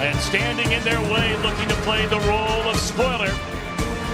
And standing in their way, looking to play the role of spoiler,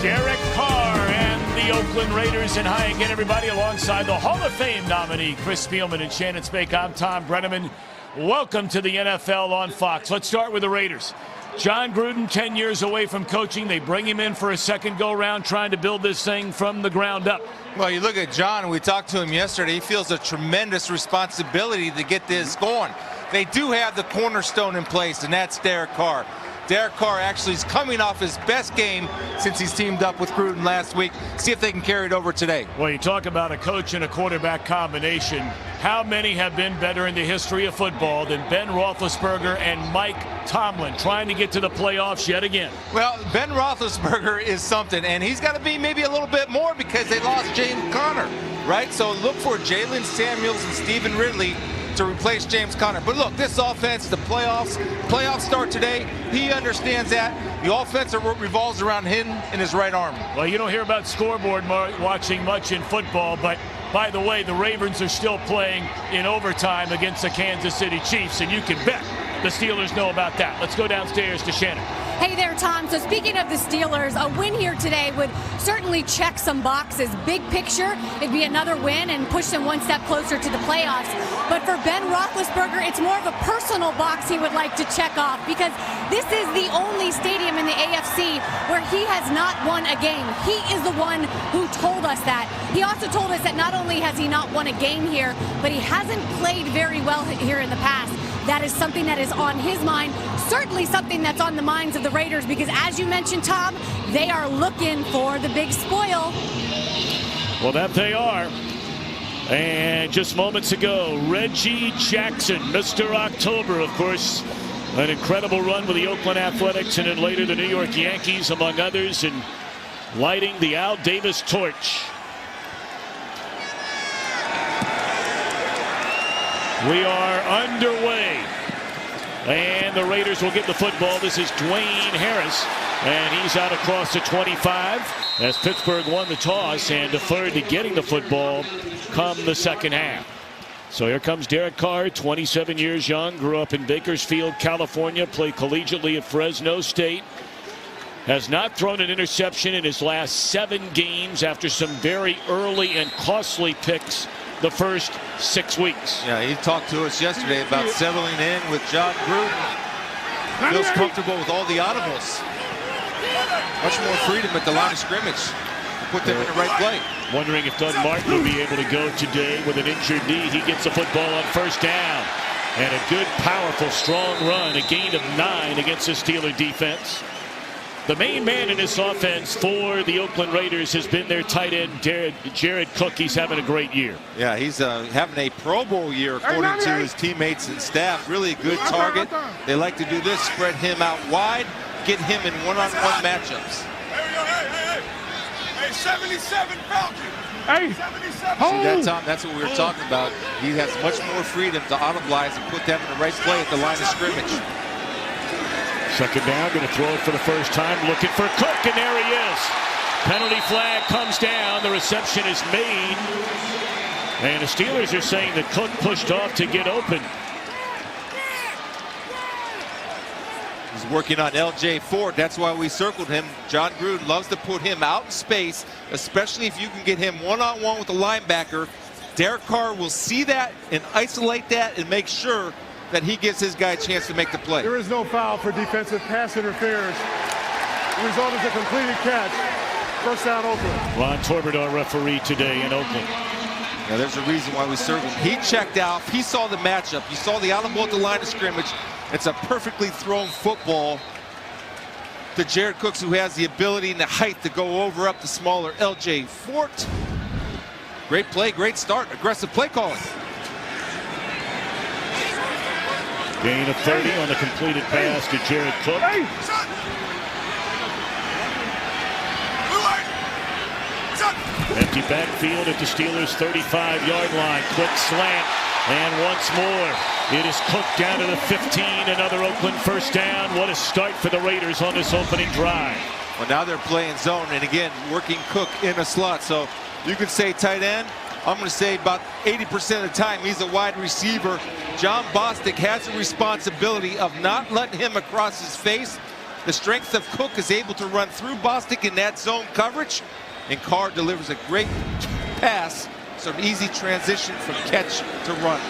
Derek Carr and the Oakland Raiders. And hi again, everybody, alongside the Hall of Fame nominee, Chris Spielman and Shannon Spake. I'm Tom Brennaman. Welcome to the NFL on Fox. Let's start with the Raiders. John Gruden, 10 years away from coaching. They bring him in for a second go-round, trying to build this thing from the ground up. Well, you look at John, we talked to him yesterday. He feels a tremendous responsibility to get this going. They do have the cornerstone in place, and that's Derek Carr. Derek Carr actually is coming off his best game since he's teamed up with Gruden last week. See if they can carry it over today. Well, you talk about a coach and a quarterback combination. How many have been better in the history of football than Ben Roethlisberger and Mike Tomlin trying to get to the playoffs yet again? Well, Ben Roethlisberger is something, and he's got to be maybe a little bit more because they lost James Conner, right? So look for Jalen Samuels and Stephen Ridley to replace James Conner. But look, this offense, the playoffs start today. He understands that. The offense revolves around him and his right arm. Well, you don't hear about scoreboard watching much in football, but by the way, the Ravens are still playing in overtime against the Kansas City Chiefs, and you can bet the Steelers know about that. Let's go downstairs to Shannon. Hey there, Tom. So speaking of the Steelers, a win here today would certainly check some boxes. Big picture, it'd be another win and push them one step closer to the playoffs. But for Ben Roethlisberger, it's more of a personal box he would like to check off because this is the only stadium in the AFC where he has not won a game. He is the one who told us that. He also told us that not only has he not won a game here, but he hasn't played very well here in the past. That is something that is on his mind, certainly something that's on the minds of the Raiders because, as you mentioned, Tom, they are looking for the big spoil. Well, that they are. And just moments ago, Reggie Jackson, Mr. October, of course, an incredible run with the Oakland Athletics and then later the New York Yankees, among others, and lighting the Al Davis torch. We are underway, and the Raiders will get the football. This is Dwayne Harris, and he's out across the 25 as Pittsburgh won the toss and deferred to getting the football come the second half. So here comes Derek Carr, 27 years young, grew up in Bakersfield, California, played collegiately at Fresno State. Has not thrown an interception in his last 7 games after some very early and costly picks the first 6 weeks. Yeah, he talked to us yesterday about settling in with John Gruden. Feels comfortable with all the audibles. Much more freedom at the line of scrimmage. Put them in the right play. Wondering if Doug Martin will be able to go today with an injured knee. He gets the football on first down. And a good, powerful, strong run. A gain of 9 against the Steeler defense. The main man in this offense for the Oakland Raiders has been their tight end, Jared Cook. He's having a great year. Yeah, he's having a Pro Bowl year according to his teammates and staff. Really a good target. They like to do this, spread him out wide, get him in one-on-one matchups. Hey, 77 Falcon. Hey, 77. See that, Tom? That's what we were talking about. He has much more freedom to audibilize and put them in the right play at the line of scrimmage. Second down, going to throw it for the first time, looking for Cook, and there he is. Penalty flag comes down. The reception is made. And the Steelers are saying that Cook pushed off to get open. He's working on L.J. Ford. That's why we circled him. John Gruden loves to put him out in space, especially if you can get him one-on-one with the linebacker. Derek Carr will see that and isolate that and make sure that he gives his guy a chance to make the play. there is no foul for defensive pass interference. The result is a completed catch. First down, Oakland. Ron Torbert, our referee today in Oakland. Now there's a reason why we circled. He checked out. He saw the matchup. You saw the audible at the line of scrimmage. It's a perfectly thrown football to Jared Cooks, who has the ability and the height to go over up the smaller L.J. Fort. Great play, great start, aggressive play calling. Gain of 30 on the completed pass to Jared Cook. Empty backfield at the Steelers' 35-yard line. Quick slant, and once more, it is Cook down to the 15. Another Oakland first down. What a start for the Raiders on this opening drive. Well, now they're playing zone, and again, working Cook in a slot. So you could say tight end, I'm going to say about 80% of the time he's a wide receiver. John Bostic has the responsibility of not letting him across his face. The strength of Cook is able to run through Bostic in that zone coverage, and Carr delivers a great pass. So an easy transition from catch to run.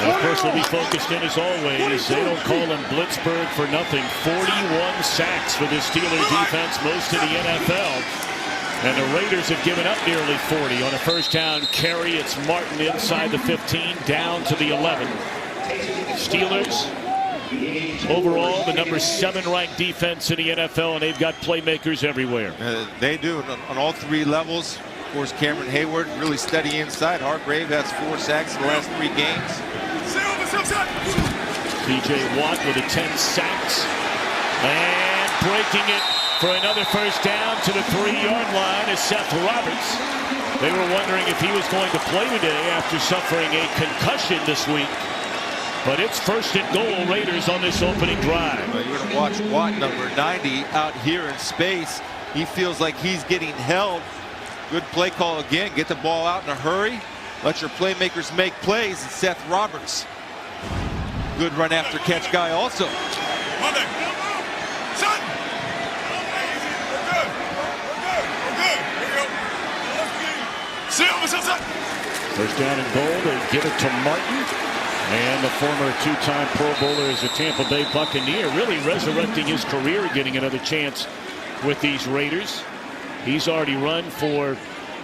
And of course, we'll be focused in as always. They don't call him Blitzburg for nothing. 41 sacks for this Steelers defense, most in the NFL. And the Raiders have given up nearly 40 on a first down carry. It's Martin inside the 15, down to the 11. Steelers overall the number 7 ranked defense in the NFL, and they've got playmakers everywhere. They do on all 3 levels. Of course, Cameron Hayward really steady inside. Hargrave has 4 sacks in the last 3 games. TJ Watt with 10 sacks and breaking it for another first down to the 3-yard line is Seth Roberts. They were wondering if he was going to play today after suffering a concussion this week. But it's first and goal, Raiders on this opening drive. Well, you're going to watch Watt, number 90, out here in space. He feels like he's getting held. Good play call again. Get the ball out in a hurry. Let your playmakers make plays. And Seth Roberts, good run after catch guy also. First down and goal. They give it to Martin. And the former 2-time Pro Bowler as a Tampa Bay Buccaneer, really resurrecting his career, getting another chance with these Raiders. He's already run for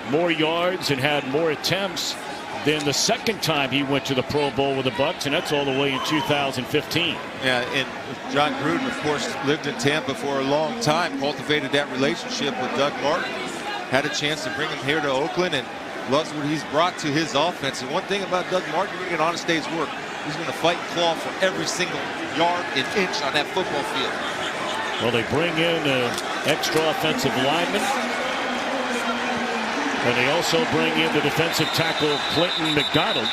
more yards and had more attempts than the second time he went to the Pro Bowl with the Bucs, and that's all the way in 2015. Yeah, and John Gruden, of course, lived in Tampa for a long time, cultivated that relationship with Doug Martin, had a chance to bring him here to Oakland, and loves what he's brought to his offense. And one thing about Doug Martin, you're going to get an honest day's work. He's going to fight and claw for every single yard and inch on that football field. Well, they bring in an extra offensive lineman. And they also bring in the defensive tackle Clinton McDonald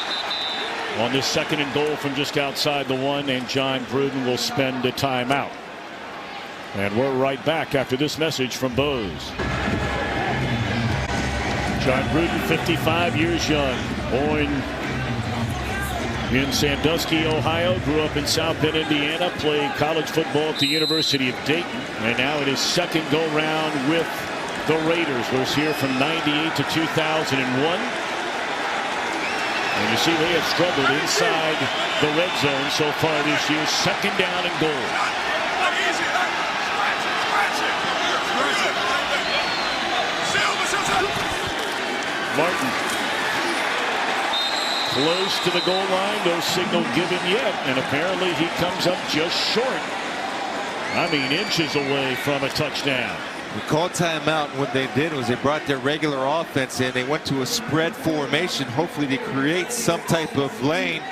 on this second and goal from just outside the 1. And John Gruden will spend a timeout. And we're right back after this message from Bose. John Gruden, 55 years young, born in Sandusky, Ohio, grew up in South Bend, Indiana, played college football at the University of Dayton, and now in his second go-round with the Raiders. Was here from 98 to 2001. And you see they have struggled inside the red zone so far this year. Second down and goal. Martin close to the goal line, no signal given yet, and apparently he comes up just short. I mean, inches away from a touchdown. We called timeout, and what they did was they brought their regular offense in. They went to a spread formation, hopefully to create some type of lane.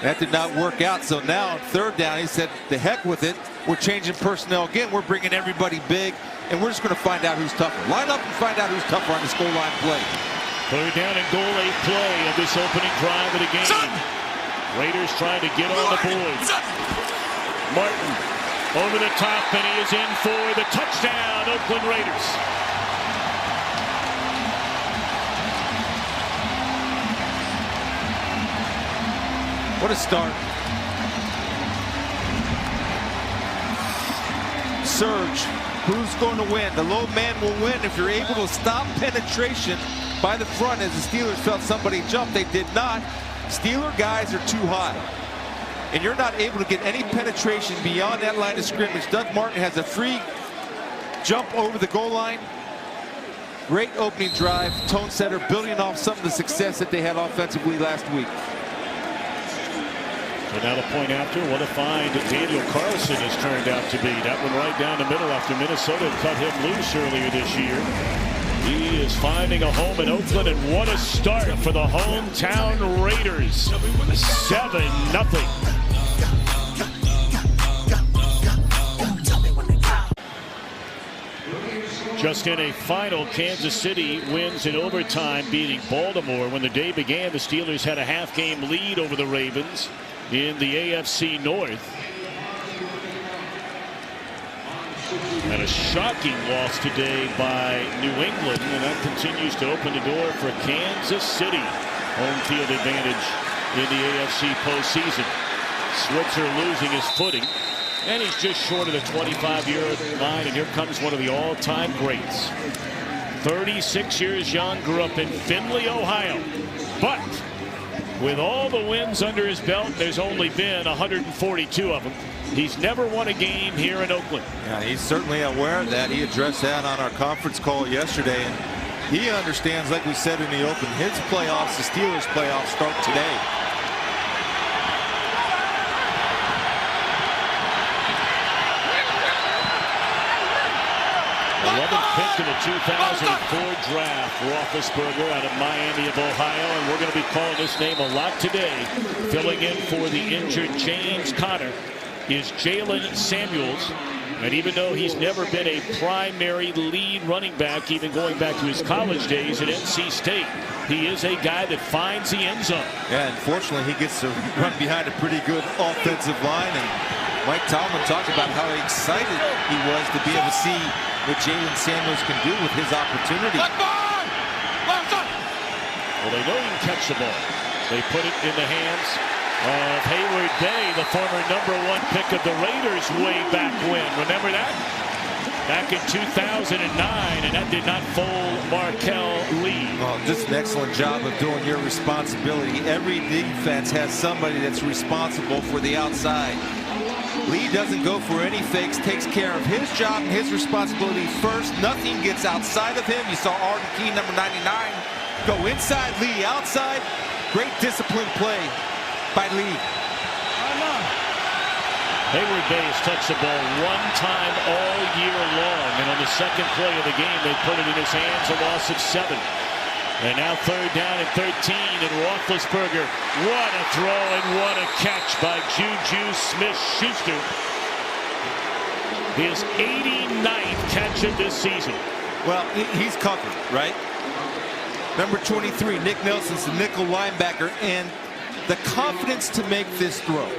That did not work out, so now on third down he said, the heck with it, we're changing personnel again, we're bringing everybody big, and we're just going to find out who's tougher. Line up and find out who's tougher on this goal line play. Third down and goal, 8th play of this opening drive of the game. Raiders trying to get on the board. Martin over the top, and he is in for the touchdown, Oakland Raiders. What a start. Surge. Who's going to win? The low man will win if you're able to stop penetration by the front. As the Steelers felt somebody jump, they did not. Steeler guys are too high, and you're not able to get any penetration beyond that line of scrimmage. Doug Martin has a free jump over the goal line. Great opening drive, tone setter, building off some of the success that they had offensively last week. So now the point after, what a find Daniel Carlson has turned out to be. That one right down the middle after Minnesota cut him loose earlier this year. He is finding a home in Oakland, and what a start for the hometown Raiders. 7-0. Just in a final, Kansas City wins in overtime, beating Baltimore. When the day began, the Steelers had a half-game lead over the Ravens in the AFC North. And a shocking loss today by New England, and that continues to open the door for Kansas City. Home field advantage in the AFC postseason. Switzer losing his footing, and he's just short of the 25-year line, and here comes one of the all-time greats. 36 years young, grew up in Findlay, Ohio, but with all the wins under his belt, there's only been 142 of them. He's never won a game here in Oakland. Yeah, he's certainly aware of that. He addressed that on our conference call yesterday, and he understands, like we said in the open, his playoffs, the Steelers' playoffs, start today. Pick in the 2004 draft, Roethlisberger out of Miami of Ohio, and we're going to be calling this name a lot today. Filling in for the injured James Conner is Jalen Samuels, and even though he's never been a primary lead running back, even going back to his college days at NC State, he is a guy that finds the end zone. Yeah, unfortunately, he gets to run behind a pretty good offensive line, and Mike Tomlin talked about how excited he was to be able to see what Jalen Samuels can do with his opportunity. Well, they know he can catch the ball. They put it in the hands of Hayward Bay, the former #1 pick of the Raiders way back when. Remember that? Back in 2009, and that did not fool Markel Lee. Well, just an excellent job of doing your responsibility. Every defense has somebody that's responsible for the outside. Lee doesn't go for any fakes, takes care of his job and his responsibility first. Nothing gets outside of him. You saw Arden Key, number 99, go inside, Lee outside. Great disciplined play by Lee. Hayward Bay has touched the ball one time all year long, and on the second play of the game, they put it in his hands, a loss of 7. And now 3rd down and 13, and Roethlisberger, what a throw and what a catch by Juju Smith-Schuster. His 89th catch of this season. Well, he's covered, right? Number 23, Nick Nelson's the nickel linebacker, and the confidence to make this throw.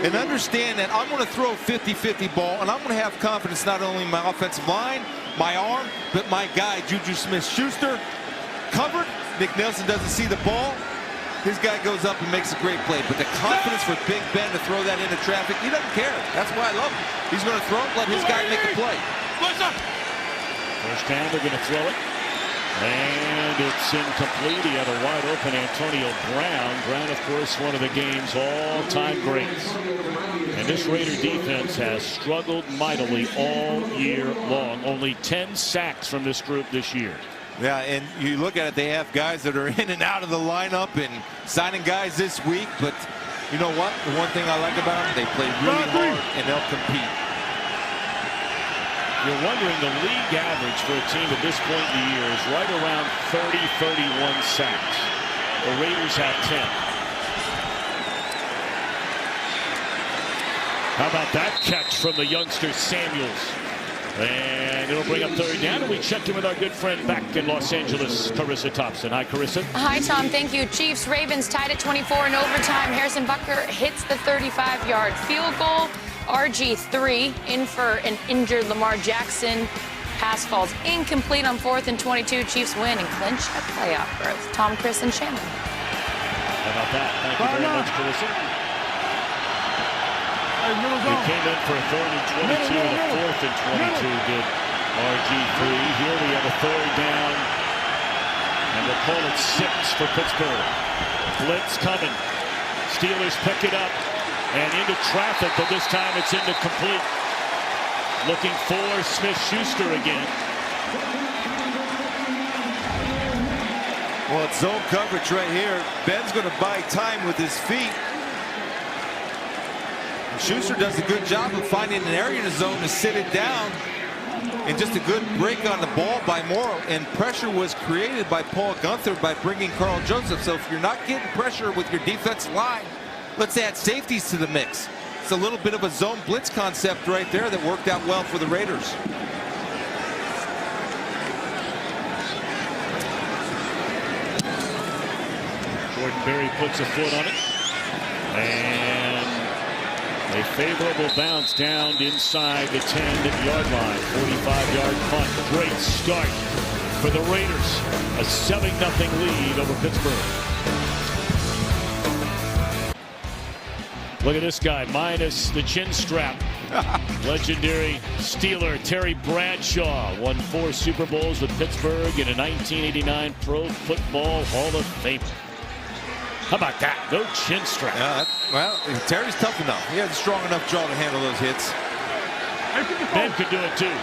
And understand that I'm going to throw a 50-50 ball, and I'm going to have confidence not only in my offensive line, my arm, but my guy, Juju Smith-Schuster. Covered. Nick Nelson doesn't see the ball. His guy goes up and makes a great play. But the confidence for Big Ben to throw that into traffic, he doesn't care. That's why I love him. He's going to throw it, let his guy make a play. First down, they're going to throw it. And it's incomplete. He had a wide open Antonio Brown. Brown, of course, one of the game's all-time greats. And this Raider defense has struggled mightily all year long. Only 10 sacks from this group this year. Yeah, and you look at it, they have guys that are in and out of the lineup and signing guys this week. But you know what? The one thing I like about them, they play really hard and they'll compete. You're wondering, the league average for a team at this point in the year is right around 30-31 sacks. The Raiders have 10. How about that catch from the youngster Samuels? And it'll bring up 3rd down, and we check in with our good friend back in Los Angeles, Carissa Thompson. Hi, Carissa. Hi, Tom. Thank you. Chiefs, Ravens tied at 24 in overtime. Harrison Butker hits the 35-yard field goal. RG3 in for an injured Lamar Jackson. Pass falls incomplete on 4th and 22. Chiefs win and clinch a playoff berth. Tom, Chris, and Shannon. How about that? Thank you very much, Carissa. He came in for a 3rd and 22 and a 4th and 22 did RG3. Here we have a 3rd down, and we'll call it 6 for Pittsburgh. Blitz coming. Steelers pick it up and into traffic, but this time it's incomplete. Looking for Smith-Schuster again. Well, it's zone coverage right here. Ben's going to buy time with his feet. Schuster does a good job of finding an area in the zone to sit it down. And just a good break on the ball by Morrow. And pressure was created by Paul Gunther by bringing Carl Joseph. So if you're not getting pressure with your defensive line, let's add safeties to the mix. It's a little bit of a zone blitz concept right there that worked out well for the Raiders. Jordan Berry puts a foot on it. And A favorable bounce down inside the 10-yard line. 45-yard punt. Great start for the Raiders. A 7-0 lead over Pittsburgh. Look at this guy, minus the chin strap. Legendary Steeler Terry Bradshaw won 4 Super Bowls with Pittsburgh in a 1989 Pro Football Hall of Fame. How about that? No chin strap. Well, Terry's tough enough. He has a strong enough jaw to handle those hits. Ben could do it too.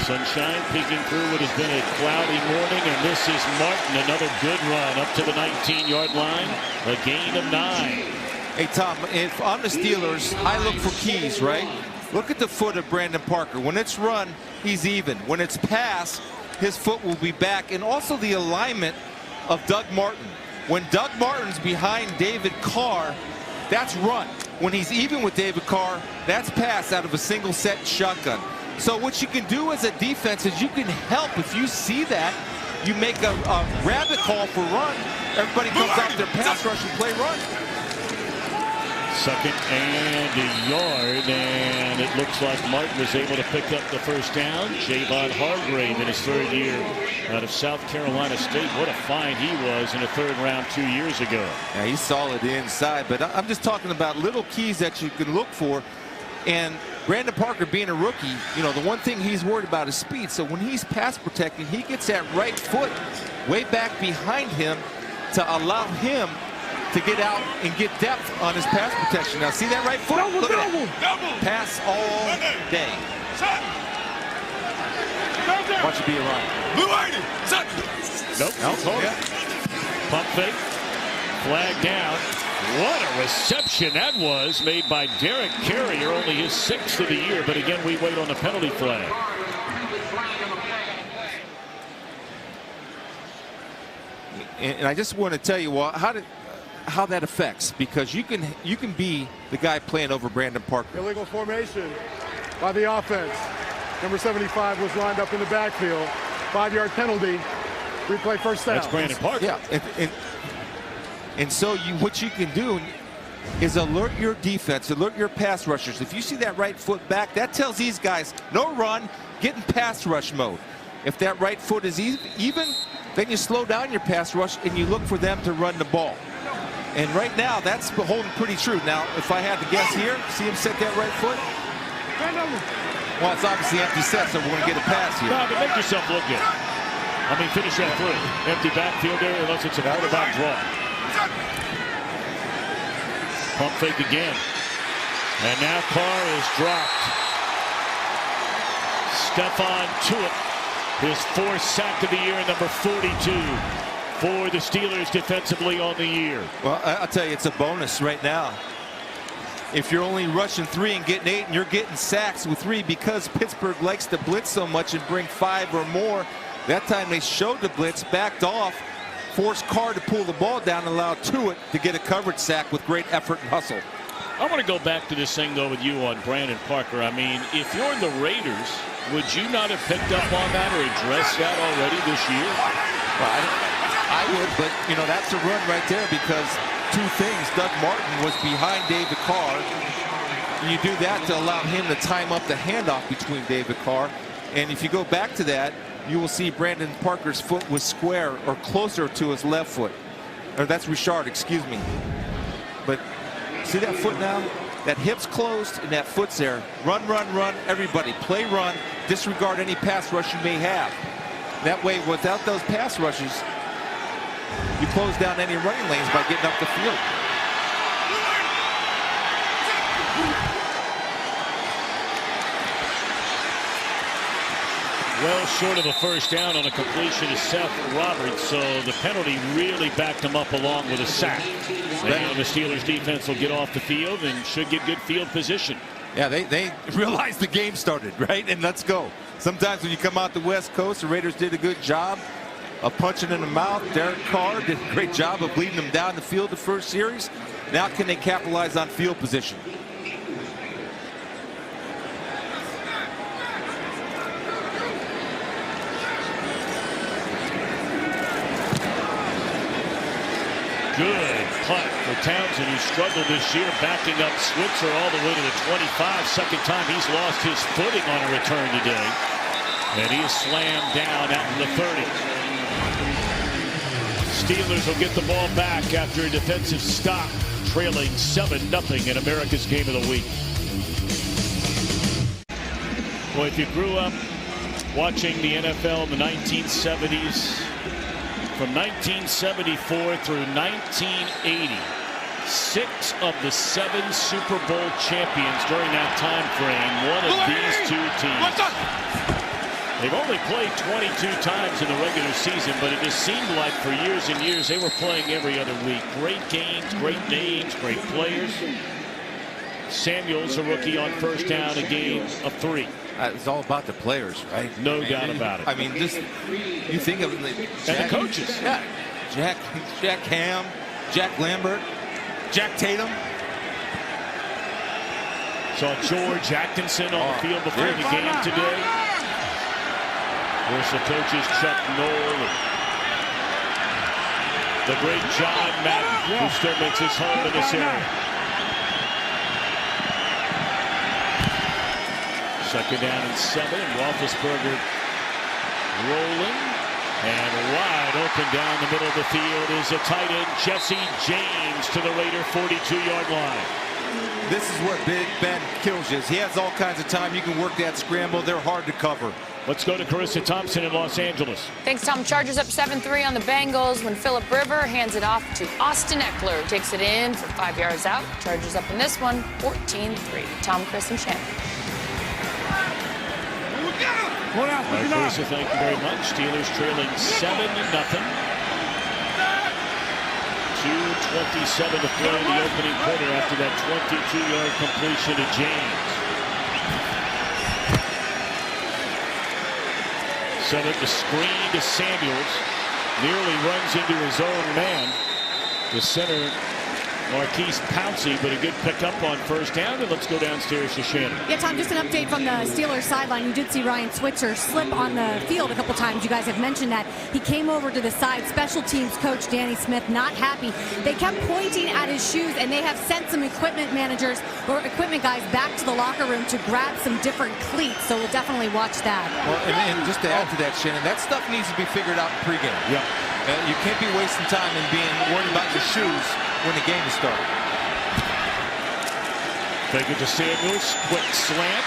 Sunshine peeking through what has been a cloudy morning, and this is Martin. Another good run up to the 19-yard line. A gain of 9. Hey, Tom, if I'm the Steelers, I look for keys, right? Look at the foot of Brandon Parker. When it's run, he's even. When it's pass, his foot will be back. And also the alignment of Doug Martin. When Doug Martin's behind David Carr, that's run. When he's even with David Carr, that's pass out of a single set shotgun. So what you can do as a defense is you can help. If you see that, you make a rabbit call for run. Everybody comes off their pass rush and play run. 2nd and a yard, and it looks like Martin was able to pick up the first down. Javon Hargrave in his 3rd year out of South Carolina State. What a find he was in the 3rd round 2 years ago. Yeah, he's solid inside, but I'm just talking about little keys that you can look for. And Brandon Parker being a rookie, you know, the one thing he's worried about is speed. So when he's pass protecting, he gets that right foot way back behind him to allow him to get out and get depth on his pass protection. Now see that right foot? Look at that. Pass all day. Watch it be a run. Nope. Pump fake. Flag down. What a reception that was, made by Derek Carrier, only his 6th of the year. But again, we wait on the penalty flag. And I just want to tell you how that affects, because you can be the guy playing over Brandon Parker. Illegal formation by the offense. Number 75 was lined up in the backfield. 5-yard penalty. Replay first down. That's Brandon Parker. Yeah. And so what you can do is alert your defense, alert your pass rushers. If you see that right foot back, that tells these guys, no run, get in pass rush mode. If that right foot is even, then you slow down your pass rush and you look for them to run the ball. And right now, that's holding pretty true. Now, if I had to guess here, see him set that right foot? Well, it's obviously empty set, so we're going to get a pass here. No, but make yourself look good. I mean, finish that through. Empty backfield there, unless it's a quarterback draw. Pump fake again. And now Carr is dropped. Stephon Tuitt, his 4th sack of the year, number 42 for the Steelers defensively on the year. Well, I'll tell you, it's a bonus right now. If you're only rushing 3 and getting 8 and you're getting sacks with 3, because Pittsburgh likes to blitz so much and bring 5 or more, that time they showed the blitz, backed off, forced Carr to pull the ball down and allow Tuitt to get a coverage sack with great effort and hustle. I want to go back to this thing, though, with you on Brandon Parker. I mean, if you're the Raiders, would you not have picked up on that or addressed that already this year? Well, I would, but, you know, that's a run right there, because 2 things. Doug Martin was behind David Carr. You do that to allow him to time up the handoff between David Carr. And if you go back to that, you will see Brandon Parker's foot was square or closer to his left foot. Or that's Richard, excuse me. But see that foot now? That hip's closed and that foot's there. Run, run, run. Everybody play run. Disregard any pass rush you may have. That way, without those pass rushes, you close down any running lanes by getting up the field. Well short of a first down on a completion to Seth Roberts, so the penalty really backed him up along with a sack. And the Steelers defense will get off the field and should get good field position. Yeah, they realized the game started, right? And let's go. Sometimes when you come out the West Coast, the Raiders did a good job of punching in the mouth. Derek Carr did a great job of leading them down the field the first series. Now can they capitalize on field position? good punt for Townsend, who struggled this year, backing up Switzer all the way to the 25. Second time he's lost his footing on a return today. And he is slammed down out in the 30. Steelers will get the ball back after a defensive stop, trailing 7-0 in America's Game of the Week. Well, if you grew up watching the NFL in the 1970s, from 1974 through 1980, 6 of the 7 Super Bowl champions during that time frame, one of these two teams. They've only played 22 times in the regular season, but it just seemed like for years and years they were playing every other week. Great games, great names, great players. Samuels, a rookie, on first down, a game of 3. It's all about the players, right? No doubt about it. I mean, just you think of it, and the coaches. Yeah, Jack Ham, Jack Lambert, Jack Tatum. Saw George Atkinson on the field before the game today. Of course, the coaches Chuck Noll, the great John Madden, who still makes his home in this area. Second down and 7, and Roethlisberger rolling, and wide open down the middle of the field is a tight end, Jesse James, to the Raider 42-yard line. This is where Big Ben kills you. He has all kinds of time. You can work that scramble. They're hard to cover. Let's go to Carissa Thompson in Los Angeles. Thanks, Tom. Chargers up 7-3 on the Bengals when Phillip River hands it off to Austin Eckler. Takes it in for 5 yards out. Chargers up in this one, 14-3. Tom, Chris, and Shannon. All right, Carissa, thank you very much. Steelers trailing 7-0. 2:27 to play in the opening quarter after that 22-yard completion to James. Sent it to screen to Samuels. Nearly runs into his own man. The center, Marquise Pouncey, but a good pickup on first down. And let's go downstairs to Shannon. Yeah, Tom, just an update from the Steelers sideline. You did see Ryan Switzer slip on the field a couple times. You guys have mentioned that. He came over to the side. Special teams coach Danny Smith not happy. They kept pointing at his shoes, and they have sent some equipment managers or equipment guys back to the locker room to grab some different cleats. So we'll definitely watch that. Well, and just to add to that, Shannon, that stuff needs to be figured out pregame. Yeah. You can't be wasting time and being worried about your shoes when the game is starting. Take it to Samuels, quick slant,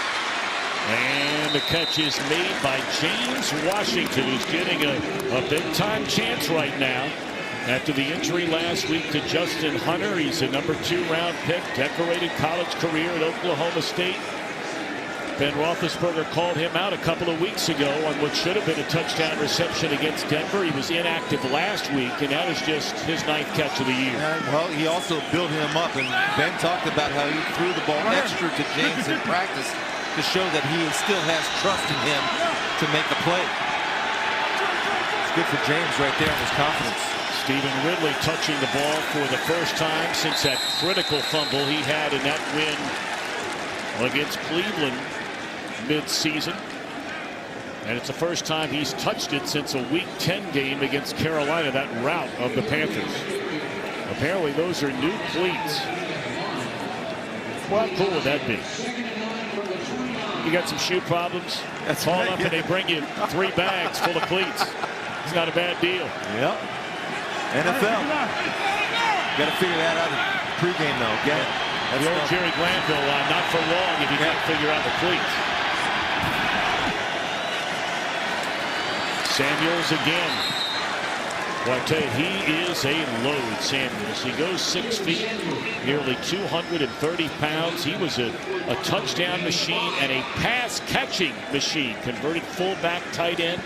and the catch is made by James Washington, who's getting a big-time chance right now. After the injury last week to Justin Hunter, he's a number 2 round pick, decorated college career at Oklahoma State. Ben Roethlisberger called him out a couple of weeks ago on what should have been a touchdown reception against Denver. He was inactive last week, and that is just his 9th catch of the year. Well, he also built him up, and Ben talked about how he threw the ball extra to James in practice to show that he still has trust in him to make a play. It's good for James right there in his confidence. Stephen Ridley touching the ball for the first time since that critical fumble he had in that win against Cleveland mid-season, and it's the first time he's touched it since a Week 10 game against Carolina, that rout of the Panthers. Apparently those are new cleats. How cool would that be? You got some shoe problems, call up and they bring you 3 bags full of cleats. It's not a bad deal. Yep. NFL. Got to figure that out in pregame though. Get it? The old Jerry Glanville line, not for long if you can't figure out the cleats. Samuels again. Well, I tell you, he is a load, Samuels. He goes 6 feet, nearly 230 pounds. He was a touchdown machine and a pass-catching machine. Converted fullback, tight end,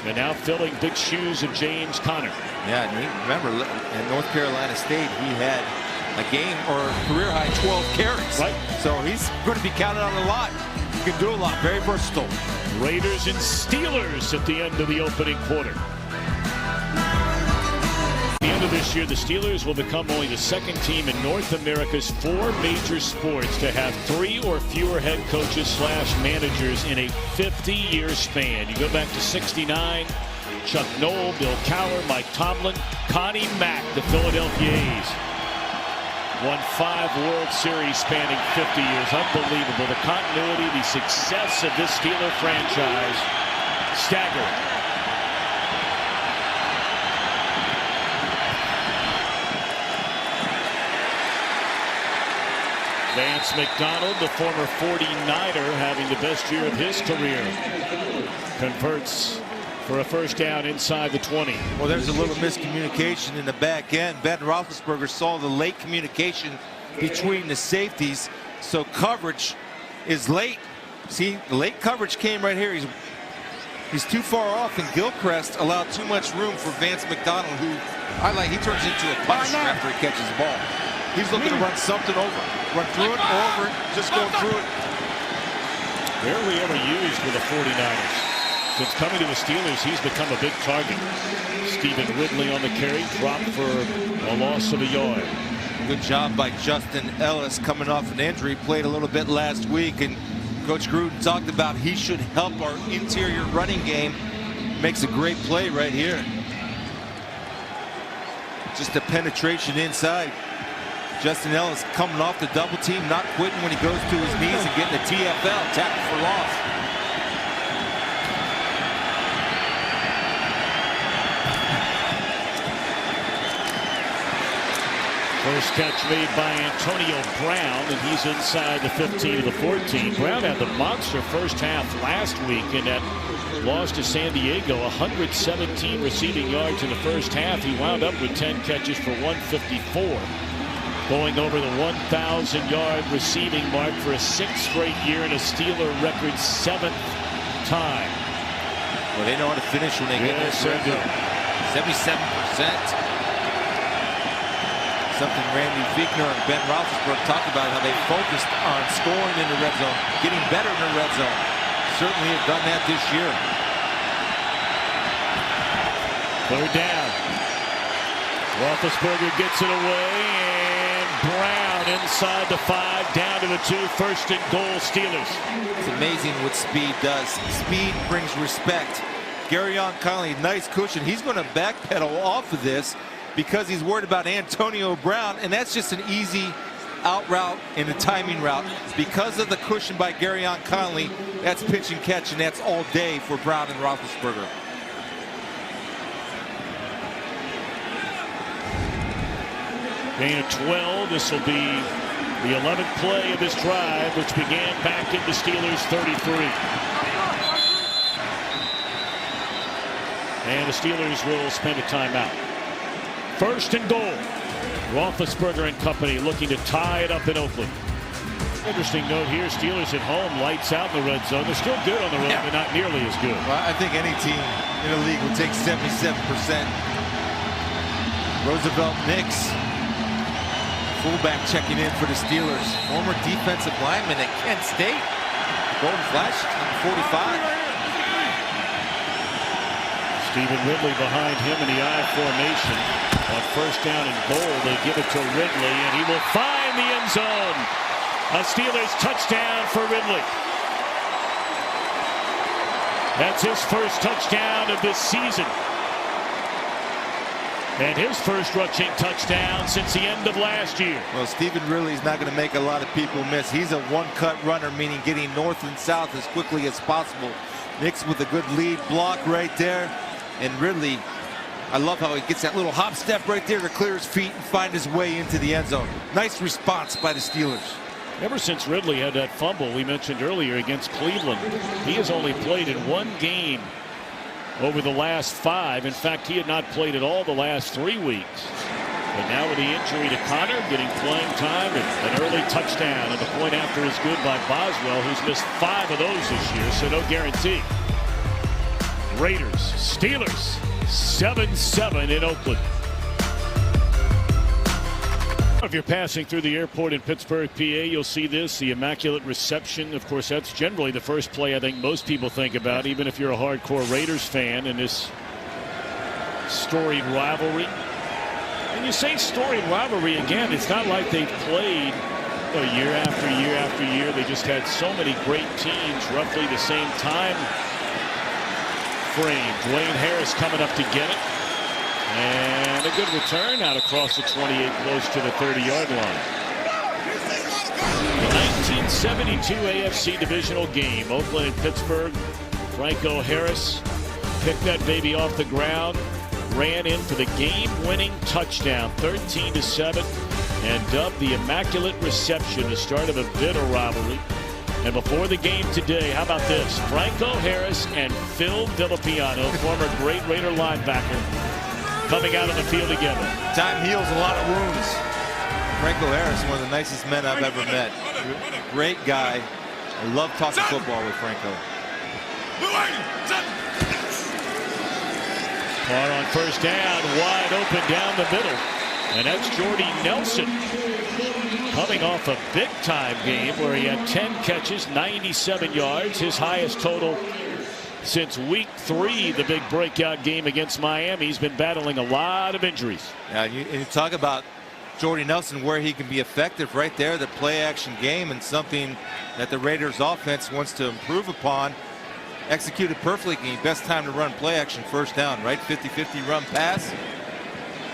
and now filling big shoes of James Conner. Yeah, and remember, at North Carolina State, he had a game or career-high 12 carries. Right. So he's going to be counted on a lot. He can do a lot. Very versatile. Raiders and Steelers at the end of the opening quarter. At the end of this year, the Steelers will become only the second team in North America's 4 major sports to have 3 or fewer head coaches / managers in a 50-year span. You go back to '69, Chuck Noll, Bill Cowher, Mike Tomlin, Connie Mack, the Philadelphia A's. Won 5 World Series spanning 50 years. Unbelievable. The continuity, the success of this Steeler franchise. Staggering. Vance McDonald, the former 49er, having the best year of his career. Converts for a first down inside the 20. Well, there's a little miscommunication in the back end. Ben Roethlisberger saw the late communication between the safeties, so coverage is late. See, the late coverage came right here. He's too far off, and Gilchrist allowed too much room for Vance McDonald, who he turns into a punisher after he catches the ball. He's looking to run something over. Run through it, or over it, just go through it. Rarely ever used for the 49ers. Since coming to the Steelers, he's become a big target. Stephen Ridley on the carry, dropped for a loss of a yard. Good job by Justin Ellis coming off an injury. Played a little bit last week, and Coach Gruden talked about he should help our interior running game. Makes a great play right here. Just a penetration inside. Justin Ellis coming off the double team, not quitting when he goes to his knees and getting a TFL, tackle for loss. First catch made by Antonio Brown, and he's inside the 15 to the 14. Brown had the monster first half last week in that loss to San Diego. 117 receiving yards in the first half. He wound up with 10 catches for 154. Going over the 1,000-yard receiving mark for a 6th straight year and a Steeler record 7th time. Well, they know how to finish when they get this red zone. 77%. Something Randy Fichtner and Ben Roethlisberger talked about, how they focused on scoring in the red zone, getting better in the red zone. Certainly have done that this year. 3rd down. Roethlisberger gets it away, and Brown inside the 5, down to the 2, 1st and goal Steelers. It's amazing what speed does. Speed brings respect. Garyon Conley, nice cushion. He's going to backpedal off of this because he's worried about Antonio Brown, and that's just an easy out route and a timing route. Because of the cushion by Garyon Conley, that's pitch and catch, and that's all day for Brown and Roethlisberger. Gain of 12. This will be the 11th play of this drive, which began back in the Steelers' 33. And the Steelers will spend a timeout. 1st and goal. Roethlisberger and company looking to tie it up in Oakland. Interesting note here, Steelers at home, lights out in the red zone. They're still good on the road, but not nearly as good. Well, I think any team in the league will take 77%. Roosevelt Nix, fullback, checking in for the Steelers. Former defensive lineman at Kent State. Golden Flash, 45. Stephen Ridley behind him in the I formation. On 1st down and goal, they give it to Ridley, and he will find the end zone. A Steelers touchdown for Ridley. That's his first touchdown of this season. And his first rushing touchdown since the end of last year. Well, Stephen Ridley's not going to make a lot of people miss. He's a one-cut runner, meaning getting north and south as quickly as possible. Nix with a good lead block right there. And Ridley, I love how he gets that little hop step right there to clear his feet and find his way into the end zone. Nice response by the Steelers. Ever since Ridley had that fumble we mentioned earlier against Cleveland, he has only played in 1 game over the last 5. In fact, he had not played at all the last 3 weeks. But now with the injury to Connor, getting playing time and an early touchdown, and the point after is good by Boswell, who's missed 5 of those this year, so no guarantee. Raiders, Steelers, 7-7 in Oakland. If you're passing through the airport in Pittsburgh, PA, you'll see this, the Immaculate Reception. Of course, that's generally the first play I think most people think about, even if you're a hardcore Raiders fan in this storied rivalry. And you say storied rivalry again, it's not like they've played year after year after year. They just had so many great teams roughly the same time frame. Dwayne Harris coming up to get it. And a good return out across the 28, close to the 30-yard line. The 1972 AFC divisional game, Oakland and Pittsburgh. Franco Harris picked that baby off the ground, ran in for the game-winning touchdown, 13-7, and dubbed the Immaculate Reception, the start of a bitter rivalry. And before the game today, how about this? Franco Harris and Phil Villapiano, former great Raider linebacker, coming out on the field together. Time heals a lot of wounds. Franco Harris, one of the nicest men I've ever met. Great guy. I love talking football with Franco. Carr on first down, wide open down the middle. And that's Jordy Nelson, coming off a big-time game where he had 10 catches, 97 yards, his highest total since week 3, the big breakout game against Miami. He's been battling a lot of injuries. Yeah, and you talk about Jordy Nelson, where he can be effective right there, the play-action game, and something that the Raiders offense wants to improve upon. Executed perfectly. Best time to run play-action, first down, right? 50-50 run pass.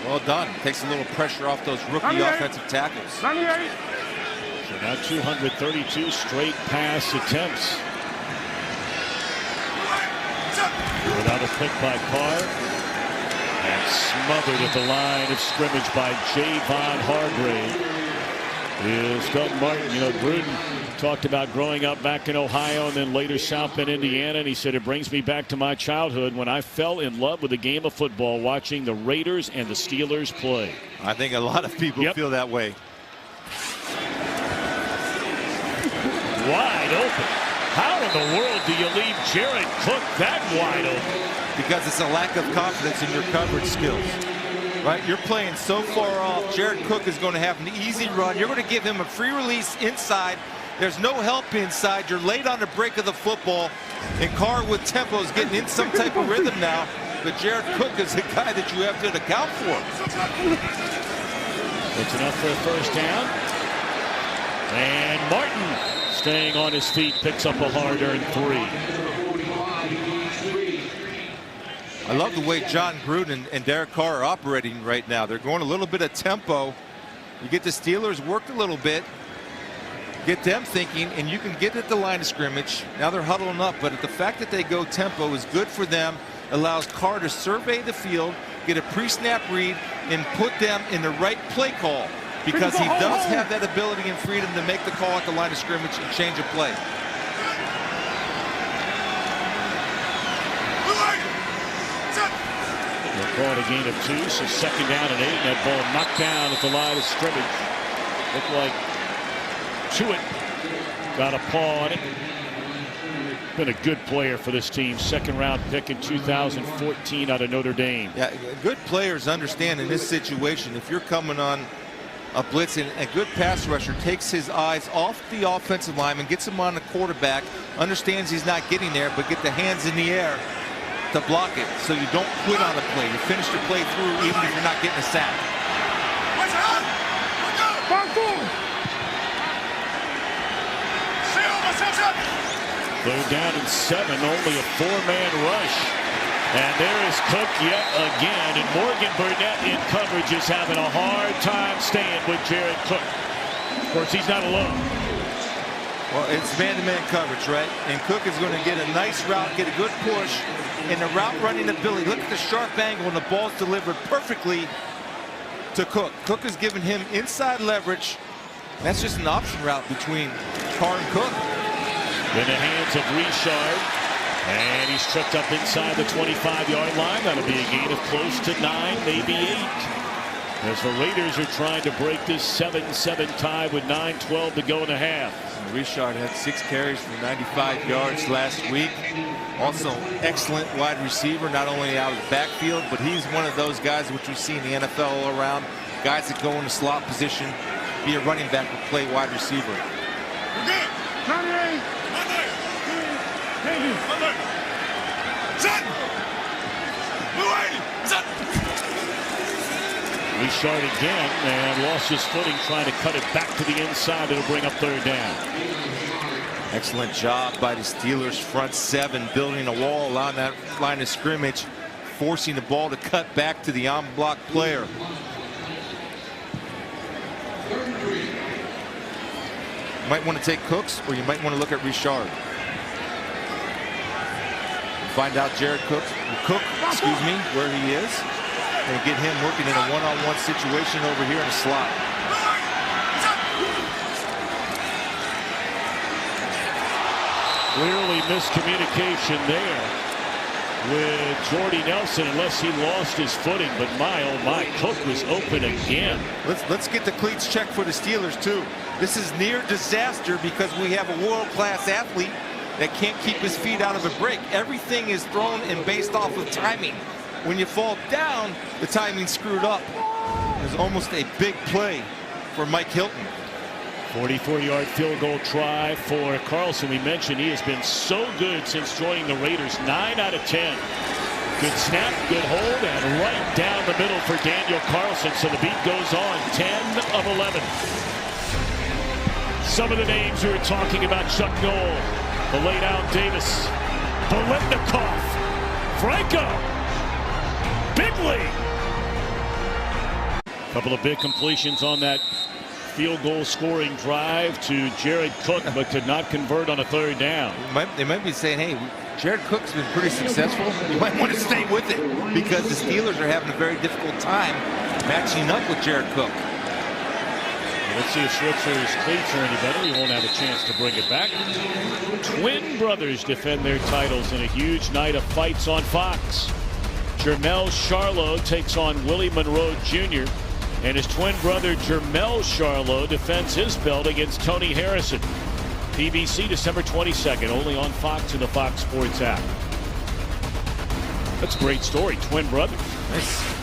Well done. Takes a little pressure off those rookie offensive tackles. So now 232 straight pass attempts. Without a pick by Carr. And smothered at the line of scrimmage by Javon Hargrave is Doug Martin. You know, Gruden talked about growing up back in Ohio and then later South Bend, Indiana, and he said it brings me back to my childhood when I fell in love with the game of football watching the Raiders and the Steelers play. I think a lot of people feel that way. Wide open. How in the world do you leave Jared Cook that wide open? Because it's a lack of confidence in your coverage skills. Right, you're playing so far off. Jared Cook is going to have an easy run. You're going to give him a free release inside. There's no help inside. You're late on the break of the football. And Carr with tempo is getting in some type of rhythm now. But Jared Cook is the guy that you have to account for. It's enough for a first down. And Martin, staying on his feet, picks up a hard-earned 3. I love the way John Gruden and Derek Carr are operating right now. They're going a little bit of tempo. You get the Steelers worked a little bit, get them thinking, and you can get at the line of scrimmage. Now they're huddling up, but the fact that they go tempo is good for them. Allows Carr to survey the field, get a pre-snap read, and put them in the right play call, because he does have that ability and freedom to make the call at the line of scrimmage and change a play. They'll call it a gain of 2, so second down and 8, and that ball knocked down at the line of scrimmage. Looked like Chewett got a paw on it. Been a good player for this team. Second round pick in 2014 out of Notre Dame. Yeah, good players understand in this situation, if you're coming on a blitz and a good pass rusher takes his eyes off the offensive lineman, gets him on the quarterback, understands he's not getting there, but get the hands in the air to block it, so you don't quit on the play. You finish the play through even if you're not getting a sack. They're down in 7, only a 4-man rush. And there is Cook yet again, and Morgan Burnett in coverage is having a hard time staying with Jared Cook. Of course, he's not alone. Well, it's man-to-man coverage, right? And Cook is going to get a nice route, get a good push, and the route running ability. Look at the sharp angle, and the ball's delivered perfectly to Cook. Cook is giving him inside leverage. That's just an option route between Carr and Cook. In the hands of Richard, and he's tripped up inside the 25-yard line. That'll be a gain of close to 9, maybe 8. As the Raiders are trying to break this 7-7 tie with 9:12 to go in the half. Richard had 6 carries for 95 yards last week. Also excellent wide receiver, not only out of the backfield, but he's one of those guys which we see in the NFL all around. Guys that go in the slot position, be a running back or play wide receiver. Richard again, and lost his footing trying to cut it back to the inside. It'll bring up third down. Excellent job by the Steelers front seven, building a wall on that line of scrimmage, forcing the ball to cut back to the on-block player. You might want to take Cooks, or you might want to look at Richard. Find out Jared Cook, where he is, and get him working in a one-on-one situation over here in the slot. Clearly miscommunication there with Jordy Nelson, unless he lost his footing. But my, oh my, Cook was open again. Let's get the cleats checked for the Steelers too. This is near disaster because we have a world-class athlete that can't keep his feet out of a break. Everything is thrown and based off of timing. When you fall down, the timing's screwed up. There's almost a big play for Mike Hilton. 44-yard field goal try for Carlson. We mentioned he has been so good since joining the Raiders. 9 out of 10. Good snap, good hold, and right down the middle for Daniel Carlson. So the beat goes on. 10 of 11. Some of the names we were talking about: Chuck Noll, the late Al Davis, Bolitnikoff, Franco, Bigley. Couple of big completions on that field goal scoring drive to Jared Cook, but could not convert on a third down. They might be saying, hey, Jared Cook's been pretty successful. You might want to stay with it because the Steelers are having a very difficult time matching up with Jared Cook. Let's see if Schwitzer's cleats are any better. He won't have a chance to bring it back. Twin brothers defend their titles in a huge night of fights on Fox. Jermel Charlo takes on Willie Monroe Jr. And his twin brother Jermel Charlo defends his belt against Tony Harrison. PBC December 22nd, only on Fox and the Fox Sports app. That's a great story. Twin brothers. Nice.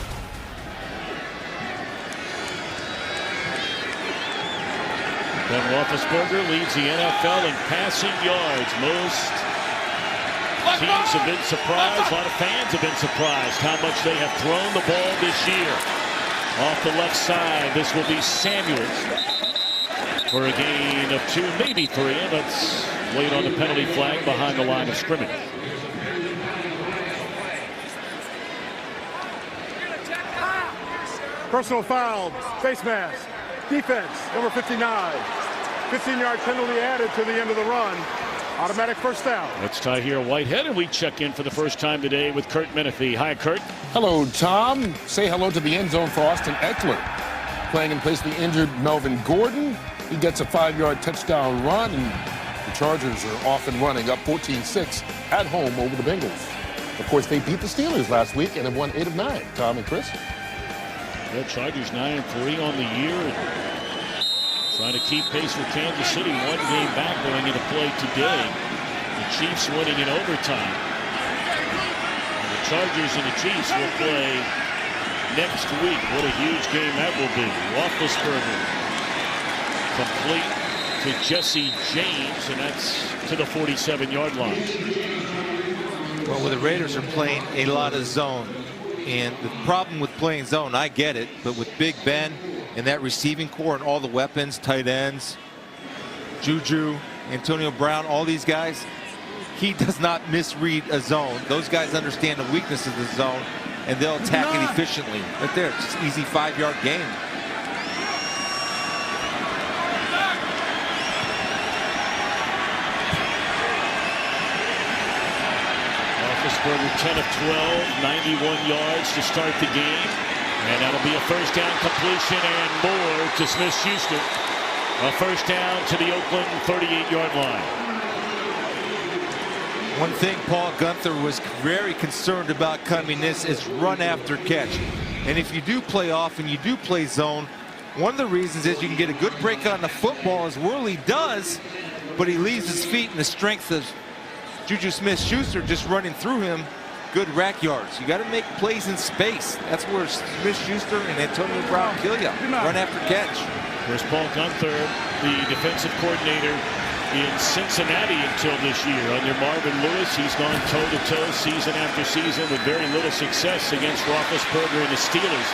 Ben Roethlisberger leads the NFL in passing yards. Most teams have been surprised. A lot of fans have been surprised how much they have thrown the ball this year. Off the left side, this will be Samuels for a gain of 2, maybe 3, and that's laid on the penalty flag behind the line of scrimmage. Personal foul, face mask, defense, number 59. 15-yard penalty added to the end of the run. Automatic first down. Let's tie here Whitehead, and we check in for the first time today with Kurt Menefee. Hi, Kurt. Hello, Tom. Say hello to the end zone for Austin Eckler. Playing in place of the injured Melvin Gordon. He gets a 5-yard touchdown run, and the Chargers are off and running, up 14-6 at home over the Bengals. Of course, they beat the Steelers last week and have won 8 of 9. Tom and Chris. The Chargers 9-3 on the year. Trying to keep pace with Kansas City. 1 game back going into play today. The Chiefs winning in overtime. And the Chargers and the Chiefs will play next week. What a huge game that will be. Roethlisberger complete to Jesse James, and that's to the 47-yard line. Well, the Raiders are playing a lot of zone. And the problem with playing zone, I get it, but with Big Ben and that receiving core and all the weapons, tight ends, Juju, Antonio Brown, all these guys, he does not misread a zone. Those guys understand the weakness of the zone, and they'll attack it efficiently. Right there, it's just an easy 5-yard gain. Roethlisberger 10 of 12, 91 yards to start the game. And that'll be a first down completion and more to Smith-Schuster. A first down to the Oakland 38-yard line. One thing Paul Gunther was very concerned about coming this is run after catch. And if you do play off and you do play zone, one of the reasons is you can get a good break on the football, as Worley does, but he leaves his feet in the strength of Juju Smith-Schuster just running through him. Good rack yards. You got to make plays in space. That's where Smith-Schuster and Antonio Brown kill you. Run after catch. There's Paul Gunther, the defensive coordinator in Cincinnati until this year. Under Marvin Lewis, he's gone toe-to-toe season after season with very little success against Roethlisberger and the Steelers.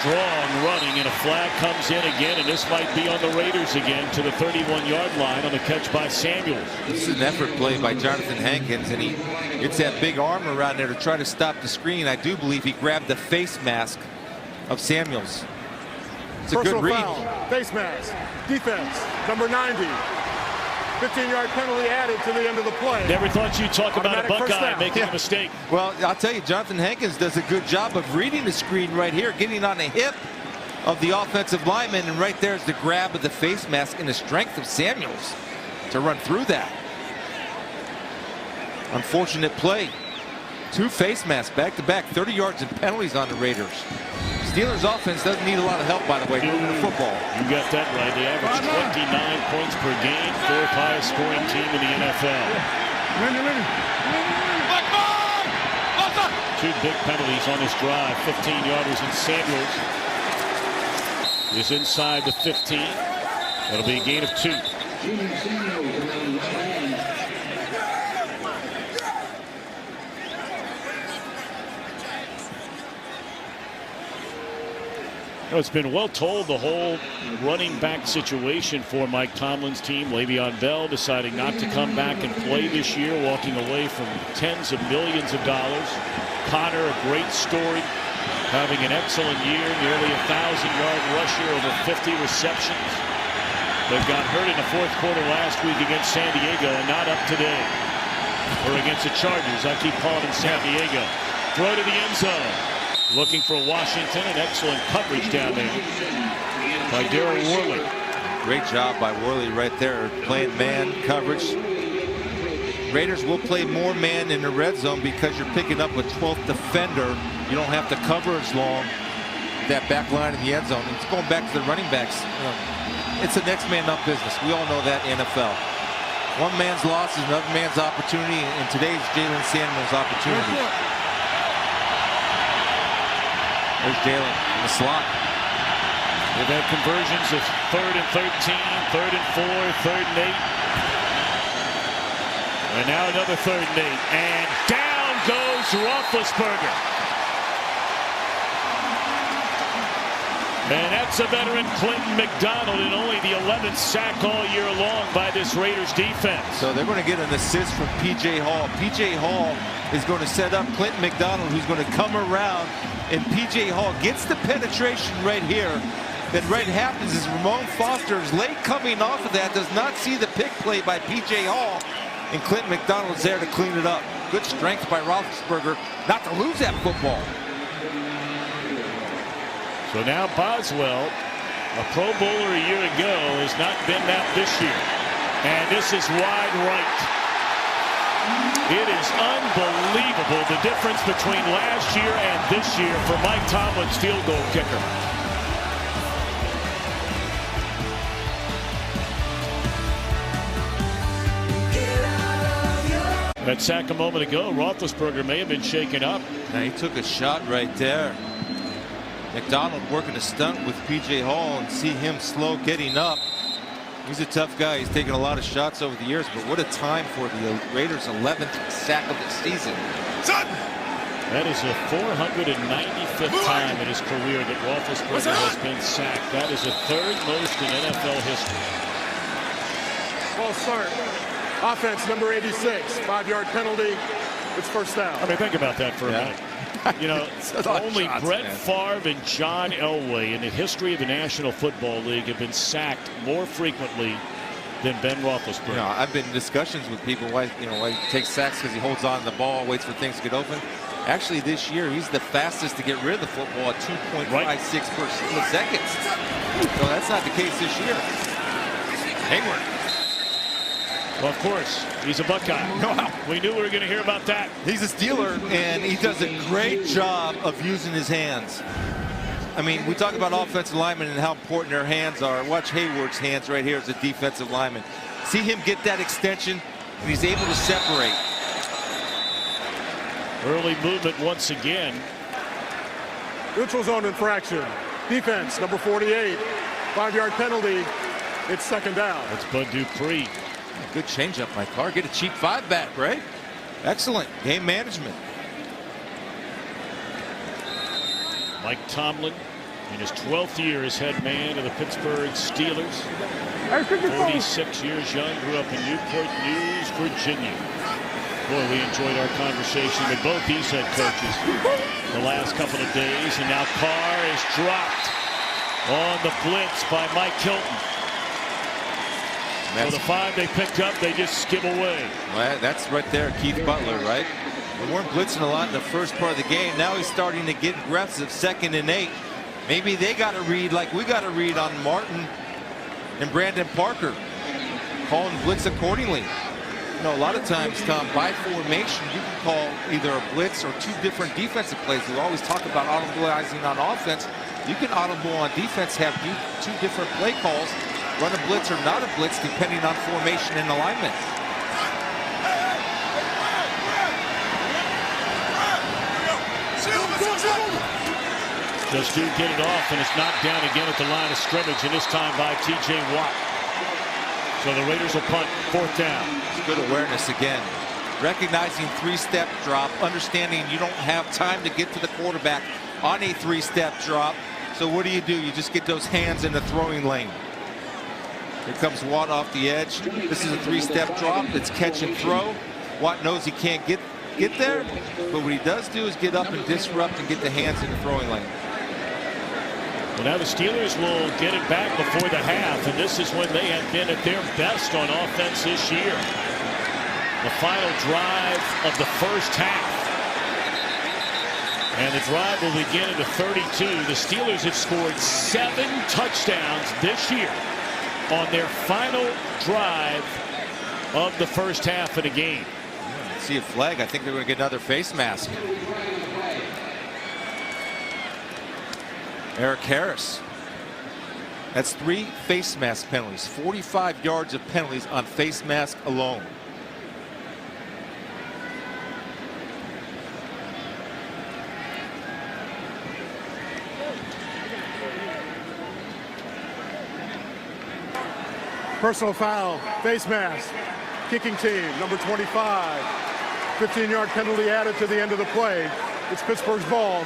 Strong running, and a flag comes in again, and this might be on the Raiders again to the 31-yard line on the catch by Samuels. This is an effort play by Jonathan Hankins, and he gets that big arm around there to try to stop the screen. I do believe he grabbed the face mask of Samuels. It's a Personal good read. foul, face mask, defense, number 90. 15-yard penalty added to the end of the play. Never thought you'd talk about a Buckeye making a mistake. Well, I'll tell you, Jonathan Hankins does a good job of reading the screen right here, getting on the hip of the offensive lineman, and right there's the grab of the face mask and the strength of Samuels to run through that. Unfortunate play. 2 face masks back-to-back, 30 yards and penalties on the Raiders. Steelers offense doesn't need a lot of help, by the way, moving the football. You got that right. They average 29 points per game, 4th highest scoring team in the NFL. 2 big penalties on this drive. 15-yarders, and Samuels is inside the 15. That'll be a gain of 2. It's been well told, the whole running back situation for Mike Tomlin's team. Le'Veon Bell deciding not to come back and play this year, walking away from tens of millions of dollars. Connor, a great story, having an excellent year, nearly 1,000-yard rusher, over 50 receptions. But got hurt in the 4th quarter last week against San Diego, and not up today. Or against the Chargers. I keep calling him San Diego. Throw to the end zone. Looking for Washington, and excellent coverage down there by Darryl Worley. Great job by Worley right there, playing man coverage. Raiders will play more man in the red zone because you're picking up a 12th defender. You don't have to cover as long. That back line in the end zone. It's going back to the running backs. It's a next man up business. We all know that in NFL. One man's loss is another man's opportunity, and today's Jalen Samuels' opportunity. There's Jalen in the slot. They've had conversions of 3rd and 13, 3rd and 4, 3rd and 8. And now another 3rd and 8. And down goes Roethlisberger. And that's a veteran, Clinton McDonald, and only the 11th sack all year long by this Raiders defense. So they're going to get an assist from P.J. Hall. P.J. Hall is going to set up Clinton McDonald, who's going to come around, and P.J. Hall gets the penetration right here. Then right happens is Ramon Foster is late coming off of that, does not see the pick play by P.J. Hall, and Clinton McDonald is there to clean it up. Good strength by Roethlisberger not to lose that football. So now Boswell, a Pro Bowler a year ago, has not been that this year. And this is wide right. It is unbelievable the difference between last year and this year for Mike Tomlin's field goal kicker. That sack a moment ago, Roethlisberger may have been shaken up. Now he took a shot right there. McDonald working a stunt with P.J. Hall, and see him slow getting up. He's a tough guy. He's taken a lot of shots over the years, but what a time for the Raiders' 11th sack of the season. That is the 495th time in his career that Roethlisberger has been sacked. That is the 3rd most in NFL history. False start. Offense, number 86. 5-yard penalty. It's 1st down. I mean, think about that for a minute. You know, only Brett Favre and John Elway in the history of the National Football League have been sacked more frequently than Ben Roethlisberger. You know, I've been in discussions with people why he takes sacks, because he holds on to the ball, waits for things to get open. Actually, this year he's the fastest to get rid of the football at 2.56 per seconds. So that's not the case this year. Hayward. Well, of course, he's a Buckeye. We knew we were going to hear about that. He's a Steeler, and he does a great job of using his hands. I mean, we talk about offensive linemen and how important their hands are. Watch Hayward's hands right here as a defensive lineman. See him get that extension, and he's able to separate. Early movement once again. Neutral zone infraction. Defense, number 48. 5-yard penalty. It's 2nd down. That's Bud Dupree. Good changeup by Carr. Get a cheap 5 back, right? Excellent game management. Mike Tomlin in his 12th year as head man of the Pittsburgh Steelers. 46 years young, grew up in Newport News, Virginia. Boy, we enjoyed our conversation with both these head coaches the last couple of days. And now Carr is dropped on the blitz by Mike Hilton. So the 5 they picked up, they just skim away. Well, that's right there, Keith Butler, right? We weren't blitzing a lot in the first part of the game. Now he's starting to get aggressive, 2nd and 8. Maybe they got to read like we got to read on Martin and Brandon Parker, calling blitz accordingly. You know, a lot of times, Tom, by formation, you can call either a blitz or 2 different defensive plays. We always talk about audibilizing on offense. You can audible on defense, have 2 different play calls, run a blitz or not a blitz, depending on formation and alignment. Just do get it off, and it's knocked down again at the line of scrimmage, and this time by T.J. Watt. So the Raiders will punt, 4th down. It's good awareness again. Recognizing 3-step drop, understanding you don't have time to get to the quarterback on a 3-step drop. So what do? You just get those hands in the throwing lane. Here comes Watt off the edge. This is a 3-step drop. It's catch and throw. Watt knows he can't get there, but what he does do is get up and disrupt and get the hands in the throwing lane. Well, now the Steelers will get it back before the half, and this is when they have been at their best on offense this year. The final drive of the first half. And the drive will begin at the 32. The Steelers have scored 7 touchdowns this year on their final drive of the first half of the game. See a flag. I think they're going to get another face mask. Eric Harris. That's 3 face mask penalties. 45 yards of penalties on face mask alone. Personal foul, face mask, kicking team, number 25. 15-yard penalty added to the end of the play. It's Pittsburgh's ball,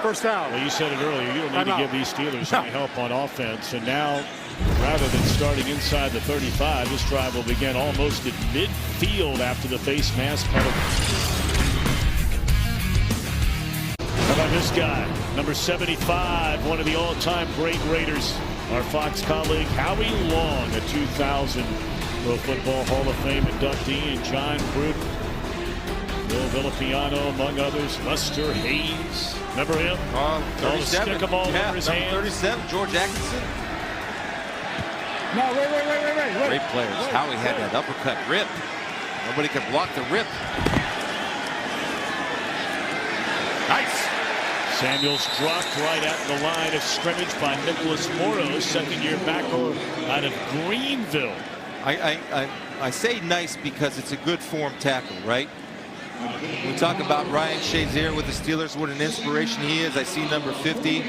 1st down. Well, you said it earlier, you don't need to give these Steelers any help on offense. And now, rather than starting inside the 35, this drive will begin almost at midfield after the face mask penalty. How about this guy, number 75, one of the all-time great Raiders, our Fox colleague Howie Long, a 2000 Pro Football Hall of Fame inductee, and John Gruden, Bill Villapiano, among others, Lester Hayes. Remember him? 37. Stick 'em all over his hands. 37, George Atkinson. No, wait. Great players. Howie had that uppercut rip. Nobody could block the rip. Nice. Samuels dropped right at the line of scrimmage by Nicholas Morrow, 2nd-year backer out of Greenville. I say nice because it's a good form tackle, right? We talk about Ryan Shazier with the Steelers, what an inspiration he is. I see number 50.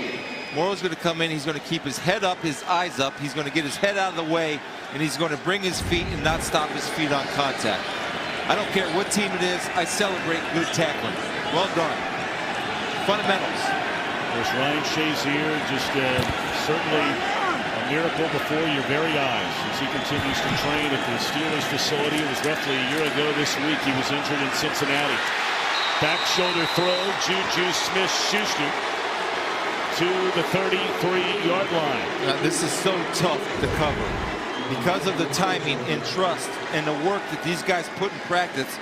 Morrow's going to come in. He's going to keep his head up, his eyes up. He's going to get his head out of the way, and he's going to bring his feet and not stop his feet on contact. I don't care what team it is. I celebrate good tackling. Well done. Fundamentals. Of course, Ryan Shazier just certainly a miracle before your very eyes as he continues to train at the Steelers facility. It was roughly a year ago this week he was injured in Cincinnati. Back shoulder throw, Juju Smith-Schuster to the 33-yard line. Now, this is so tough to cover because of the timing and trust and the work that these guys put in practice.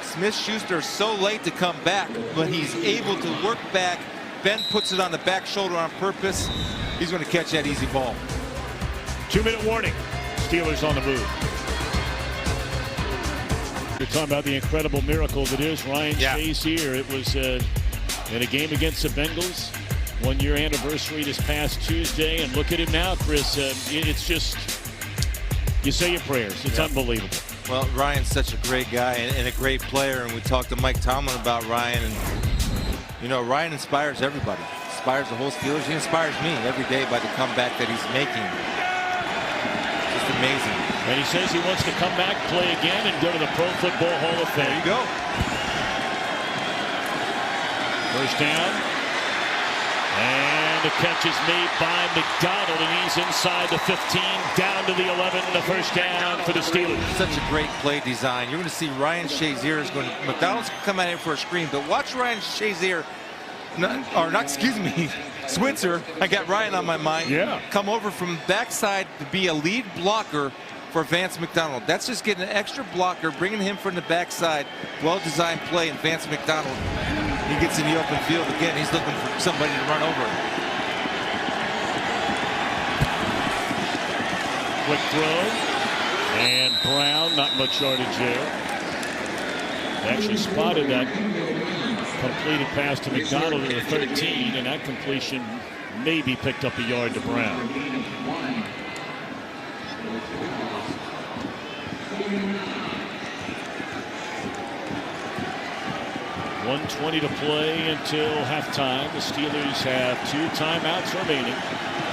Smith-Schuster is so late to come back, but he's able to work back. Ben puts it on the back shoulder on purpose. He's going to catch that easy ball. 2-minute warning. Steelers on the move. You're talking about the incredible miracle that is Ryan Shazier. It was in a game against the Bengals. 1-year anniversary this past Tuesday. And look at him now, Chris. It's just, you say your prayers. It's unbelievable. Well, Ryan's such a great guy and a great player. And we talked to Mike Tomlin about Ryan. And, you know, Ryan inspires everybody. Inspires the whole Steelers. He inspires me every day by the comeback that he's making. Just amazing. And he says he wants to come back, play again, and go to the Pro Football Hall of Fame. There you go. First down. And And the catch is made by McDonald, and he's inside the 15, down to the 11, the first down for the Steelers. Such a great play design. You're going to see Ryan Shazier is going to, McDonald's come out here for a screen, but watch Ryan Shazier, Switzer, I got Ryan on my mind, come over from backside to be a lead blocker for Vance McDonald. That's just getting an extra blocker, bringing him from the backside. Well-designed play, and Vance McDonald, he gets in the open field again. He's looking for somebody to run over. Quick throw, and Brown, not much yardage there. Actually spotted that completed pass to McDonald in the 13, and that completion maybe picked up a yard to Brown. .120 to play until halftime. The Steelers have 2 timeouts remaining.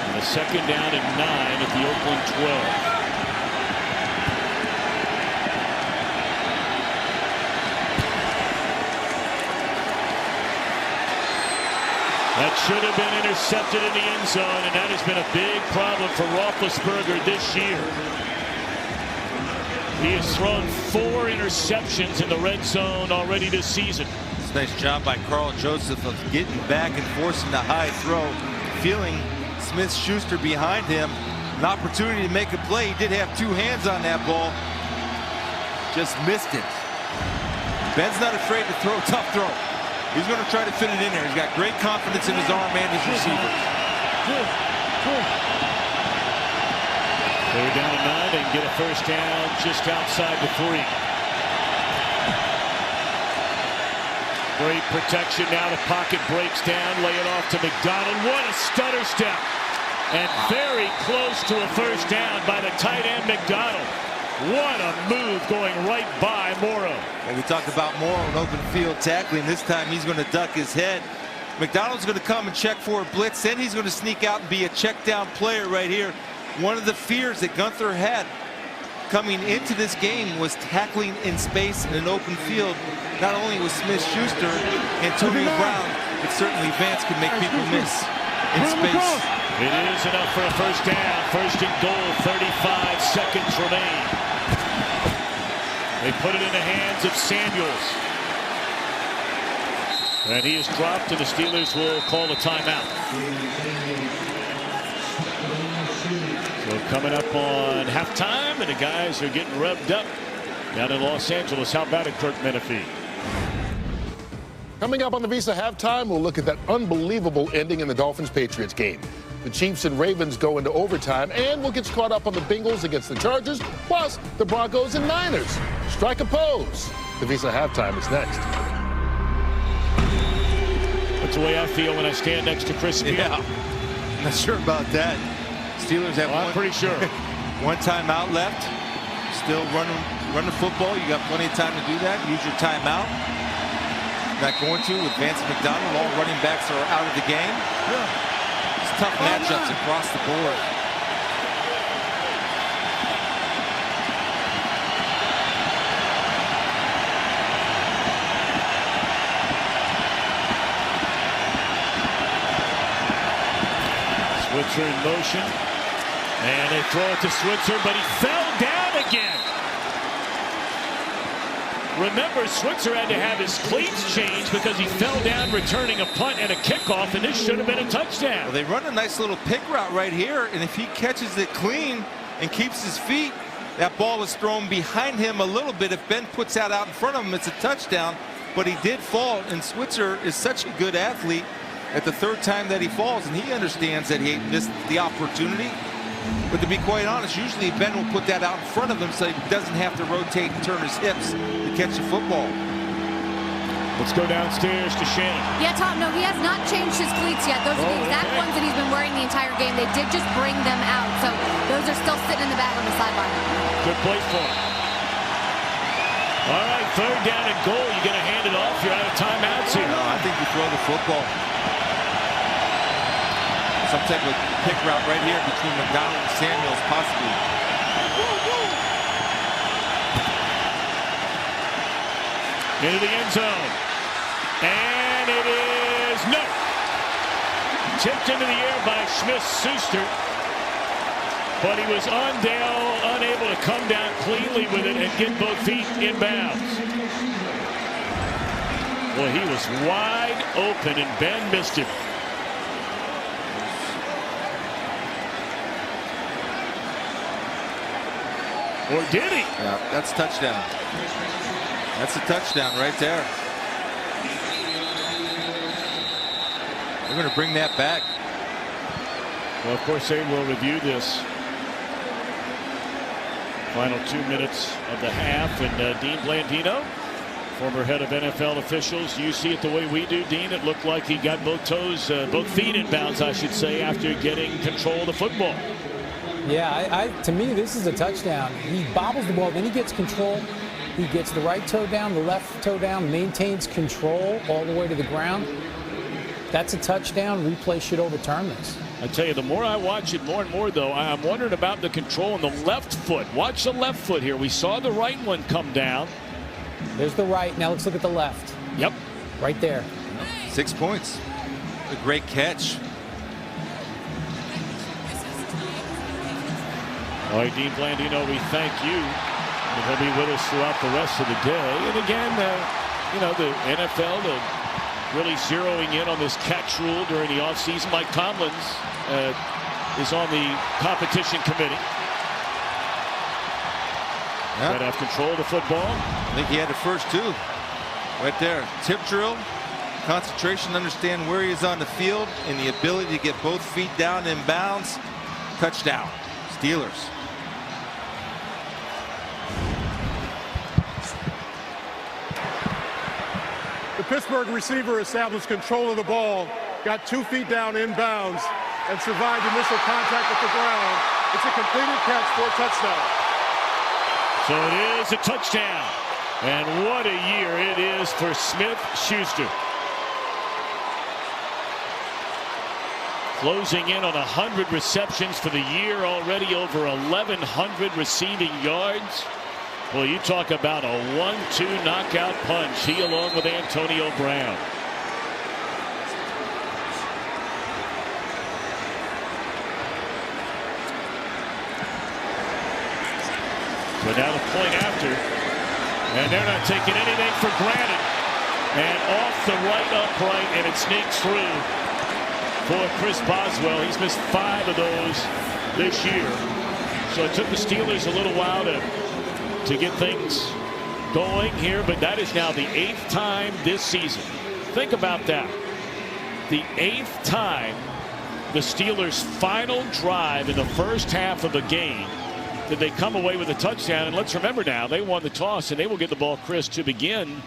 And a second down and 9 at the Oakland 12. That should have been intercepted in the end zone, and that has been a big problem for Roethlisberger this year. He has thrown 4 interceptions in the red zone already this season. It's a nice job by Carl Joseph of getting back and forcing the high throw, feeling Smith-Schuster behind him. An opportunity to make a play. He did have 2 hands on that ball. Just missed it. Ben's not afraid to throw a tough throw. He's going to try to fit it in there. He's got great confidence in his arm and his receivers. They're down to 9. They can get a first down just outside the 3. Great protection. Now the pocket breaks down. Lay it off to McDonald. What a stutter step. And very close to a first down by the tight end McDonald. What a move going right by Morrow. Well, we talked about Morrow in open field tackling. This time he's going to duck his head. McDonald's going to come and check for a blitz. Then he's going to sneak out and be a check down player right here. One of the fears that Gunther had coming into this game was tackling in space in an open field. Not only with Smith-Schuster and Antonio Brown, but certainly Vance could make people miss in space. It is enough for a first down. First and goal, 35 seconds remain. They put it in the hands of Samuels. And he is dropped, and the Steelers will call a timeout. So coming up on halftime, and the guys are getting revved up down in Los Angeles. How about it, Kirk Menefee? Coming up on the Visa halftime, we'll look at that unbelievable ending in the Dolphins-Patriots game. The Chiefs and Ravens go into overtime, and we'll get caught up on the Bengals against the Chargers, plus the Broncos and Niners. Strike a pose. The Visa halftime is next. That's the way I feel when I stand next to Chris Spear. Yeah, not sure about that. Steelers have I'm pretty sure. One timeout left. Still run the football. You got plenty of time to do that. Use your timeout. Not going to with Vance McDonald. All running backs are out of the game. It's tough matchups across the board. Switzer in motion. And they throw it to Switzer, but he fell down again. Remember, Switzer had to have his cleats changed because he fell down returning a punt and a kickoff, and this should have been a touchdown. Well, they run a nice little pick route right here, and if he catches it clean and keeps his feet, that ball is thrown behind him a little bit. If Ben puts that out in front of him, it's a touchdown, but he did fall, and Switzer is such a good athlete at the 3rd time that he falls, and he understands that he missed the opportunity. But to be quite honest, usually Ben will put that out in front of him so he doesn't have to rotate and turn his hips to catch the football. Let's go downstairs to Shannon. Yeah, Tom, no, he has not changed his cleats yet. Those are the exact ones that he's been wearing the entire game. They did just bring them out, so those are still sitting in the bag on the sideline. Good place for him. All right, 3rd down and goal. You're going to hand it off. You're out of timeouts here. No, I think you throw the football. Some type of pick route right here between McDonald and Samuels, possibly. Into the end zone. And it is no. tipped into the air by Smith-Schuster. But he was unable to come down cleanly with it and get both feet in bounds. Well, he was wide open, and Ben missed him. Or did he? Yeah, that's touchdown. That's a touchdown right there. They're going to bring that back. Well, of course, they will review this. Final 2 minutes of the half, and Dean Blandino, former head of NFL officials. You see it the way we do, Dean. It looked like he got both feet in bounds, I should say, after getting control of the football. Yeah, to me, this is a touchdown. He bobbles the ball, then he gets control. He gets the right toe down, the left toe down, maintains control all the way to the ground. That's a touchdown. Replay should overturn this. I tell you, the more I watch it, more and more, though, I'm wondering about the control on the left foot. Watch the left foot here. We saw the right one come down. There's the right. Now let's look at the left. Yep. Right there. 6 points. A great catch. All right, Dean Blandino, we thank you. And he'll be with us throughout the rest of the day. And again, you know, the NFL really zeroing in on this catch rule during the offseason. Mike Tomlins is on the competition committee. Yep. Got to have control of the football. I think he had the first two. Right there. Tip drill. Concentration, understand where he is on the field, and the ability to get both feet down in bounds. Touchdown. Steelers. The Pittsburgh receiver established control of the ball, got 2 feet down inbounds, and survived initial contact with the ground. It's a completed catch for a touchdown. So it is a touchdown. And what a year it is for Smith-Schuster. Closing in on 100 receptions for the year already, over 1,100 receiving yards. Well, you talk about a 1-2 knockout punch. He along with Antonio Brown. So now the point after, and they're not taking anything for granted. And off the right upright, and it sneaks through for Chris Boswell. He's missed 5 of those this year. So it took the Steelers a little while to get things going here, but that is now the 8th time this season. Think about that. The 8th time the Steelers' final drive in the first half of a game did they come away with a touchdown. And let's remember now, they won the toss, and they will get the ball, Chris, to begin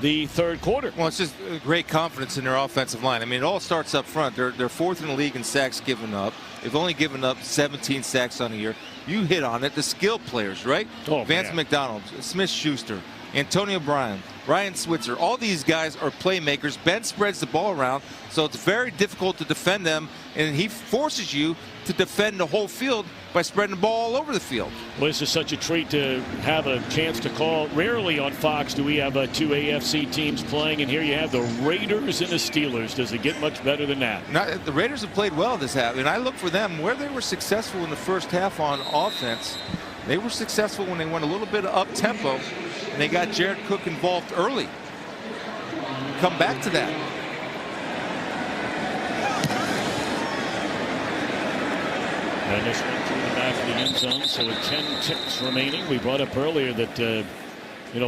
the third quarter. Well, it's just great confidence in their offensive line. I mean, it all starts up front. They're 4th in the league in sacks given up. They've only given up 17 sacks on the year. You hit on it. The skill players, right? Oh, Vance man. McDonald, Smith-Schuster, Antonio Brown, Ryan Switzer. All these guys are playmakers. Ben spreads the ball around, so it's very difficult to defend them, and he forces you to defend the whole field by spreading the ball all over the field. Well, this is such a treat to have a chance to call. Rarely on Fox do we have 2 AFC teams playing, and here you have the Raiders and the Steelers. Does it get much better than that? The Raiders have played well this half, and I look for them where they were successful in the first half on offense. They were successful when they went a little bit up tempo, and they got Jared Cook involved early. Come back to that. And this one through the back of the end zone, so with 10 ticks remaining. We brought up earlier that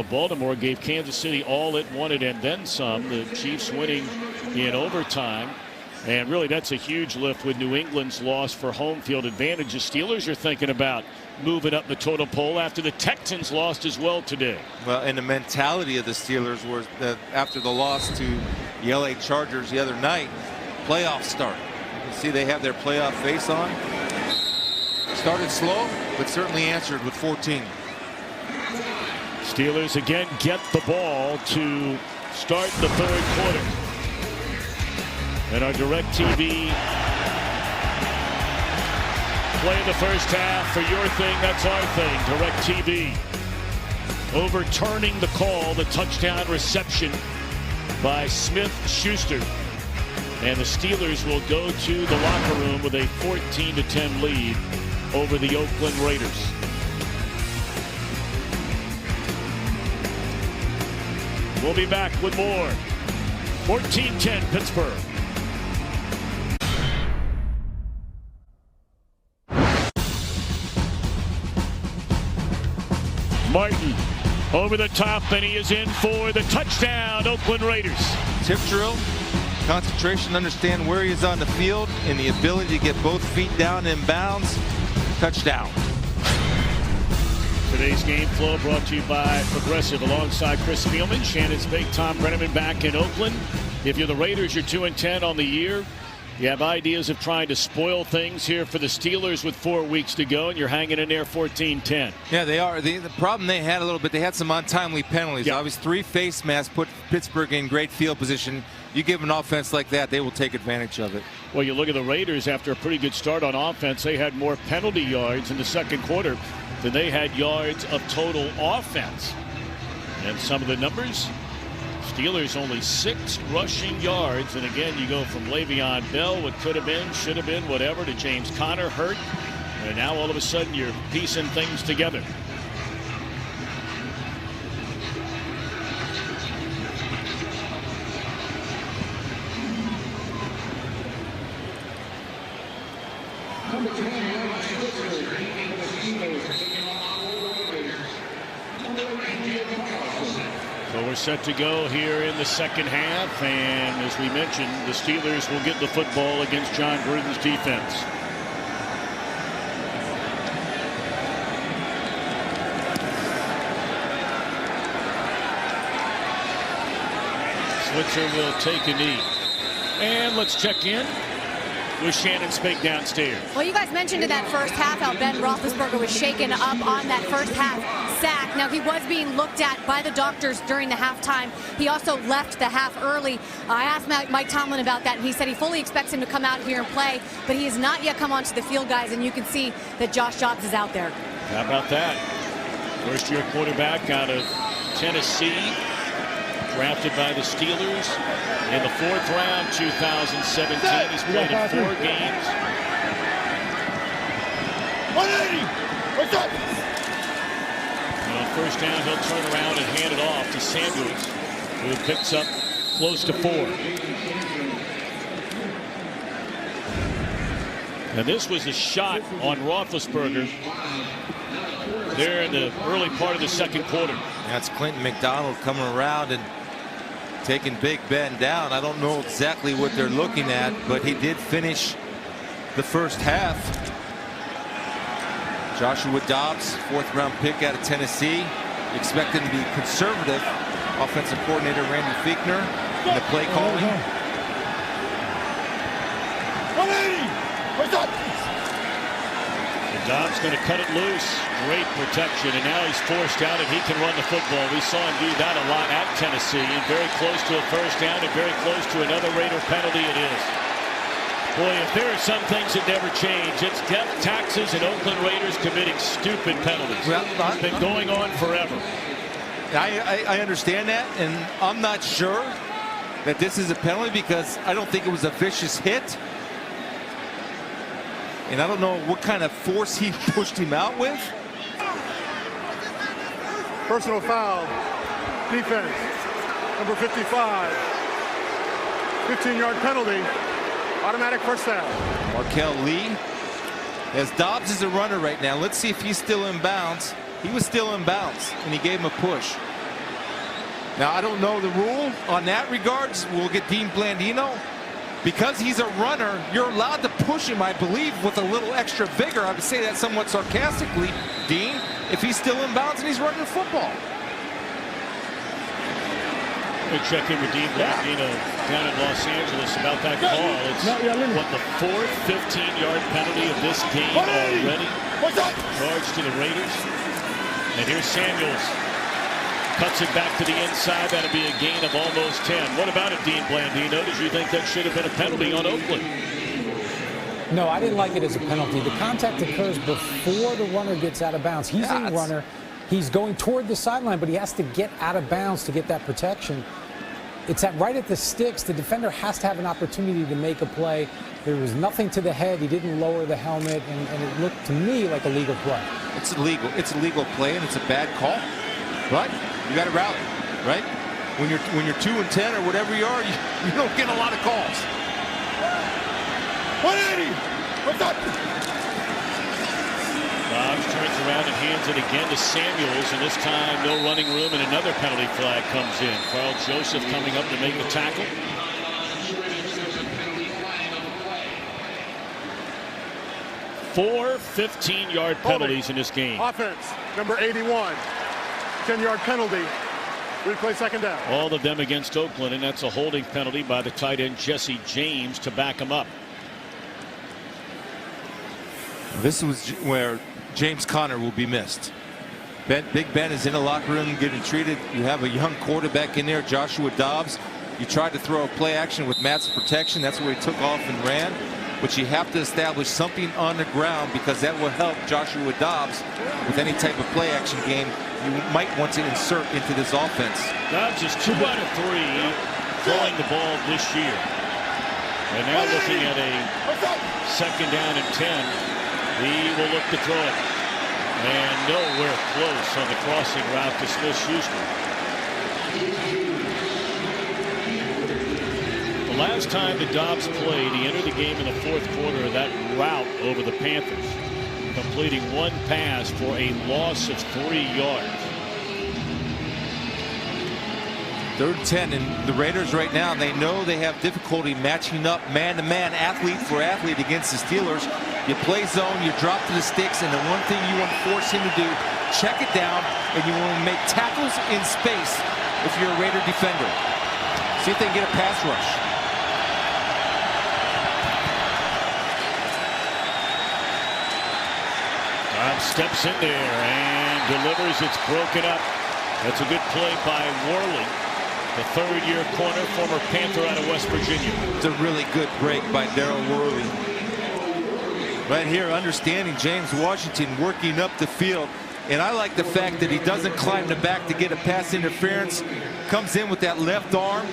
Baltimore gave Kansas City all it wanted and then some. The Chiefs winning in overtime, and really that's a huge lift with New England's loss for home field advantage. The Steelers are thinking about moving up the total poll after the Texans lost as well today. Well, and the mentality of the Steelers was that after the loss to the LA Chargers the other night, playoffs start. You see they have their playoff face on. Started slow, but certainly answered with 14. Steelers again get the ball to start the third quarter. And our DirecTV play the first half for your thing, that's our thing. DirecTV overturning the call, the touchdown reception by Smith-Schuster. And the Steelers will go to the locker room with a 14-10 lead over the Oakland Raiders. We'll be back with more. 14-10 Pittsburgh. Martin over the top, and he is in for the touchdown, Oakland Raiders. Tip drill, concentration, understand where he is on the field, and the ability to get both feet down in bounds. Touchdown. Today's game flow brought to you by Progressive alongside Chris Spielman, Shannon Spake, Tom Brennaman back in Oakland. If you're the Raiders, you're 2-10 on the year. You have ideas of trying to spoil things here for the Steelers with 4 weeks to go, and you're hanging in there 14-10. Yeah, they are. The problem they had a little bit, they had some untimely penalties. Yep. Obviously, 3 face masks put Pittsburgh in great field position. You give an offense like that, they will take advantage of it. Well, you look at the Raiders after a pretty good start on offense. They had more penalty yards in the second quarter than they had yards of total offense. And some of the numbers, Steelers only 6 rushing yards. And again, you go from Le'Veon Bell, what could have been, should have been, whatever, to James Conner hurt. And now all of a sudden you're piecing things together. So we're set to go here in the second half, and as we mentioned, the Steelers will get the football against John Gruden's defense. Switzer will take a knee. And let's check in with Shannon Spake downstairs. Well, you guys mentioned in that first half how Ben Roethlisberger was shaken up on that first half sack. Now, he was being looked at by the doctors during the halftime. He also left the half early. I asked Mike Tomlin about that, and he said he fully expects him to come out here and play, but he has not yet come onto the field, guys, and you can see that Josh Dobbs is out there. How about that? First-year quarterback out of Tennessee, drafted by the Steelers in the 4th round, 2017. He's played in 4 games. 180! What's up? On first down, he'll turn around and hand it off to Samuels, who picks up close to 4. And this was a shot on Roethlisberger there in the early part of the second quarter. That's Clinton McDonald coming around and taking Big Ben down. I don't know exactly what they're looking at, but he did finish the first half. Joshua Dobbs, 4th round pick out of Tennessee. Expected to be conservative. Offensive coordinator Randy Fichtner in the play calling. 180! What's up? Dobbs going to cut it loose. Great protection, and now he's forced out and he can run the football. We saw him do that a lot at Tennessee, and very close to a first down and very close to another Raider penalty it is. Boy, if there are some things that never change, it's death taxes and Oakland Raiders committing stupid penalties. Well, it's been going on forever. I understand that, and I'm not sure that this is a penalty because I don't think it was a vicious hit. And I don't know what kind of force he pushed him out with. Personal foul. Defense. Number 55. 15-yard penalty. Automatic first down. Markel Lee. As Dobbs is a runner right now, let's see if he's still in bounds. He was still in bounds, and he gave him a push. Now, I don't know the rule on that regards. We'll get Dean Blandino. Because he's a runner, you're allowed to push him, I believe, with a little extra vigor. I would say that somewhat sarcastically, Dean, if he's still in bounds and he's running the football. We'll check in with Dean Blandino down in Los Angeles about that call. It's what, the 4th 15-yard penalty of this game already. Charged to the Raiders. And here's Samuels. Cuts it back to the inside. That'll be a gain of almost 10. What about it, Dean Blandino? Did you think that should have been a penalty on Oakland? No, I didn't like it as a penalty. The contact occurs before the runner gets out of bounds. He's a runner. He's going toward the sideline, but he has to get out of bounds to get that protection. it's right at the sticks. The defender has to have an opportunity to make a play. There was nothing to the head. He didn't lower the helmet, and it looked to me like a legal play. It's illegal. It's a legal play, and it's a bad call. But you got to rally, right? When you're 2 and 10 or whatever you are, you don't get a lot of calls. 180. What's up? Dobbs turns around and hands it again to Samuels, and this time no running room, and another penalty flag comes in. Carl Joseph coming up to make the tackle. Four 15-yard penalties in this game. Offense, number 81. 10-yard penalty. Replay second down. All of them against Oakland, and that's a holding penalty by the tight end Jesse James to back him up. This was where James Conner will be missed. Big Ben is in the locker room getting treated. You have a young quarterback in there, Joshua Dobbs. You tried to throw a play action with Matt's protection. That's where he took off and ran. But you have to establish something on the ground, because that will help Joshua Dobbs with any type of play action game you might want to insert into this offense. Dobbs is 2 out of 3 throwing the ball this year. And now looking at a second down and 10. He will look to throw it. And nowhere close on the crossing route to Smith-Schuster. The last time that Dobbs played, he entered the game in the fourth quarter of that route over the Panthers, completing 1 pass for a loss of 3 yards. 3rd and 10, and the Raiders right now, they know they have difficulty matching up man-to-man, athlete for athlete against the Steelers. You play zone, you drop to the sticks, and the one thing you want to force him to do, check it down, and you want to make tackles in space if you're a Raider defender. See if they can get a pass rush. Dobbs steps in there and delivers. It's broken up. That's a good play by Worley, the 3rd-year corner, former Panther out of West Virginia. It's a really good break by Darryl Worley. Right here, understanding James Washington working up the field. And I like the fact that he doesn't climb the back to get a pass interference. Comes in with that left arm.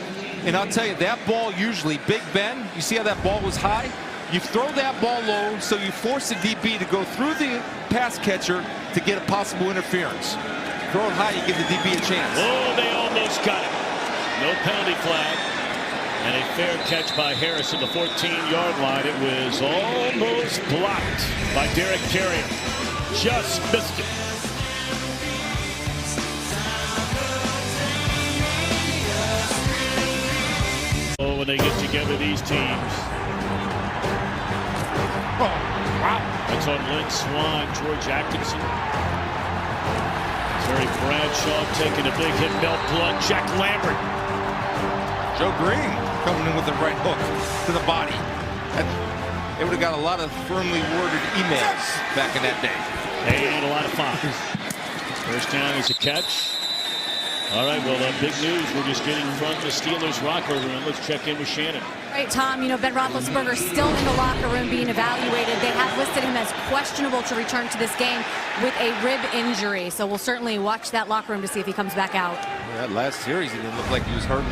And I'll tell you, that ball usually, Big Ben, you see how that ball was high? You throw that ball low, so you force the DB to go through the pass catcher to get a possible interference. Throw it high, you give the DB a chance. Oh, they almost got it. No penalty flag. And a fair catch by Harris at the 14-yard line. It was almost blocked by Derek Carrier. Just missed it. Oh, when they get together, these teams. Oh, wow. That's on Lynn Swan, George Atkinson. Terry Bradshaw taking a big hit. Mel Blunt, Jack Lambert. Joe Green coming in with the right hook to the body. They would have got a lot of firmly worded emails back in that day. And a lot of fines. First down is a catch. All right, well, big news. We're just getting from the Steelers locker room. Let's check in with Shannon. Right, Tom, you know, Ben Roethlisberger still in the locker room being evaluated. They have listed him as questionable to return to this game with a rib injury. So we'll certainly watch that locker room to see if he comes back out. That last series, he didn't look like he was hurting.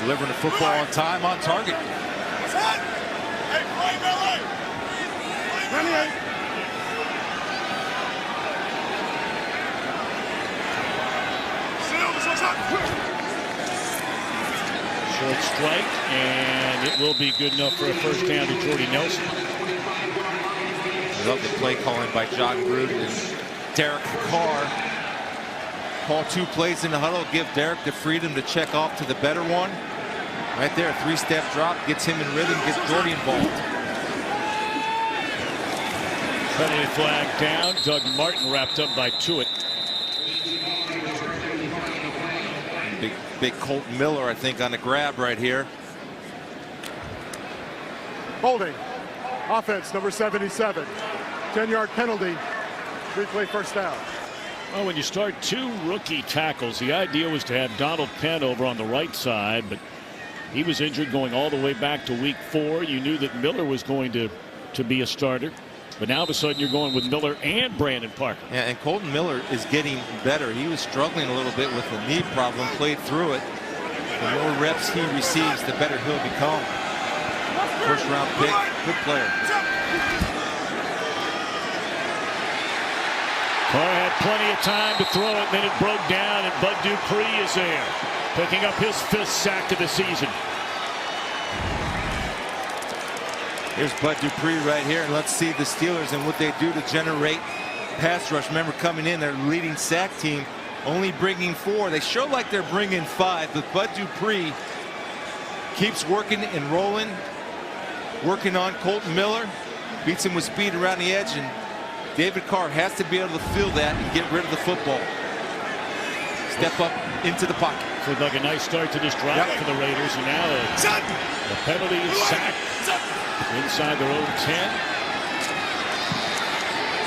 Delivering the football on time, on target. Hey, play Billy! 28. Short strike, and it will be good enough for a first down to Jordy Nelson. I love the play calling by John Gruden and Derek Carr. Call 2 plays in the huddle, give Derek the freedom to check off to the better one. Right there, 3-step drop, gets him in rhythm, gets Jordy involved. Penalty flag down. Doug Martin wrapped up by Tuitt. Big Colton Miller, I think, on the grab right here. Holding. Offense, number 77. 10-yard penalty. Replay first down. Well, when you start 2 rookie tackles, the idea was to have Donald Penn over on the right side, but he was injured going all the way back to week 4. You knew that Miller was going to be a starter. But now all of a sudden you're going with Miller and Brandon Parker. Yeah, and Colton Miller is getting better. He was struggling a little bit with the knee problem, played through it. The more reps he receives, the better he'll become. First round pick, good player. Carr had plenty of time to throw it, then it broke down, and Bud Dupree is there, picking up his 5th sack of the season. Here's Bud Dupree right here, and let's see the Steelers and what they do to generate pass rush. Remember, coming in, their leading sack team, only bringing 4. They show like they're bringing 5, but Bud Dupree keeps working and rolling, working on Colton Miller, beats him with speed around the edge, and David Carr has to be able to feel that and get rid of the football. Step up into the pocket. Looked like a nice start to this drive for the Raiders, and now a penalty is sack inside their own 10.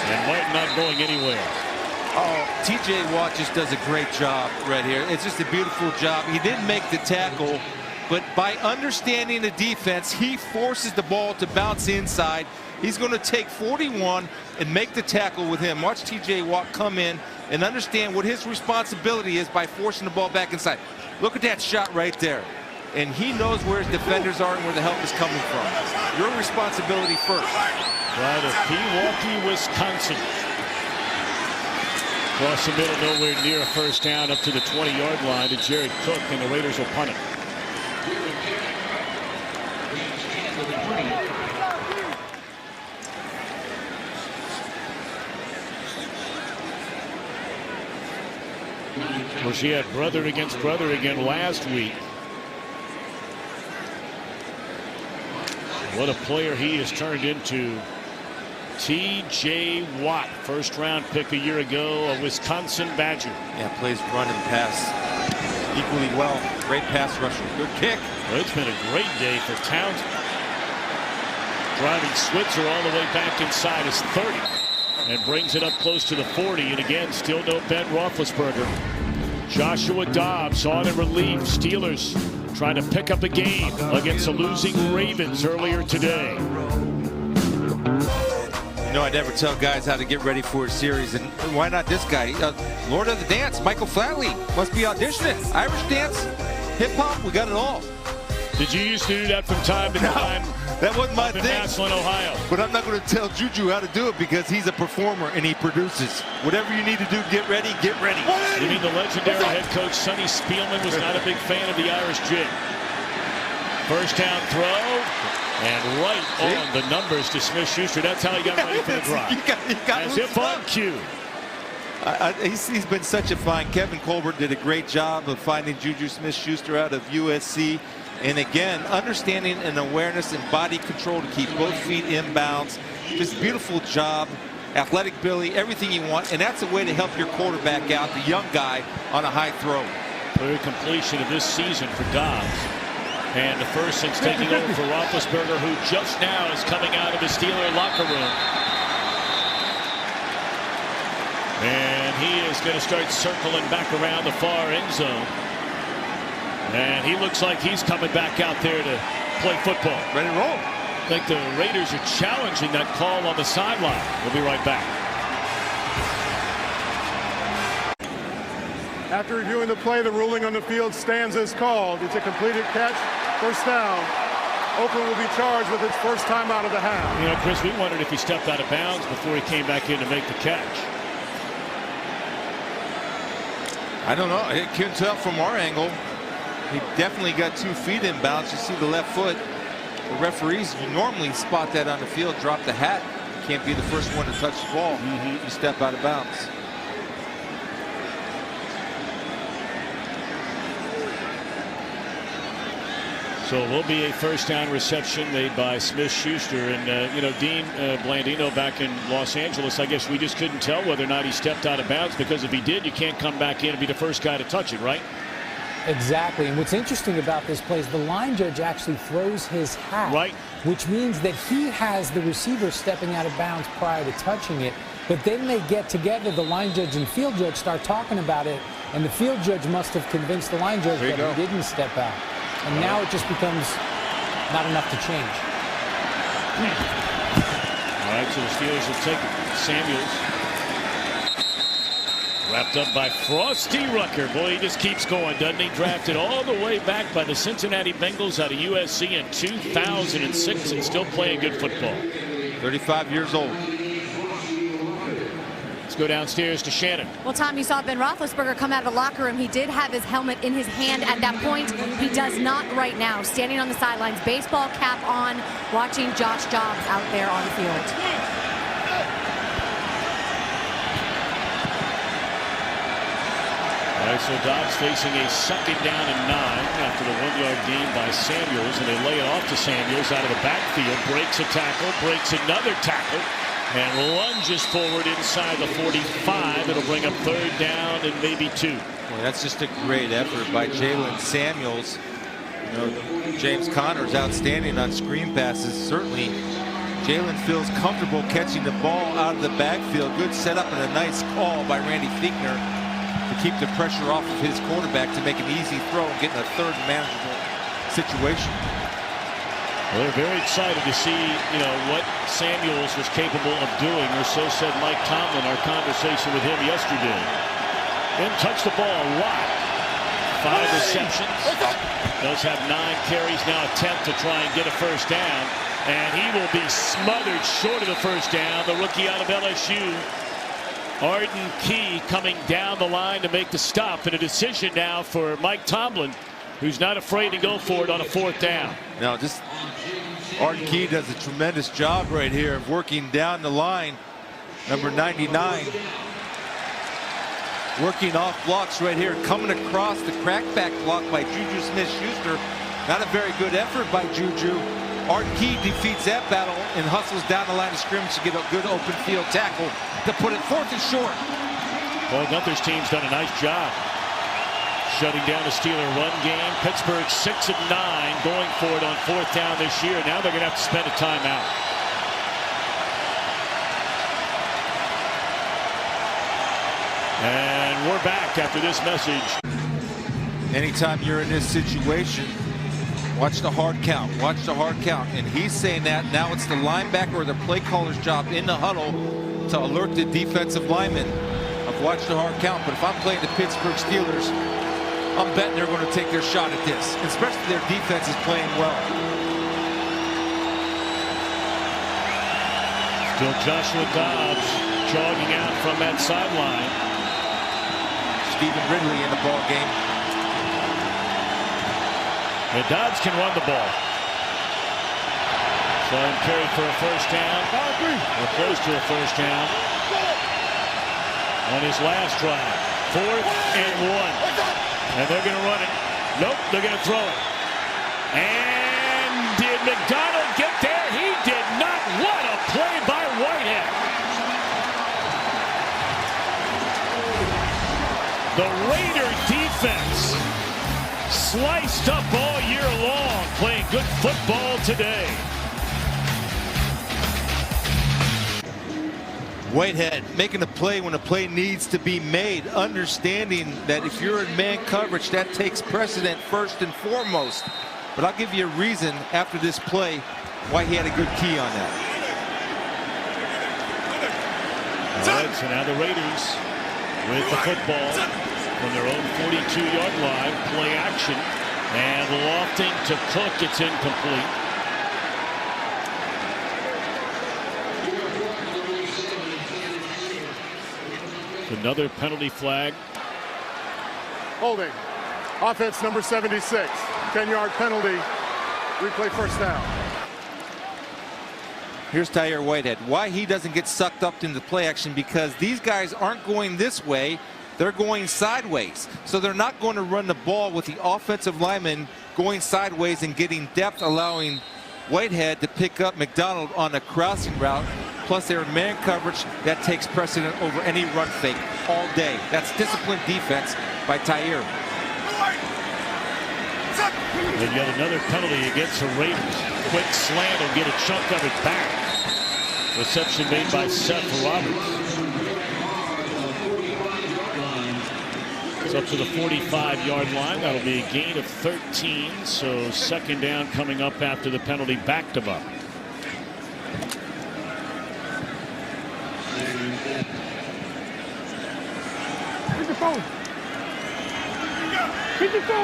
And Martin not going anywhere. Oh, TJ Watt just does a great job right here. It's just a beautiful job. He didn't make the tackle, but by understanding the defense, he forces the ball to bounce inside. He's going to take 41 and make the tackle with him. Watch TJ Watt come in and understand what his responsibility is by forcing the ball back inside. Look at that shot right there. And he knows where his defenders are and where the help is coming from. Your responsibility first. Right of Pewaukee, Wisconsin. Across the middle, nowhere near a first down, up to the 20-yard line to Jared Cook, and the Raiders will punt it. Well, she had brother against brother again last week. What a player he has turned into. T.J. Watt, first-round pick a year ago, a Wisconsin Badger. Yeah, plays run and pass equally well. Great pass rusher. Good kick. Well, it's been a great day for Townsend. Driving Switzer all the way back inside his 30 and brings it up close to the 40. And again, still no Ben Roethlisberger. Joshua Dobbs on in relief. Steelers trying to pick up a game against the losing Ravens earlier today. You know, I never tell guys how to get ready for a series, and why not this guy? Lord of the Dance, Michael Flatley, must be auditioning. Irish dance, hip-hop, we got it all. Did you used to do that from time to time? That wasn't my in thing. Massillon, Ohio. But I'm not going to tell Juju how to do it because he's a performer and he produces. Whatever you need to do, get ready, get ready. You mean the legendary head coach Sonny Spielman was not a big fan of the Irish jig? First down throw. And right on the numbers to Smith-Schuster. That's how he got ready for the drive. You got As if on cue. He's been such a find. Kevin Colbert did a great job of finding Juju Smith-Schuster out of USC. And again, understanding and awareness and body control to keep both feet in bounds. Just beautiful job. Athletic ability, everything you want. And that's a way to help your quarterback out, the young guy, on a high throw. Third completion of this season for Dobbs. And the first since taking over for Roethlisberger, who just now is coming out of the Steeler locker room. And he is going to start circling back around the far end zone. And he looks like he's coming back out there to play football. Ready to roll. I think the Raiders are challenging that call on the sideline. We'll be right back. After reviewing the play, the ruling on the field stands as called. It's a completed catch, first down. Oakland will be charged with its first time out of the half. You know, Chris, we wondered if he stepped out of bounds before he came back in to make the catch. I don't know. I couldn't tell from our angle. He definitely got 2 feet in bounds. You see the left foot. The referees, you normally spot that on the field, drop the hat. You can't be the first one to touch the ball. You step out of bounds. So it will be a first down reception made by Smith-Schuster. And, you know, Dean Blandino back in Los Angeles, I guess we just couldn't tell whether or not he stepped out of bounds, because if he did, you can't come back in and be the first guy to touch it, right? Exactly. And what's interesting about this play is the line judge actually throws his hat. Right. Which means that he has the receiver stepping out of bounds prior to touching it. But then they get together, the line judge and field judge start talking about it. And the field judge must have convinced the line judge that he didn't step out. And now it just becomes not enough to change. All right, so the Steelers will take it. Samuels Wrapped up by Frosty Rucker. Boy, he just keeps going, doesn't he? Drafted all the way back by the Cincinnati Bengals out of USC in 2006 and still playing good football. 35 years old. Let's go downstairs to Shannon. Well, Tom, you saw Ben Roethlisberger come out of the locker room. He did have his helmet in his hand at that point. He does not right now. Standing on the sidelines, baseball cap on, watching Josh Dobbs out there on the field. All right, so Dobbs facing a 2nd down and 9 after the 1-yard gain by Samuels, and they lay it off to Samuels out of the backfield. Breaks a tackle, breaks another tackle, and lunges forward inside the 45. It'll bring up 3rd down and maybe 2. Well, that's just a great effort by Jalen Samuels. You know, James Conner's outstanding on screen passes. Certainly, Jalen feels comfortable catching the ball out of the backfield. Good setup and a nice call by Randy Fichtner to keep the pressure off of his quarterback to make an easy throw and get in a 3rd manageable situation. Well, they're very excited to see, what Samuels was capable of doing, or so said Mike Tomlin, our conversation with him yesterday. Didn't touch the ball a lot. 5 receptions. Does have 9 carries now. Attempt to try and get a 1st down. And he will be smothered short of the 1st down. The rookie out of LSU, Arden Key, coming down the line to make the stop. And a decision now for Mike Tomlin, who's not afraid to go for it on a 4th down. Now, just Arden Key does a tremendous job right here of working down the line. Number 99. Working off blocks right here. Coming across the crackback block by Juju Smith-Schuster. Not a very good effort by Juju. Arden Key defeats that battle and hustles down the line of scrimmage to get a good open field tackle to put it 4th and short. Well, Gunther's team's done a nice job shutting down the Steeler run game. Pittsburgh 6 of 9 going for it on 4th down this year. Now they're going to have to spend a timeout. And we're back after this message. Anytime you're in this situation, watch the hard count. Watch the hard count. And he's saying that now it's the linebacker or the play caller's job in the huddle to alert the defensive lineman of watch the hard count. But if I'm playing the Pittsburgh Steelers, I'm betting they're going to take their shot at this, especially their defense is playing well. Still Joshua Dobbs jogging out from that sideline. Stephen Ridley in the ball game. And Dobbs can run the ball. Saw him carry for a 1st down. Or close to a 1st down. On his last drive. 4th and 1. And they're going to run it. Nope, they're going to throw it. And did McDonald get there? He did not. What a play by Whitehead. The Raider defense sliced up all year long, playing good football today. Whitehead making a play when a play needs to be made, understanding that if you're in man coverage, that takes precedent first and foremost. But I'll give you a reason after this play why he had a good key on that. All right, so now the Raiders with the football from their own 42-yard line, play action, and lofting to Cook. It's incomplete. Another penalty flag. Holding. Offense number 76. 10-yard penalty. Replay 1st down. Here's Tyre Whitehead. Why he doesn't get sucked up into play action, because these guys aren't going this way. They're going sideways. So they're not going to run the ball with the offensive lineman going sideways and getting depth, allowing Whitehead to pick up McDonald on a crossing route. Plus they're in man coverage. That takes precedent over any run fake all day. That's disciplined defense by Tyre. And yet another penalty against the Raiders. Quick slant will get a chunk of it back. Reception made by Seth Roberts. It's up to the 45-yard line. That'll be a gain of 13. So 2nd down coming up after the penalty backed him up. Go. Kick it, go.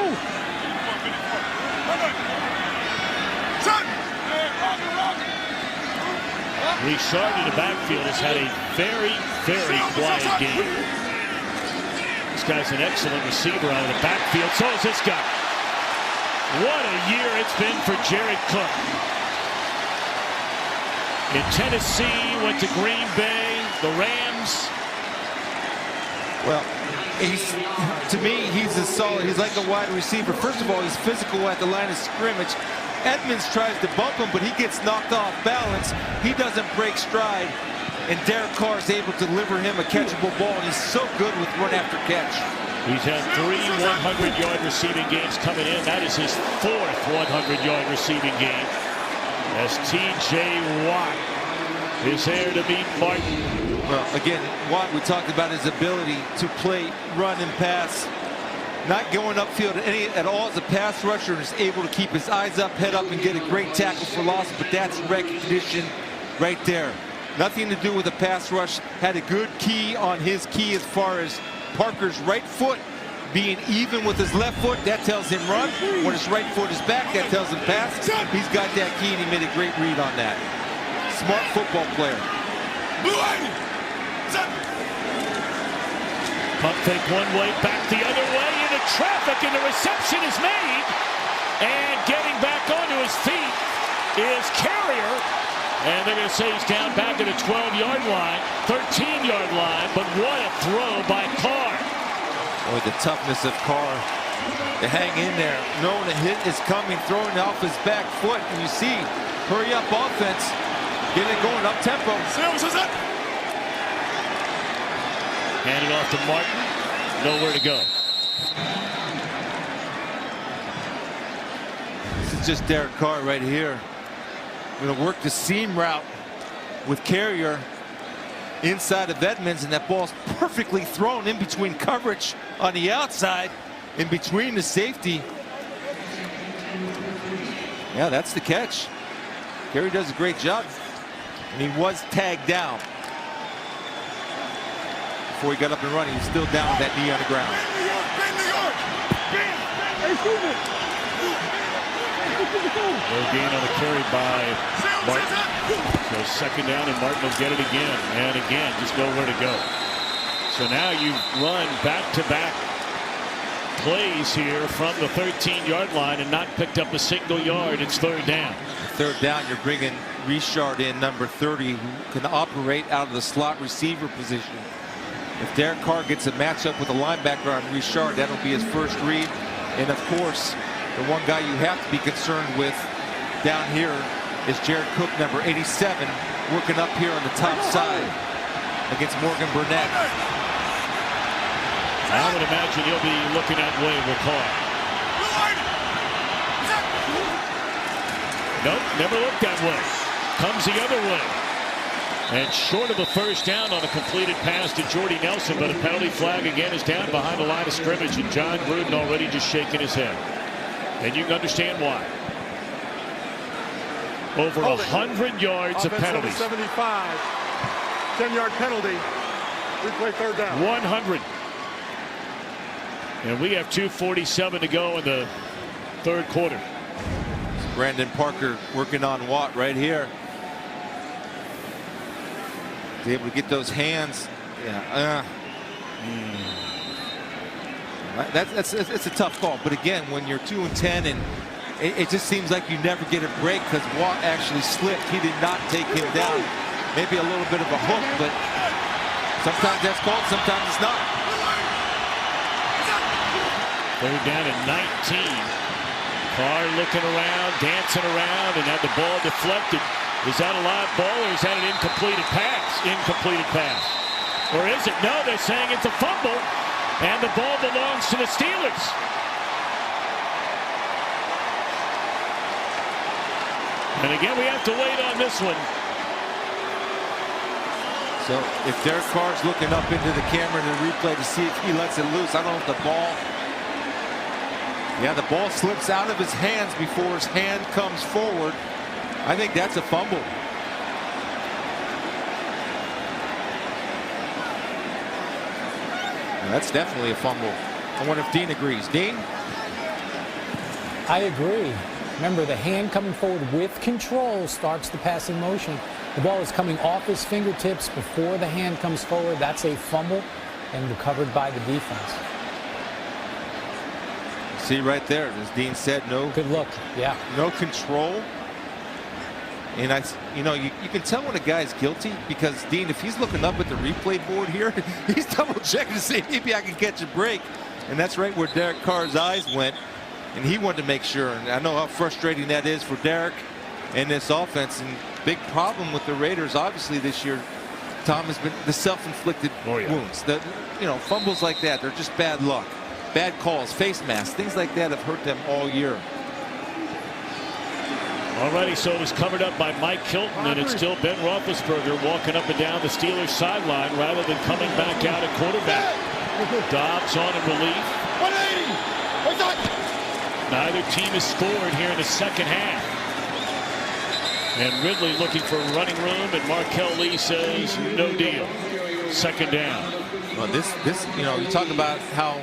Richard in the backfield has had a very, very quiet game. This guy's an excellent receiver out of the backfield. So is this guy. What a year it's been for Jared Cook. In Tennessee, went to Green Bay, the Rams. Well, to me, he's a solid. He's like a wide receiver. First of all, he's physical at the line of scrimmage. Edmonds tries to bump him, but he gets knocked off balance. He doesn't break stride, and Derek Carr is able to deliver him a catchable ball, and he's so good with run after catch. He's had 3 100-yard receiving games coming in. That is his 4th 100-yard receiving game, as T.J. Watt is there to meet Martin. Well, again, Watt, we talked about his ability to play, run, and pass. Not going upfield at all as a pass rusher, and is able to keep his eyes up, head up, and get a great tackle for loss. But that's recognition right there. Nothing to do with the pass rush. Had a good key on his key as far as Parker's right foot being even with his left foot. That tells him run. When his right foot is back, that tells him pass. He's got that key, and he made a great read on that. Smart football player. Pump fake one way, back the other way into traffic, and the reception is made. And getting back onto his feet is Carrier. And they're going to say he's down back at the 12-yard line, 13-yard line. But what a throw by Carr. Boy, the toughness of Carr to hang in there, knowing a hit is coming, throwing off his back foot. And you see, hurry up offense, get it going up tempo. Hand it off to Martin. Nowhere to go. This is just Derek Carr right here. Going to work the seam route with Carrier inside of Edmonds, and that ball's perfectly thrown in between coverage on the outside, in between the safety. Yeah, that's the catch. Carrier does a great job, and he was tagged down. Before he got up and running, he's still down with that knee on the ground. No gain on the carry by Martin. So second down, and Martin will get it again. And again, just nowhere to go. So now you've run back-to-back plays here from the 13-yard line and not picked up a single yard. It's third down. Third down, you're bringing Richard in, number 30, who can operate out of the slot receiver position. If Derek Carr gets a matchup with a linebacker on Richard, that'll be his first read. And of course, the one guy you have to be concerned with down here is Jared Cook, number 87, working up here on the top side against Morgan Burnett. I would imagine he'll be looking that way with Carr. Nope, never looked that way. Comes the other way. And short of a first down on a completed pass to Jordy Nelson, but a penalty flag again is down behind the line of scrimmage, and John Gruden already just shaking his head. And you can understand why. Over 100 yards of penalties. 75, 10-yard penalty. Replay third down. 100. And we have 2:47 to go in the third quarter. Brandon Parker working on Watt right here. He's able to get those hands. Yeah. It's a tough call. But again, when you're 2-10 and it just seems like you never get a break because Watt actually slipped. He did not take him down. Maybe a little bit of a hook, but sometimes that's called, sometimes it's not. Third down and 19. Carr looking around, dancing around, and had the ball deflected. Is that a live ball or is that an incompleted pass? Incompleted pass. Or is it? No, they're saying it's a fumble, and the ball belongs to the Steelers. And again, we have to wait on this one. So if Derek Carr's looking up into the camera in the replay to see if he lets it loose, I don't know if the ball. Yeah, the ball slips out of his hands before his hand comes forward. I think that's a fumble. That's definitely a fumble. I wonder if Dean agrees. Dean? I agree. Remember, the hand coming forward with control starts the passing motion. The ball is coming off his fingertips before the hand comes forward. That's a fumble and recovered by the defense. See right there, as Dean said, no. Good look, yeah. No control. And you can tell when a guy's guilty because, Dean, if he's looking up at the replay board here, he's double checking to see maybe I can catch a break. And that's right where Derek Carr's eyes went. And he wanted to make sure. And I know how frustrating that is for Derek and this offense. And big problem with the Raiders, obviously, this year, Tom, has been the self-inflicted wounds. The, fumbles like that, they're just bad luck. Bad calls, face masks, things like that have hurt them all year. Alrighty, so it was covered up by Mike Hilton, and it's still Ben Roethlisberger walking up and down the Steelers sideline rather than coming back out at quarterback. Dobbs on in relief. 180. Neither team has scored here in the second half. And Ridley looking for running room, and Markel Lee says no deal. Second down. Well, this you talk about how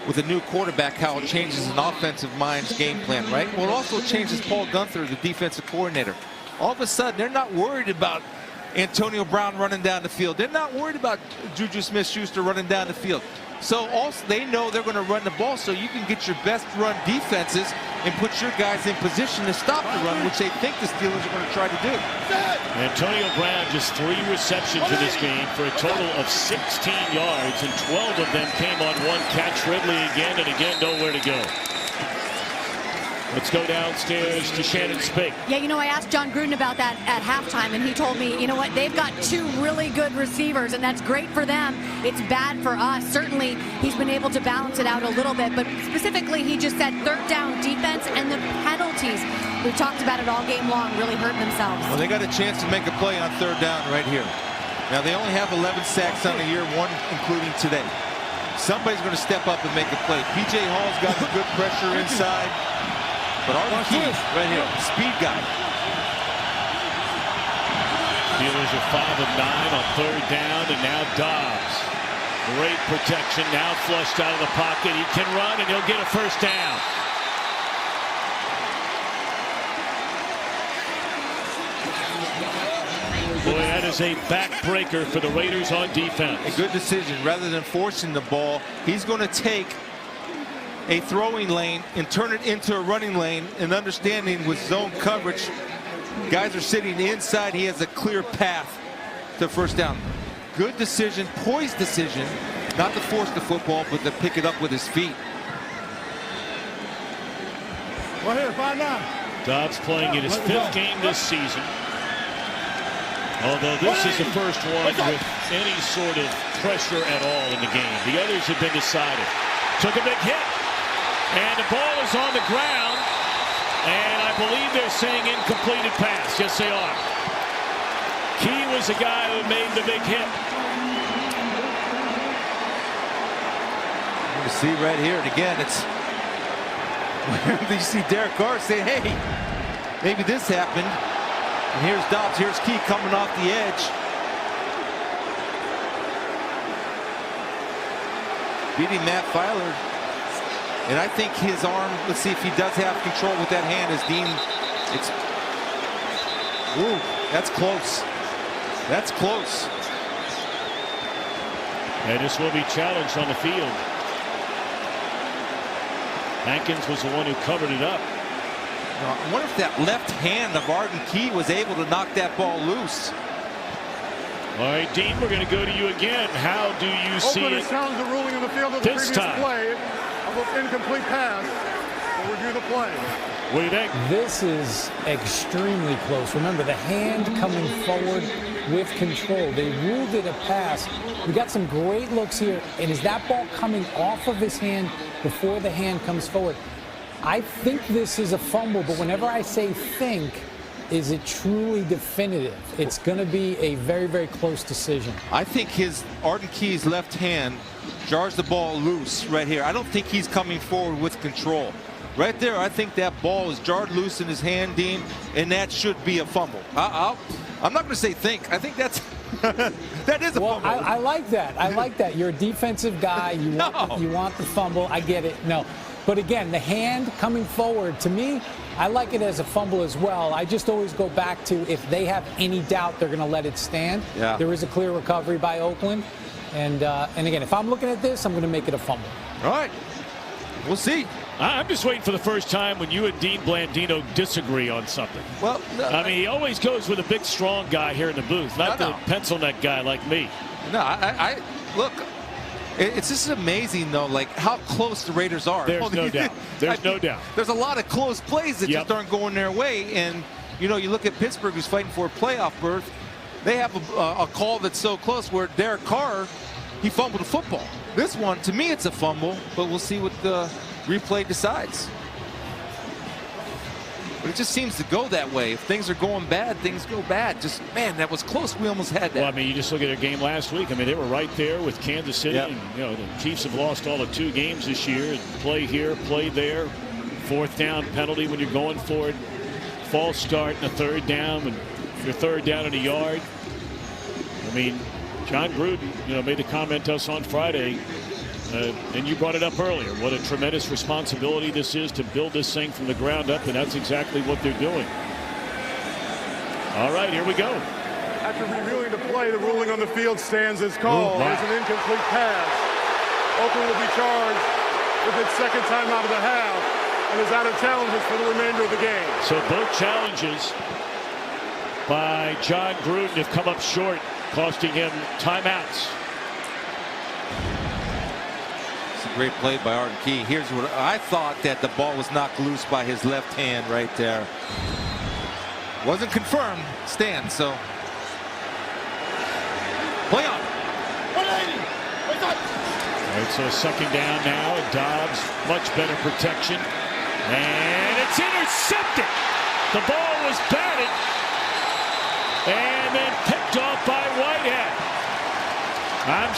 with a new quarterback, how it changes an offensive mind's game plan, right? Well, it also changes Paul Gunther, the defensive coordinator. All of a sudden, they're not worried about Antonio Brown running down the field. They're not worried about Juju Smith-Schuster running down the field. So also they know they're going to run the ball, so you can get your best run defenses and put your guys in position to stop the run, which they think the Steelers are going to try to do. Antonio Brown just 3 receptions in this game for a total of 16 yards, and 12 of them came on one catch. Ridley again and again nowhere to go. Let's go downstairs to Shannon Spake. Yeah, I asked John Gruden about that at halftime, and he told me, you know what, they've got 2 really good receivers, and that's great for them. It's bad for us. Certainly, he's been able to balance it out a little bit, but specifically, he just said third down defense and the penalties. We've talked about it all game long, really hurting themselves. Well, they got a chance to make a play on third down right here. Now, they only have 11 sacks on the year, 1 including today. Somebody's going to step up and make a play. P.J. Hall's got good pressure inside. But Arden Key right here, speed guy. Steelers are 5 of 9 on third down, and now Dobbs. Great protection, now flushed out of the pocket. He can run, and he'll get a first down. Boy, that is a backbreaker for the Raiders on defense. A good decision. Rather than forcing the ball, he's going to take a throwing lane and turn it into a running lane, and understanding with zone coverage, guys are sitting inside, he has a clear path to first down. Good decision, poised decision, not to force the football, but to pick it up with his feet. Right here, 5-9. Dobbs playing in his 5th game this season. Although this is the first one with any sort of pressure at all in the game. The others have been decided. Took a big hit. And the ball is on the ground, and I believe they're saying incompleted pass. Yes, they are. Key was the guy who made the big hit. You see right here, and again, it's you see Derek Carr say, hey, maybe this happened. And here's Dobbs, here's Key coming off the edge. Beating Matt Filer. And I think his arm, let's see if he does have control with that hand, as Dean, ooh, that's close. That's close. And this will be challenged on the field. Hankins was the one who covered it up. Now, I wonder if that left hand of Arden Key was able to knock that ball loose. All right, Dean, we're going to go to you again. How do you see it Challenge the ruling on the field of the this previous time? play of an incomplete pass. We'll review the play. What do you think? This is extremely close. Remember, the hand coming forward with control. They ruled it a pass. We got some great looks here. And is that ball coming off of his hand before the hand comes forward? I think this is a fumble, but whenever I say think, is it truly definitive? It's going to be a very, very close decision. I think Arden Key's left hand jars the ball loose right here. I don't think he's coming forward with control. Right there, I think that ball is jarred loose in his hand, Dean, and that should be a fumble. I'm not going to say think. I think that's That is a Well, fumble. I like that. I like that. You're a defensive guy. You want the fumble. I get it. No. But again, the hand coming forward, to me, I like it as a fumble as well. I just always go back to if they have any doubt, they're going to let it stand. Yeah. There is a clear recovery by Oakland. And again, if I'm looking at this, I'm going to make it a fumble. All right. We'll see. I'm just waiting for the first time when you and Dean Blandino disagree on something. Well, I mean, he always goes with a big, strong guy here in the booth, not the pencil neck guy like me. No, I look. It's just amazing, though, like how close the Raiders are. There's no doubt. There's no doubt. There's a lot of close plays that just aren't going their way. And, you know, you look at Pittsburgh, who's fighting for a playoff berth. They have a call that's so close where Derek Carr, he fumbled a football. This one, to me, it's a fumble, but we'll see what the replay decides. But it just seems to go that way. If things are going bad, things go bad. Just, man, that was close. We almost had that. Well, I mean, you just look at their game last week. I mean, they were right there with Kansas City. Yep. And, you know, the Chiefs have lost all of 2 games this year. Play here, play there. 4th down penalty when you're going for it. False start in a 3rd down when you're 3rd down in a yard. I mean, John Gruden, you know, made a comment to us on Friday. And you brought it up earlier. What a tremendous responsibility this is to build this thing from the ground up, and that's exactly what they're doing. All right, here we go. After reviewing the play, the ruling on the field stands as called. Wow. It's an incomplete pass. Oakland will be charged with its 2nd time out of the half and is out of challenges for the remainder of the game. So both challenges by John Gruden have come up short, costing him timeouts. Great play by Arden Key. Here's what I thought, that the ball was knocked loose by his left hand right there. Wasn't confirmed. Stands. So play on. 180. All right, so 2nd down now. Dobbs, much better protection. And it's intercepted. The ball was batted and then picked off by Whitehead. I'm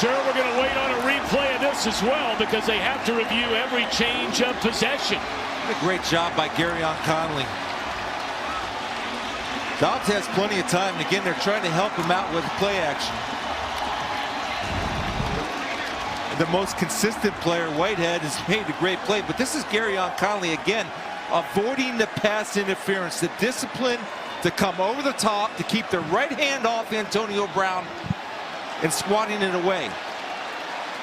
sure we're going to wait on a replay of this as well, because they have to review every change of possession. A great job by Garyon Conley. Dobbs has plenty of time. And again, they're trying to help him out with play action. The most consistent player, Whitehead, has made a great play. But this is Garyon Conley again, avoiding the pass interference, the discipline to come over the top, to keep the right hand off Antonio Brown and swatting it away.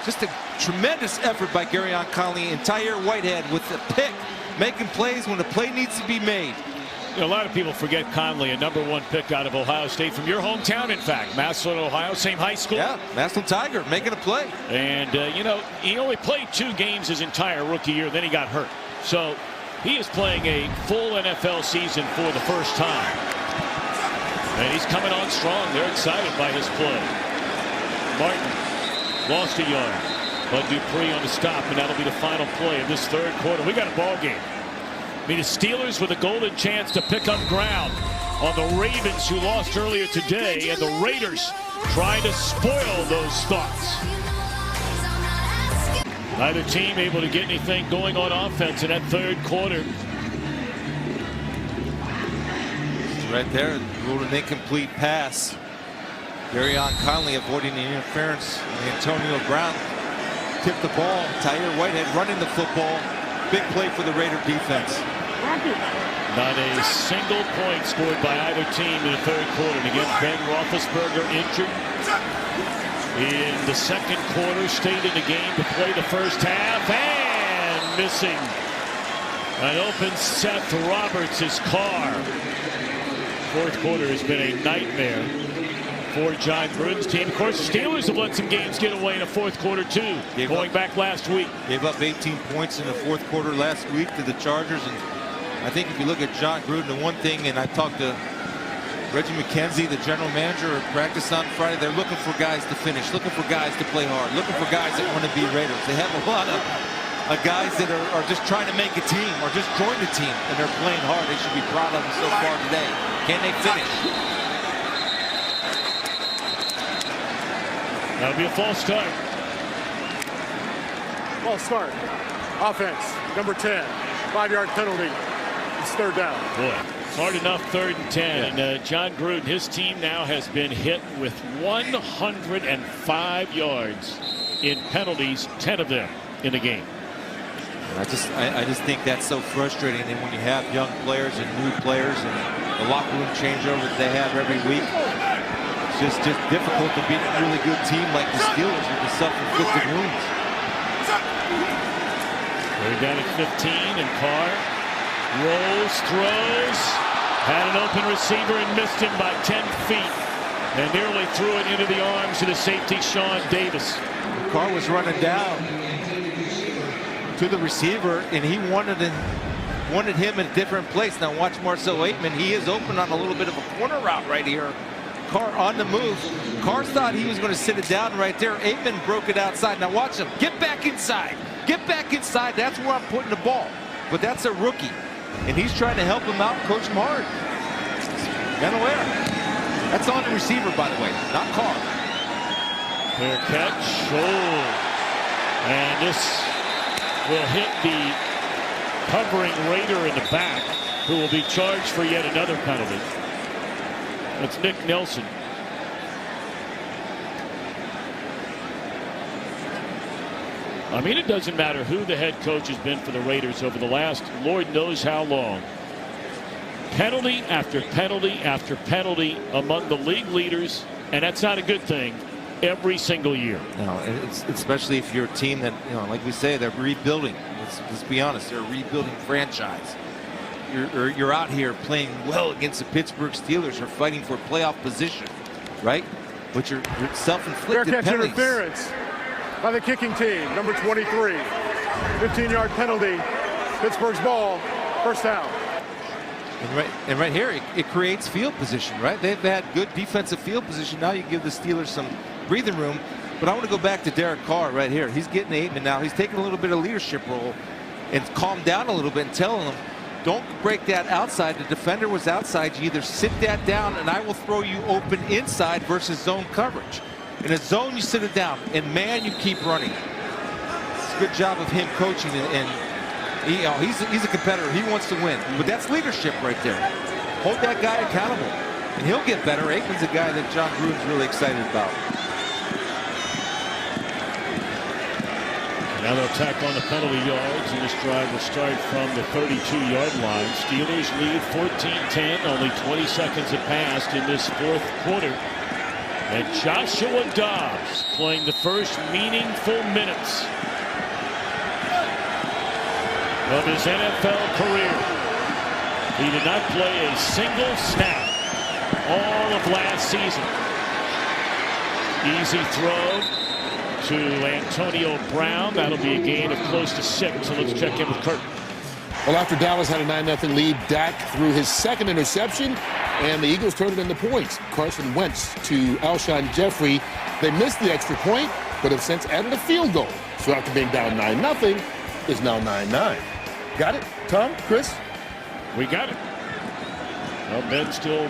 Just a tremendous effort by Garyon Conley. Entire Whitehead with the pick, making plays when the play needs to be made. You know, a lot of people forget Conley, a #1 pick out of Ohio State, from your hometown, in fact. Massillon, Ohio, same high school. Yeah, Massillon Tiger making a play. And, you know, he only played 2 games his entire rookie year, then he got hurt. So he is playing a full NFL season for the first time. And he's coming on strong. They're excited by his play. Martin lost a yard, but Dupree on the stop, and that'll be the final play of this 3rd quarter. We got a ball game. I mean, the Steelers with a golden chance to pick up ground on the Ravens, who lost earlier today, and the Raiders trying to spoil those thoughts. Neither team able to get anything going on offense in that 3rd quarter. Right there, ruled an incomplete pass. Garyon Conley avoiding the interference. Antonio Brown tipped the ball. Tyre Whitehead running the football. Big play for the Raider defense. Not a single point scored by either team in the 3rd quarter. And again, Ben Roethlisberger injured in the 2nd quarter. Stayed in the game to play the 1st half, and missing an open Seth Roberts' car. 4th quarter has been a nightmare for John Gruden's team. Of course, the Steelers have let some games get away in the 4th quarter too, going back last week. Gave up 18 points in the 4th quarter last week to the Chargers. And I think if you look at John Gruden, the one thing, and I talked to Reggie McKenzie, the general manager, at practice on Friday, they're looking for guys to finish, looking for guys to play hard, looking for guys that want to be Raiders. They have a lot of guys that are just trying to make a team or just join the team, and they're playing hard. They should be proud of them so far today. Can they finish? That'll be a false start. False start. Offense, number 10. 5-yard penalty. It's third down. Boy, it's hard enough 3rd and 10. Yeah. And John Gruden, his team now has been hit with 105 yards in penalties, 10 of them in the game. I just think that's so frustrating. And when you have young players and new players and the locker room changeover that they have every week, it's just difficult to beat a really good team like the Steelers with the self-inflicted wounds. They're down at 15, and Carr rolls, throws, had an open receiver and missed him by 10 feet, and nearly threw it into the arms of the safety, Sean Davis. Carr was running down to the receiver, and he wanted him in a different place. Now watch Marcel Aitman. He is open on a little bit of a corner route right here. Carr on the move. Carr thought he was going to sit it down right there. Aitman broke it outside. Now watch him. Get back inside. Get back inside. That's where I'm putting the ball. But that's a rookie, and he's trying to help him out and coach him hard. Unaware. That's on the receiver, by the way, not Carr. Fair catch. Oh. And this will hit the covering Raider in the back, who will be charged for yet another penalty. That's Nick Nelson. I mean, it doesn't matter who the head coach has been for the Raiders over the last Lord knows how long. Penalty after penalty after penalty among the league leaders, and that's not a good thing, every single year. No, it's especially if you're a team that, you know, like we say, they're rebuilding. Let's be honest, they're a rebuilding franchise. You're out here playing well against the Pittsburgh Steelers, or fighting for playoff position, right? But you're self-inflicted Fair catch penalties. interference by the kicking team, number 23. 15-yard penalty. Pittsburgh's ball, first down. And right here, it creates field position, right? They've had good defensive field position. Now you give the Steelers some breathing room. But I want to go back to Derek Carr right here. He's getting Aitman now. He's taking a little bit of leadership role and calmed down a little bit and telling him, don't break that outside. The defender was outside. You either sit that down and I will throw you open inside versus zone coverage. In a zone, you sit it down. And man, you keep running. It's a good job of him coaching, and he's a competitor. He wants to win. But that's leadership right there. Hold that guy accountable, and he'll get better. Aikman's a guy that John Gruden's really excited about. Now they'll tack on the penalty yards, and this drive will start from the 32-yard line. Steelers lead 14-10. Only 20 seconds have passed in this fourth quarter. And Joshua Dobbs playing the first meaningful minutes of his NFL career. He did not play a single snap all of last season. Easy throw to Antonio Brown. That'll be a gain of close to 6. So let's check in with Kurt. Well, after Dallas had a 9-0 lead, Dak threw his second interception, and the Eagles turned it into points. Carson Wentz to Alshon Jeffrey. They missed the extra point, but have since added a field goal. So after being down 9-0, it's now 9-9. Got it, Tom, Chris? We got it. Well, Ben still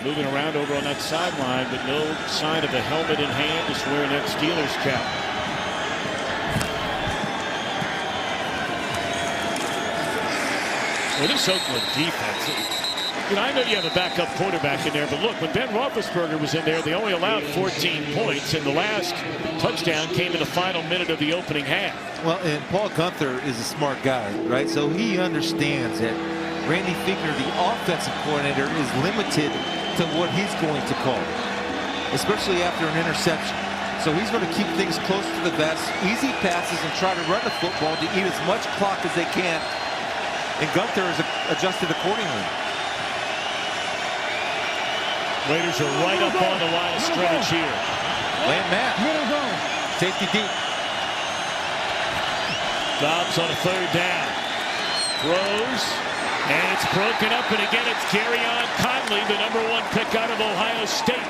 moving around over on that sideline, but no sign of a helmet in hand. Just wearing that Steelers cap. Well, this Oakland defense, you know, I know you have a backup quarterback in there, but look, when Ben Roethlisberger was in there, they only allowed 14 points, and the last touchdown came in the final minute of the opening half. Well, and Paul Gunther is a smart guy, right? So he understands that Randy Fichtner, the offensive coordinator, is limited to what he's going to call, especially after an interception. So he's going to keep things close to the vest, easy passes, and try to run the football to eat as much clock as they can. And Gunther is adjusted accordingly. Raiders are right up on the line of scrimmage here. Land Matt. Safety deep. Dobbs on a third down. Throws. And it's broken up. And again, it's Garyon Conley, the #1 pick out of Ohio State,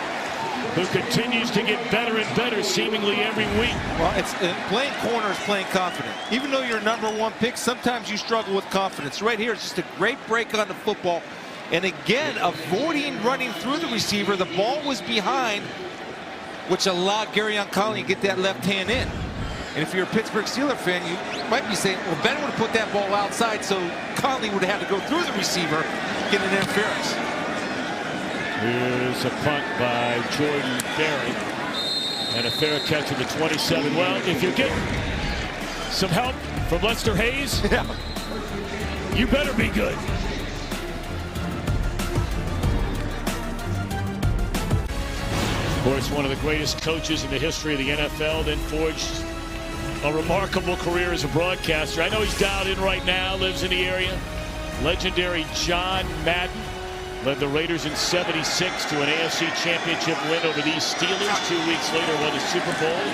who continues to get better and better seemingly every week. Well, it's playing corner is playing confident. Even though you're #1 pick, sometimes you struggle with confidence. Right here, it's just a great break on the football. And again, avoiding running through the receiver. The ball was behind, which allowed Garyon Conley to get that left hand in. And if you're a Pittsburgh Steelers fan, you might be saying, well, Ben would have put that ball outside, so Conley would have had to go through the receiver, get an interference. Here's a punt by Jordan Berry. And a fair catch at the 27. Well, if you're getting some help from Lester Hayes, you better be good. Of course, one of the greatest coaches in the history of the NFL, then forged a remarkable career as a broadcaster. I know he's dialed in right now, lives in the area. Legendary John Madden led the Raiders in '76 to an AFC Championship win over these Steelers. 2 weeks later, won the Super Bowl.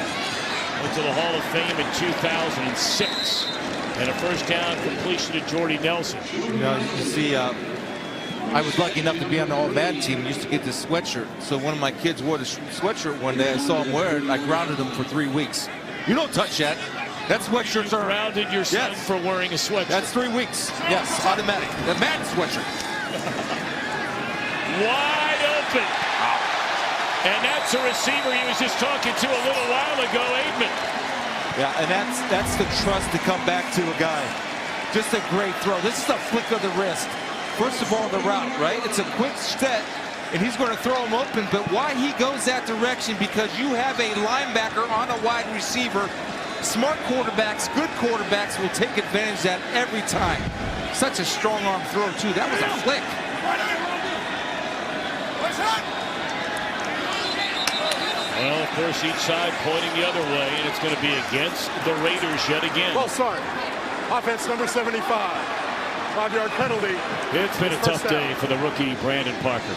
Went to the Hall of Fame in 2006. And a first down completion to Jordy Nelson. You know, you see, I was lucky enough to be on the All-Madden team and used to get this sweatshirt. So one of my kids wore the sweatshirt one day. I saw him wear it. I grounded him for 3 weeks. You don't touch that. That sweatshirt's are grounded your son for wearing a sweatshirt. That's 3 weeks. Yes, automatic. The Madden sweatshirt. Wide open. And that's a receiver he was just talking to a little while ago, Aidman. Yeah, and that's the trust to come back to a guy. Just a great throw. This is a flick of the wrist. First of all, the route, right? It's a quick step, and he's going to throw him open. But why he goes that direction? Because you have a linebacker on a wide receiver. Smart quarterbacks, good quarterbacks will take advantage of that every time. Such a strong arm throw, too. That was a flick. Well, of course, each side pointing the other way, and it's going to be against the Raiders yet again. Well, sorry. Offense number 75. 5-yard penalty. It's been a tough day for the rookie Brandon Parker.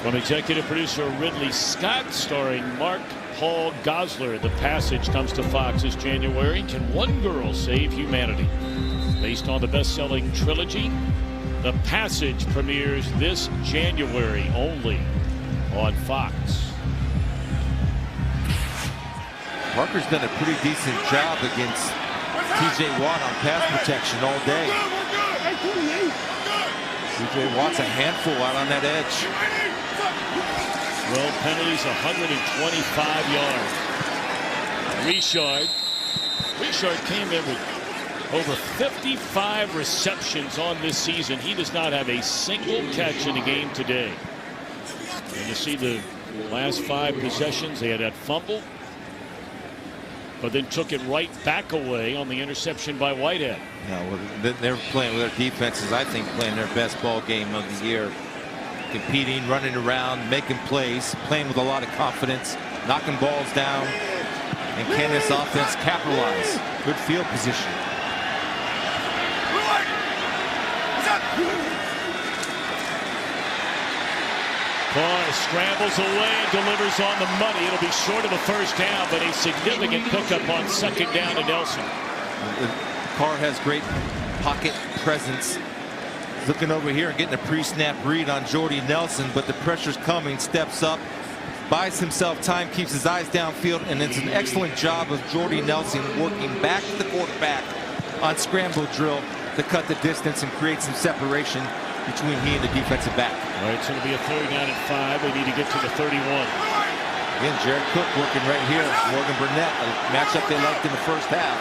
From executive producer Ridley Scott, starring Mark Paul Gosler, The Passage comes to Fox this January. Can one girl save humanity? Based on the best-selling trilogy, The Passage premieres this January only on Fox. Parker's done a pretty decent job against TJ Watt on pass protection all day. TJ Watt's a handful out on that edge. Well, penalties 125 yards. Richard came in with over 55 receptions on this season. He does not have a single catch in the game today. And you see the last 5 possessions, they had that fumble, but then took it right back away on the interception by Whitehead. No, well, they're playing with their defenses, I think, playing their best ball game of the year. Competing, running around, making plays, playing with a lot of confidence, knocking balls down. And can this offense capitalize? Good field position. Carr scrambles away and delivers on the money. It'll be short of a first down, but a significant pickup on second down to Nelson. Carr has great pocket presence. Looking over here and getting a pre-snap read on Jordy Nelson, but the pressure's coming, steps up, buys himself time, keeps his eyes downfield, and it's an excellent job of Jordy Nelson working back to the quarterback on scramble drill to cut the distance and create some separation between he and the defensive back. All right, it's going to be a 3rd down and 5. They need to get to the 31. Again, Jared Cook working right here. Morgan Burnett, a matchup they liked in the first half.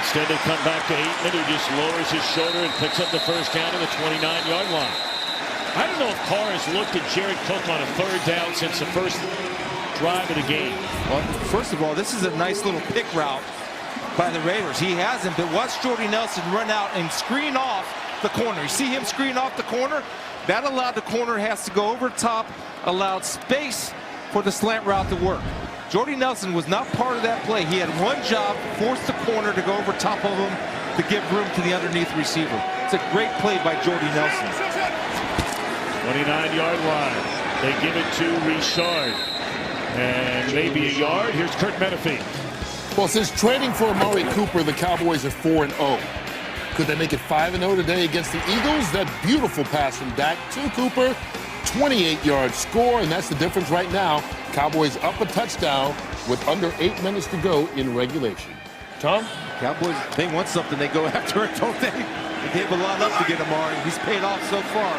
Instead, they come back to Aitman, who just lowers his shoulder and picks up the first down to the 29-yard line. I don't know if Carr has looked at Jared Cook on a 3rd down since the first drive of the game. Well, first of all, this is a nice little pick route by the Raiders. He hasn't, but watch Jordy Nelson run out and screen off the corner. You see him screen off the corner? That allowed the corner has to go over top, allowed space for the slant route to work. Jordy Nelson was not part of that play. He had one job, force the corner to go over top of him to give room to the underneath receiver. It's a great play by Jordy Nelson. 29-yard line. They give it to Richard. And maybe a yard. Here's Kurt Menefee. Well, since trading for Amari Cooper, the Cowboys are 4-0. Could they make it 5-0 today against the Eagles? That beautiful pass from Dak to Cooper. 28-yard score, and that's the difference right now. Cowboys up a touchdown with under 8 minutes to go in regulation. Tom? Cowboys, they want something, they go after it, don't they? Gave a lot up to get Amari. He's paid off so far.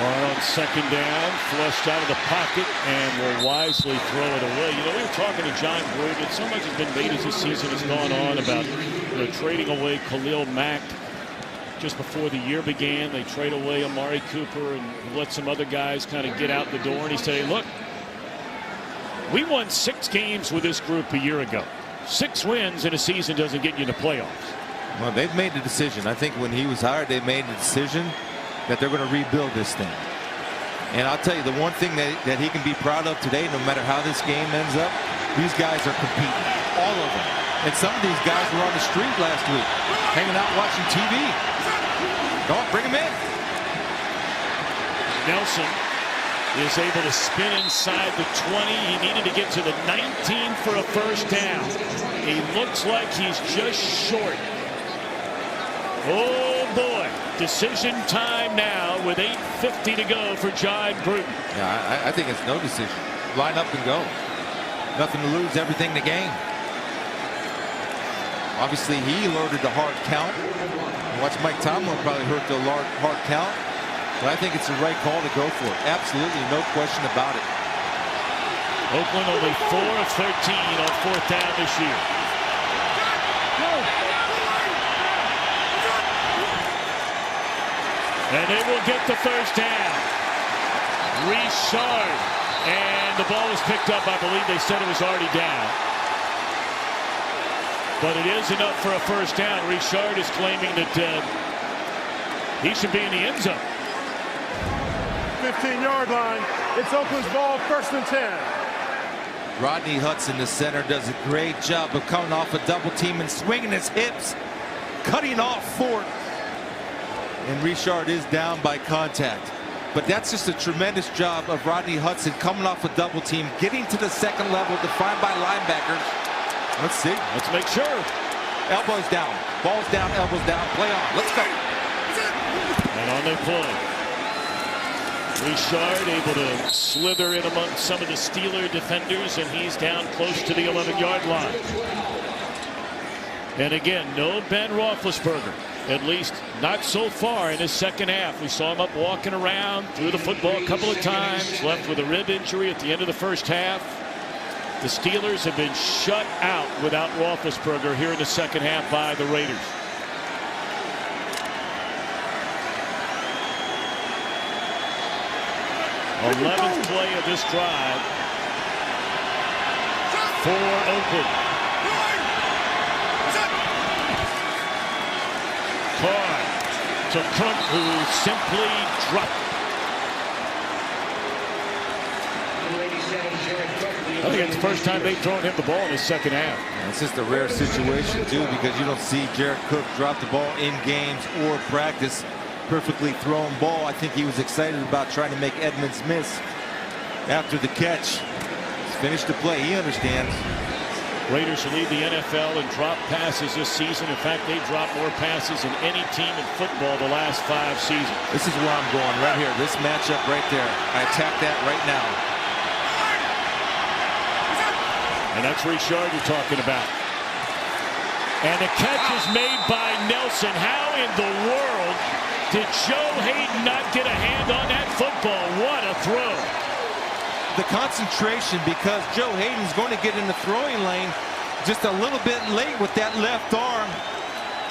On second down, flushed out of the pocket, and will wisely throw it away. You know, we were talking to John Gruden. So much has been made as the season has gone on about trading away Khalil Mack. Just before the year began, they trade away Amari Cooper and let some other guys kind of get out the door. And he said, hey, look, we won 6 games with this group a year ago. 6 wins in a season doesn't get you to playoffs. Well, they've made the decision. I think when he was hired, they made the decision that they're going to rebuild this thing. And I'll tell you, the one thing that he can be proud of today, no matter how this game ends up, these guys are competing, all of them. And some of these guys were on the street last week, hanging out watching TV. Go on, bring them in. Nelson is able to spin inside the 20. He needed to get to the 19 for a first down. He looks like he's just short. Oh boy, decision time now with 8:50 to go for John Gruden. Yeah, I think it's no decision. Line up and go. Nothing to lose, everything to gain. Obviously, he alerted the hard count. Watch Mike Tomlin probably hurt the hard count. But I think it's the right call to go for it. Absolutely, no question about it. Oakland only 4 of 13 on 4th down this year. And they will get the first down. Richard. And the ball was picked up. I believe they said it was already down. But it is enough for a first down. Richard is claiming that he should be in the end zone. 15-yard line. It's Oakland's ball, 1st and 10. Rodney Hudson, the center, does a great job of coming off a double team and swinging his hips, cutting off Ford. And Richard is down by contact. But that's just a tremendous job of Rodney Hudson coming off a double team, getting to the second level, defined by linebackers. Let's see. Let's make sure. Elbows down. Balls down, elbows down. Play on. Let's go. And on they play. Richard able to slither in among some of the Steeler defenders, and he's down close to the 11-yard line. And again, no Ben Roethlisberger. At least not so far in his second half. We saw him up walking around, threw the football a couple of times, left with a rib injury at the end of the first half. The Steelers have been shut out without Roethlisberger here in the second half by the Raiders. '11th play of this drive for Oakland. Carr to Cook, who simply dropped. I think it's the first time they've thrown him the ball in the second half. It's just a rare situation, too, because you don't see Jared Cook drop the ball in games or practice. Perfectly thrown ball. I think he was excited about trying to make Edmonds miss after the catch. He's finished the play. He understands. Raiders lead the NFL in drop passes this season. In fact, they dropped more passes than any team in football the last 5 seasons. This is where I'm going, right here. This matchup right there. I attack that right now. And that's Richard you're talking about. And the catch is made by Nelson. How in the world did Joe Hayden not get a hand on that football? What a throw. The concentration, because Joe Hayden's going to get in the throwing lane just a little bit late with that left arm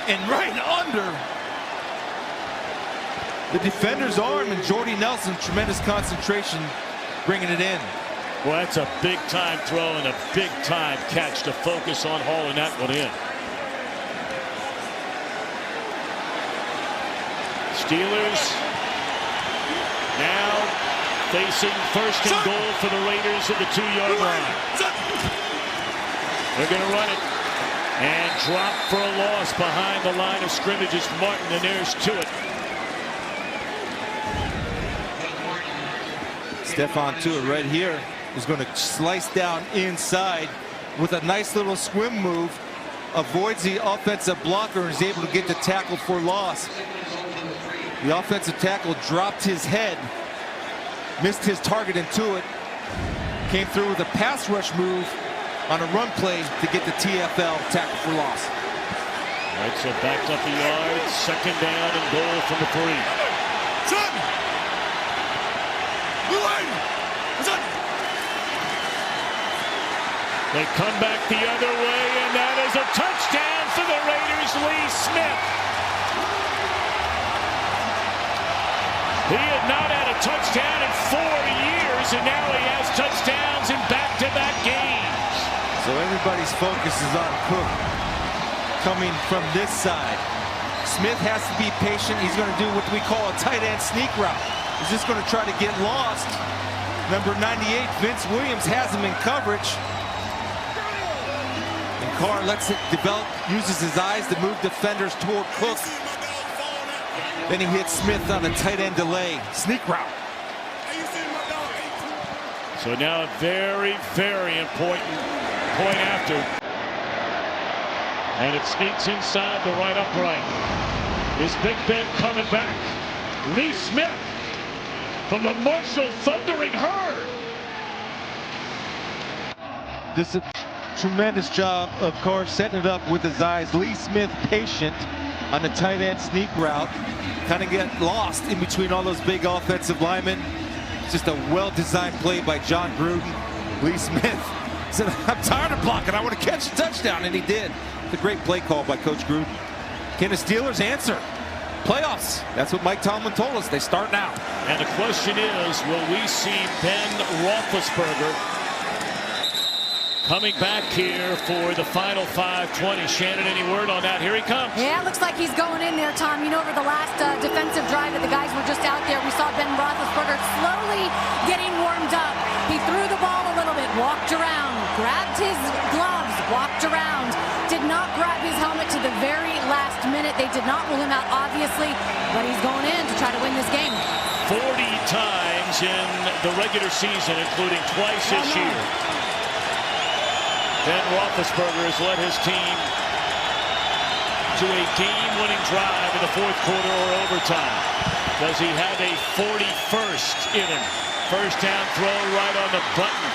and right under the defender's arm, and Jordy Nelson, tremendous concentration bringing it in. Well, that's a big time throw and a big time catch to focus on hauling that one in. Steelers now facing 1st and goal for the Raiders at the 2-yard line. They're going to run it and drop for a loss behind the line of scrimmage is Martin, and there's Tuitt. Stephon Tuitt right here is going to slice down inside with a nice little swim move, avoids the offensive blocker and is able to get the tackle for loss. The offensive tackle dropped his head, missed his target, and Tuitt came through with a pass rush move on a run play to get the TFL tackle for loss. All right, so backed up the yard, second down and goal from the 3. They come back the other way, and that is a touchdown for the Raiders. Lee Smith. He had not had a touchdown in 4 years, and now he has touchdowns in back-to-back games. So everybody's focus is on Cook coming from this side. Smith has to be patient. He's going to do what we call a tight end sneak route. He's just going to try to get lost. Number 98, Vince Williams, has him in coverage. And Carr lets it develop, uses his eyes to move defenders toward Cook. Then he hits Smith on a tight end delay. Sneak route. So now a very, very important point after. And it sneaks inside the right upright. Is Big Ben coming back? Lee Smith from the Marshall Thundering Herd. This is a tremendous job of Carr setting it up with his eyes. Lee Smith patient on the tight end sneak route. Kind of get lost in between all those big offensive linemen. Just a well-designed play by John Gruden. Lee Smith said, I'm tired of blocking. I want to catch a touchdown, and he did. It's a great play call by Coach Gruden. Can the Steelers answer? Playoffs. That's what Mike Tomlin told us. They start now. And the question is, will we see Ben Roethlisberger coming back here for the final 5:20? Shannon, any word on that? Here he comes. Yeah, it looks like he's going in there, Tom. You know, over the last defensive drive that the guys were just out there, we saw Ben Roethlisberger slowly getting warmed up. He threw the ball a little bit, walked around, grabbed his gloves, walked around, did not grab his helmet to the very last minute. They did not rule him out, obviously, but he's going in to try to win this game. 40 times in the regular season, including twice this year. Ben Roethlisberger has led his team to a game-winning drive in the fourth quarter or overtime. Does he have a 41st in him? First down throw right on the button.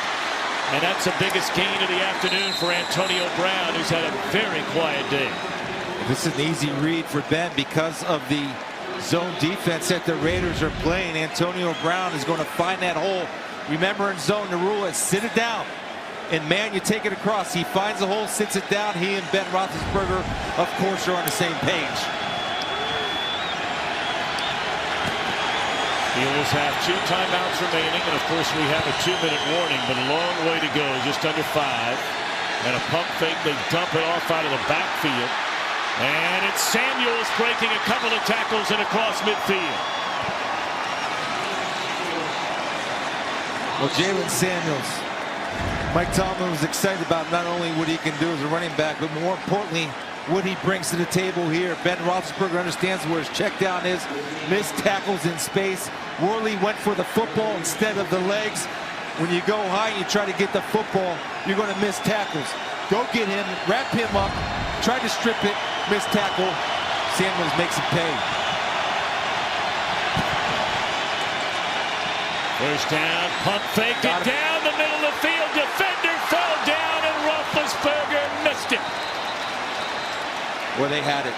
And that's the biggest gain of the afternoon for Antonio Brown, who's had a very quiet day. This is an easy read for Ben because of the zone defense that the Raiders are playing. Antonio Brown is going to find that hole. Remember, in zone, the rule is sit it down. And man, you take it across. He finds the hole, sits it down. He and Ben Roethlisberger, of course, are on the same page. Steelers have 2 timeouts remaining, and of course we have a 2-minute warning, but a long way to go, just under 5. And a pump fake, they dump it off out of the backfield. And it's Samuels breaking a couple of tackles and across midfield. Well, Jalen Samuels, Mike Tomlin was excited about not only what he can do as a running back, but more importantly, what he brings to the table here. Ben Roethlisberger understands where his check down is. Missed tackles in space. Worley went for the football instead of the legs. When you go high and you try to get the football, you're going to miss tackles. Go get him, wrap him up, try to strip it, miss tackle. Samuels makes it pay. First down, pump fake it down the middle of the field. Defender fell down and Roethlisberger missed it. Well, they had it.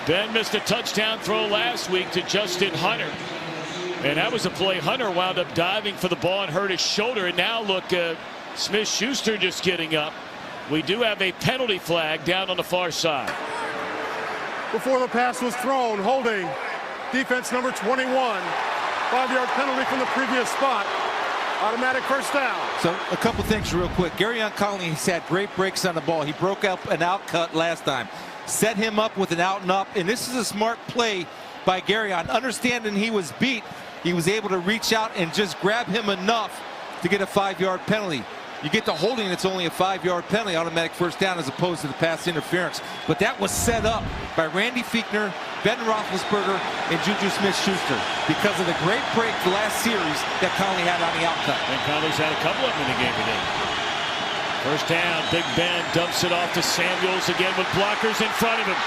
Ben missed a touchdown throw last week to Justin Hunter. And that was a play. Hunter wound up diving for the ball and hurt his shoulder. And now look, Smith-Schuster just getting up. We do have a penalty flag down on the far side. Before the pass was thrown, holding defense number 21. 5-yard penalty from the previous spot. Automatic first down. So a couple things real quick. Garyon Conley has had great breaks on the ball. He broke up an out cut last time. Set him up with an out and up. And this is a smart play by Garyon. Understanding he was beat, he was able to reach out and just grab him enough to get a 5-yard penalty. You get the holding, it's only a 5-yard penalty, automatic first down, as opposed to the pass interference. But that was set up by Randy Fichtner, Ben Roethlisberger, and Juju Smith-Schuster because of the great break the last series that Conley had on the outcut. And Conley's had a couple of them in the game today. First down, Big Ben dumps it off to Samuels again with blockers in front of him.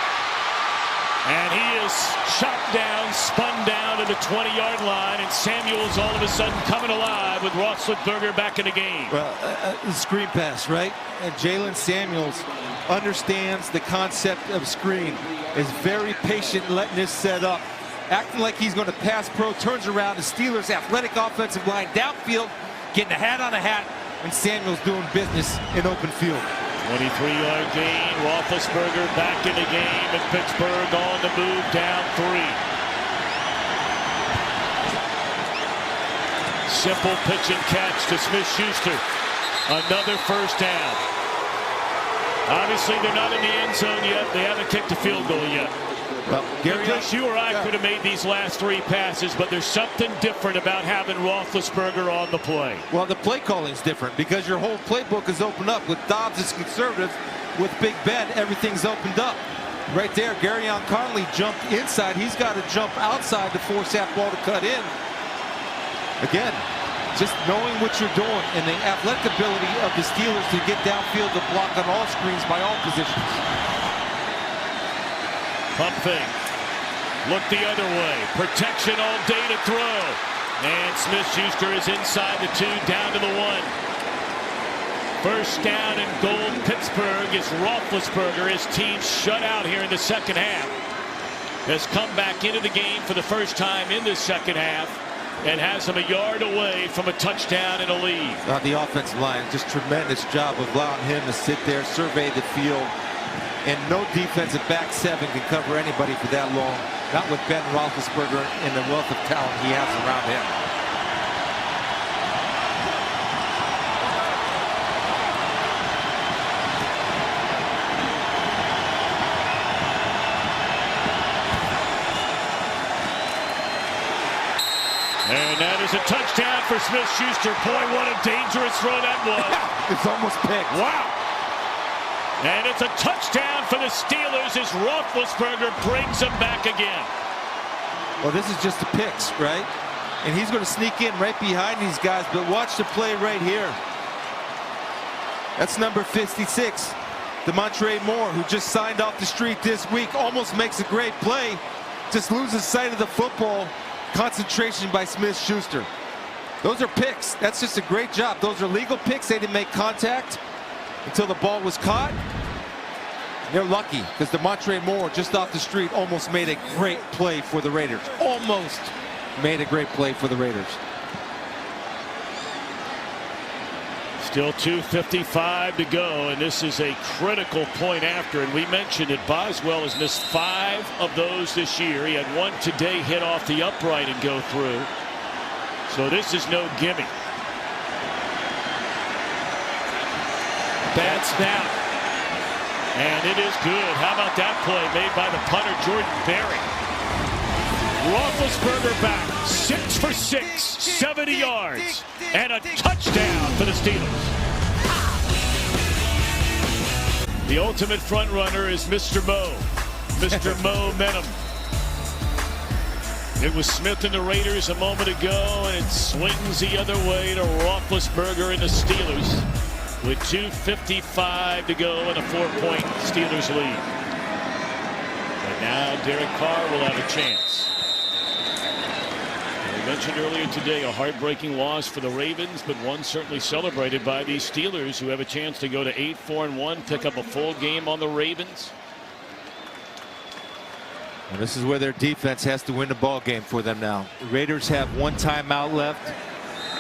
And he is chopped down, spun down to the 20-yard line, and Samuels all of a sudden coming alive with Roethlisberger back in the game. Well, screen pass, right? And Jalen Samuels understands the concept of screen, is very patient letting this set up, acting like he's going to pass pro, turns around, the Steelers' athletic offensive line downfield, getting a hat on a hat, and Samuels doing business in open field. 23-yard gain. Roethlisberger back in the game, and Pittsburgh on the move down 3. Simple pitch and catch to Smith-Schuster. Another first down. Obviously, they're not in the end zone yet. They haven't kicked a field goal yet. Well, Chris, you or I could have made these last 3 passes, but there's something different about having Roethlisberger on the play. Well, the play calling is different because your whole playbook is opened up. With Dobbs is conservative. With Big Ben, everything's opened up. Right there, Garyon Conley jumped inside. He's got to jump outside to force that ball to cut in. Again, just knowing what you're doing and the athletic ability of the Steelers to get downfield to block on all screens by all positions. Pump fake. Look the other way. Protection all day to throw. And Smith-Schuster is inside the 2, down to the 1. First down and goal, Pittsburgh, is Roethlisberger. His team shut out here in the second half. Has come back into the game for the first time in the second half and has him a yard away from a touchdown and a lead. The offensive line, just tremendous job of allowing him to sit there, survey the field. And no defensive back 7 can cover anybody for that long. Not with Ben Roethlisberger and the wealth of talent he has around him. And that is a touchdown for Smith-Schuster. Boy, what a dangerous throw that was. It's almost picked. Wow. And it's a touchdown for the Steelers as Roethlisberger brings them back again. Well, this is just the picks, right? And he's going to sneak in right behind these guys, but watch the play right here. That's number 56, Demontre Moore, who just signed off the street this week, almost makes a great play, just loses sight of the football. Concentration by Smith-Schuster. Those are picks. That's just a great job. Those are legal picks. They didn't make contact until the ball was caught. They're lucky because Demontre Moore just off the street almost made a great play for the Raiders. Almost made a great play for the Raiders. Still 2:55 to go, and this is a critical point after. And we mentioned that Boswell has missed 5 of those this year. He had 1 today hit off the upright and go through. So this is no gimme. Bad snap. And it is good. How about that play made by the punter, Jordan Berry? Roethlisberger back, 6 for 6, 70 yards, and a touchdown for the Steelers. The ultimate front runner is Mr. Mo. Mr. Momentum. It was Smith and the Raiders a moment ago, and it swings the other way to Roethlisberger and the Steelers with 2:55 to go and a 4-point Steelers lead. But now Derek Carr will have a chance. Mentioned earlier today, a heartbreaking loss for the Ravens, but one certainly celebrated by these Steelers, who have a chance to go to 8-4-1, pick up a full game on the Ravens. And this is where their defense has to win the ball game for them now. The Raiders have 1 timeout left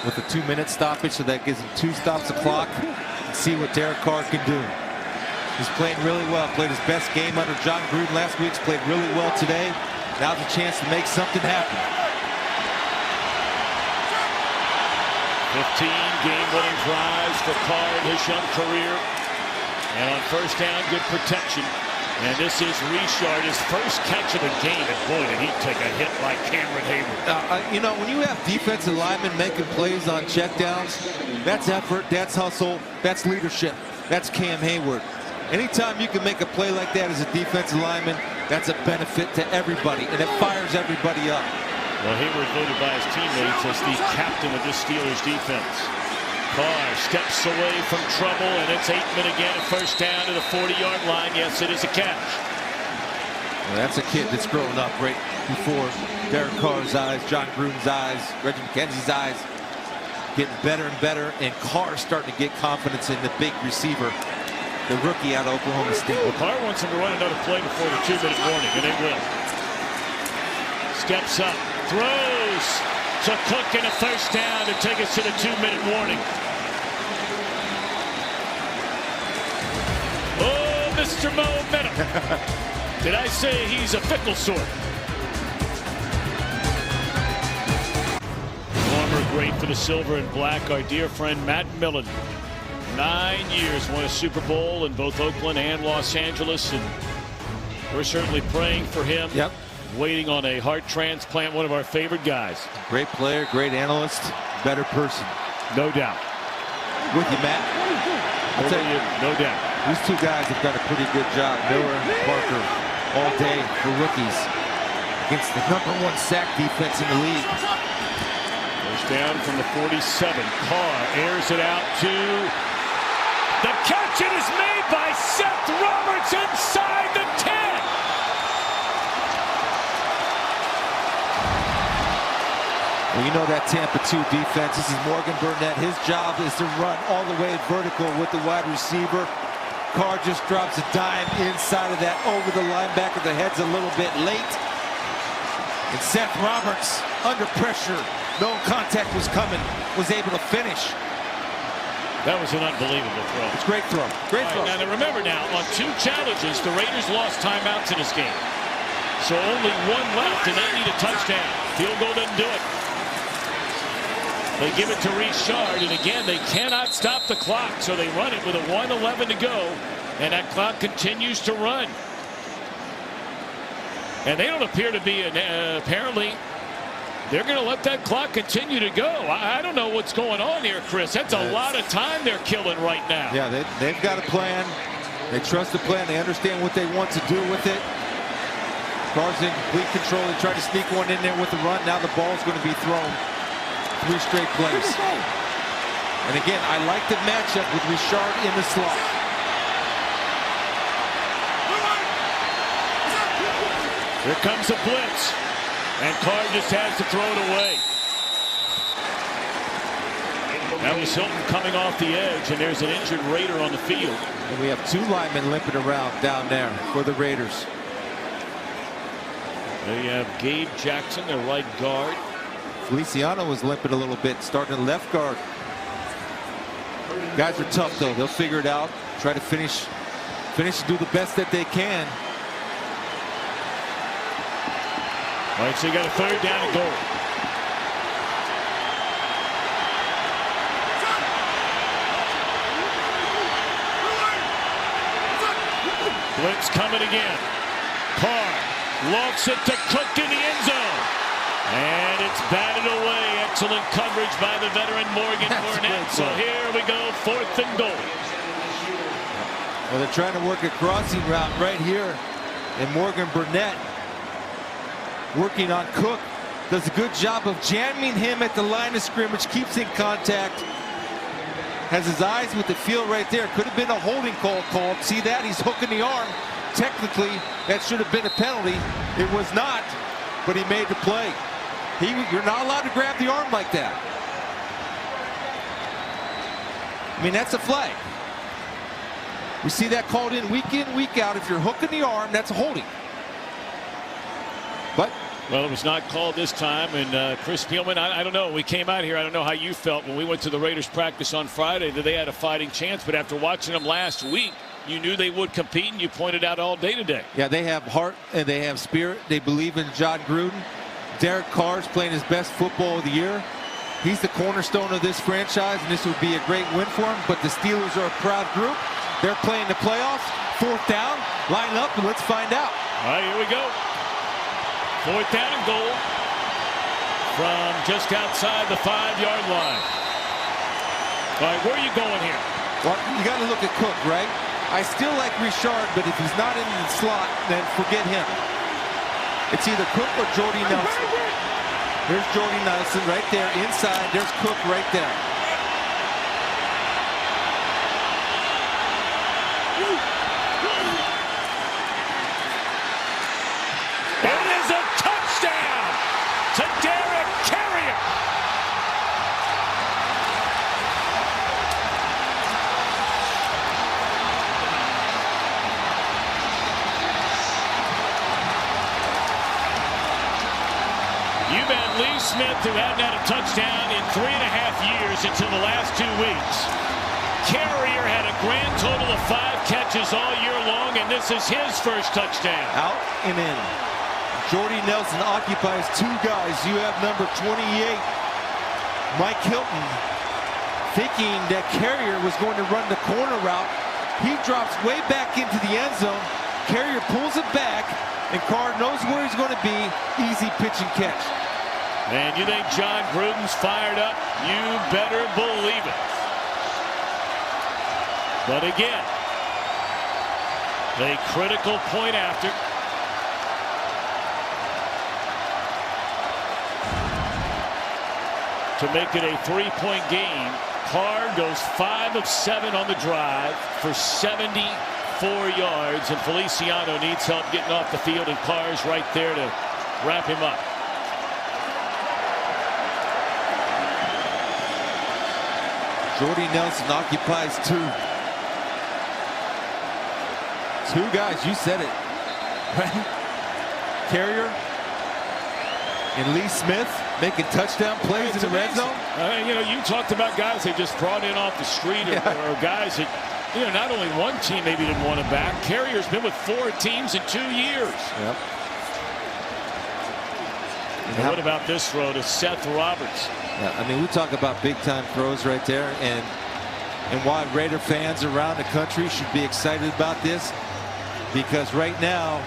with a 2-minute stoppage, so that gives them 2 stops the clock. And see what Derek Carr can do. He's playing really well. Played his best game under John Gruden last week. He's played really well today. Now's a chance to make something happen. 15 game-winning drives for Carr in his young career. And on first down, good protection. And this is Richard, his first catch of the game. And boy, did he take a hit like Cameron Hayward. You know, when you have defensive linemen making plays on checkdowns, that's effort, that's hustle, that's leadership. That's Cam Hayward. Anytime you can make a play like that as a defensive lineman, that's a benefit to everybody, and it fires everybody up. Well, Hayward voted by his teammates as the captain of this Steelers defense. Carr steps away from trouble, and it's Aikman again, a first down to the 40-yard line. Yes, it is a catch. And that's a kid that's growing up right before Derek Carr's eyes, John Gruden's eyes, Reggie McKenzie's eyes. Getting better and better, and Carr starting to get confidence in the big receiver, the rookie out of Oklahoma State. Well, Carr wants him to run another play before the 2-minute warning, and they will. Steps up, throws to Cook, and a first down to take us to the 2-minute warning. Oh, Mr. Momentum. Did I say he's a fickle sort? Former great for the silver and black, our dear friend Matt Millen. 9 years, won a Super Bowl in both Oakland and Los Angeles, and we're certainly praying for him. Yep. Waiting on a heart transplant, one of our favorite guys. Great player, great analyst, better person. No doubt. With you, Matt. I'll tell you, no doubt. These two guys have done a pretty good job, Miller and Parker, all day for rookies against the #1 sack defense in the league. First down from the 47. Carr airs it out to the catch. It is made by Seth Roberts inside the 10. Well, you know that Tampa 2 defense. This is Morgan Burnett. His job is to run all the way vertical with the wide receiver. Carr just drops a dime inside of that over the linebacker. The head's a little bit late. And Seth Roberts, under pressure, no contact was coming, was able to finish. That was an unbelievable throw. It's a great throw. Great throw. Now, remember now, on 2 challenges, the Raiders lost timeouts in this game. So only 1 left, and they need a touchdown. Field goal doesn't do it. They give it to Richard, and again, they cannot stop the clock, so they run it with a 1:11 to go, and that clock continues to run. And they don't appear to be, apparently, they're going to let that clock continue to go. I don't know what's going on here, Chris. That's a lot of time they're killing right now. Yeah, they've got a plan. They trust the plan. They understand what they want to do with it. Carr's in complete control. They try to sneak one in there with the run. Now the ball's going to be thrown. 3 straight plays. And again, I like the matchup with Richard in the slot. Here comes a blitz. And Carr just has to throw it away. That was Hilton coming off the edge, and there's an injured Raider on the field. And we have 2 linemen limping around down there for the Raiders. There you have Gabe Jackson, their right guard. Feliciano was limping a little bit, starting at left guard. Guys are tough, though. They'll figure it out. Try to finish and do the best that they can. All right, so you got a 3rd down and goal. Blitz coming again. Carr lofts it to Cook in the end zone. And it's batted away. Excellent coverage by the veteran Morgan Burnett. So here we go, 4th and goal. Well, they're trying to work a crossing route right here. And Morgan Burnett, working on Cook, does a good job of jamming him at the line of scrimmage, keeps in contact, has his eyes with the field right there. Could have been a holding call called. See that? He's hooking the arm. Technically, that should have been a penalty. It was not, but he made the play. You're not allowed to grab the arm like that. I mean, that's a flag. We see that called in, week week out. If you're hooking the arm, that's a holding. But well, it was not called this time, and Chris Spielman, I don't know. We came out here. I don't know how you felt when we went to the Raiders practice on Friday that they had a fighting chance, but after watching them last week, you knew they would compete, and you pointed out all day today. Yeah, they have heart and they have spirit. They believe in John Gruden. Derek Carr's playing his best football of the year. He's the cornerstone of this franchise, and this would be a great win for him. But the Steelers are a proud group. They're playing the playoffs. 4th down. Line up, and let's find out. All right, here we go. 4th down and goal from just outside the 5-yard line. All right, where are you going here? Well, you got to look at Cook, right? I still like Richard, but if he's not in the slot, then forget him. It's either Cook or Jordy Nelson. There's Jordy Nelson right there inside. There's Cook right there. Smith, who hadn't had a touchdown in 3.5 years until the last 2 weeks. Carrier had a grand total of 5 catches all year long, and this is his first touchdown. Out and in. Jordy Nelson occupies 2 guys. You have number 28, Mike Hilton, thinking that Carrier was going to run the corner route. He drops way back into the end zone. Carrier pulls it back, and Carr knows where he's going to be. Easy pitch and catch. And you think John Gruden's fired up? You better believe it. But again, a critical point after. To make it a 3-point game. Carr goes 5 of 7 on the drive for 74 yards, and Feliciano needs help getting off the field, and Carr's right there to wrap him up. Jordy Nelson occupies 2. 2 guys, you said it. Carrier and Lee Smith making touchdown plays in the red zone. You know, you talked about guys they just brought in off the street, or guys that, you know, not only one team maybe didn't want him back. Carrier's been with 4 teams in 2 years. Yep. And what about this throw to Seth Roberts? Yeah, I mean, we talk about big-time throws right there, and why Raider fans around the country should be excited about this, because right now,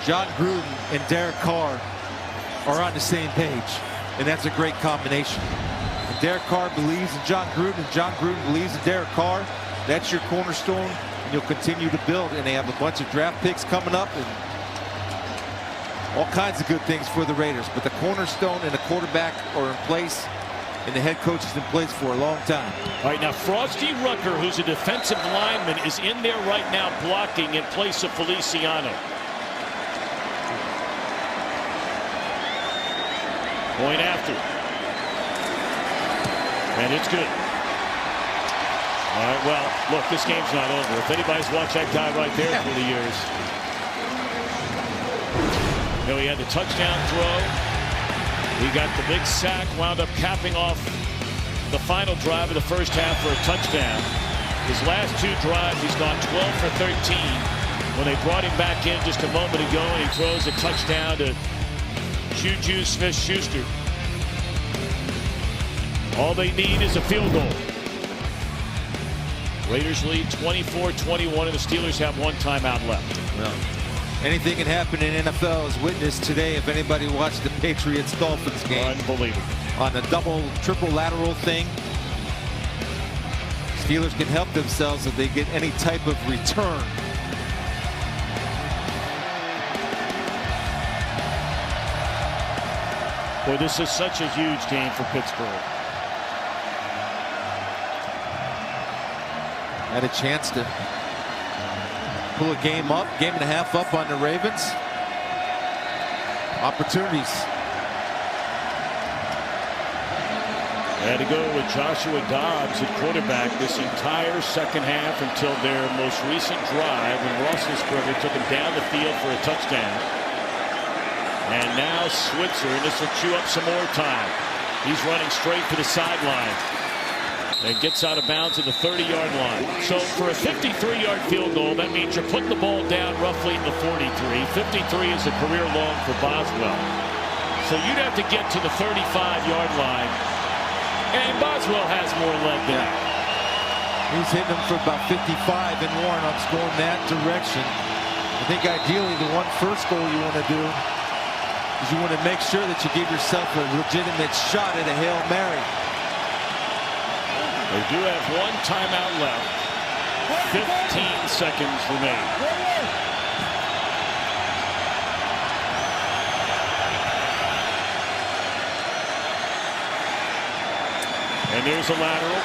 John Gruden and Derek Carr are on the same page, and that's a great combination. And Derek Carr believes in John Gruden, and John Gruden believes in Derek Carr. That's your cornerstone, and you'll continue to build. And they have a bunch of draft picks coming up, and all kinds of good things for the Raiders. But the cornerstone and the quarterback are in place, and the head coach is in place for a long time. All right, now Frosty Rucker, who's a defensive lineman, is in there right now blocking in place of Feliciano. Point after. And it's good. All right, well, look, this game's not over. If anybody's watched that guy right there through the years. You know, he had the touchdown throw. He got the big sack, wound up capping off the final drive of the first half for a touchdown. His last 2 drives, he's gone 12 for 13. When they brought him back in just a moment ago, and he throws a touchdown to Juju Smith-Schuster. All they need is a field goal. Raiders lead 24-21, and the Steelers have 1 timeout left. Well, anything can happen in NFL, as witnessed today if anybody watched the Patriots-Dolphins game. Unbelievable. On the double, triple lateral thing. Steelers can help themselves if they get any type of return. Boy, this is such a huge game for Pittsburgh. Had a chance to pull a game and a half up on the Ravens. Opportunities. They had to go with Joshua Dobbs at quarterback this entire second half until their most recent drive when Roethlisberger took him down the field for a touchdown. And now Switzer, and this will chew up some more time. He's running straight for the sideline and gets out of bounds at the 30-yard line. So for a 53-yard field goal, that means you're putting the ball down roughly in the 43. 53 is a career long for Boswell. So you'd have to get to the 35-yard line. And Boswell has more leg than that. He's hitting them for about 55 and Warnock's going that direction. I think ideally the first goal you want to do is you want to make sure that you give yourself a legitimate shot at a Hail Mary. They do have 1 timeout left. 15 seconds remain. And there's a lateral.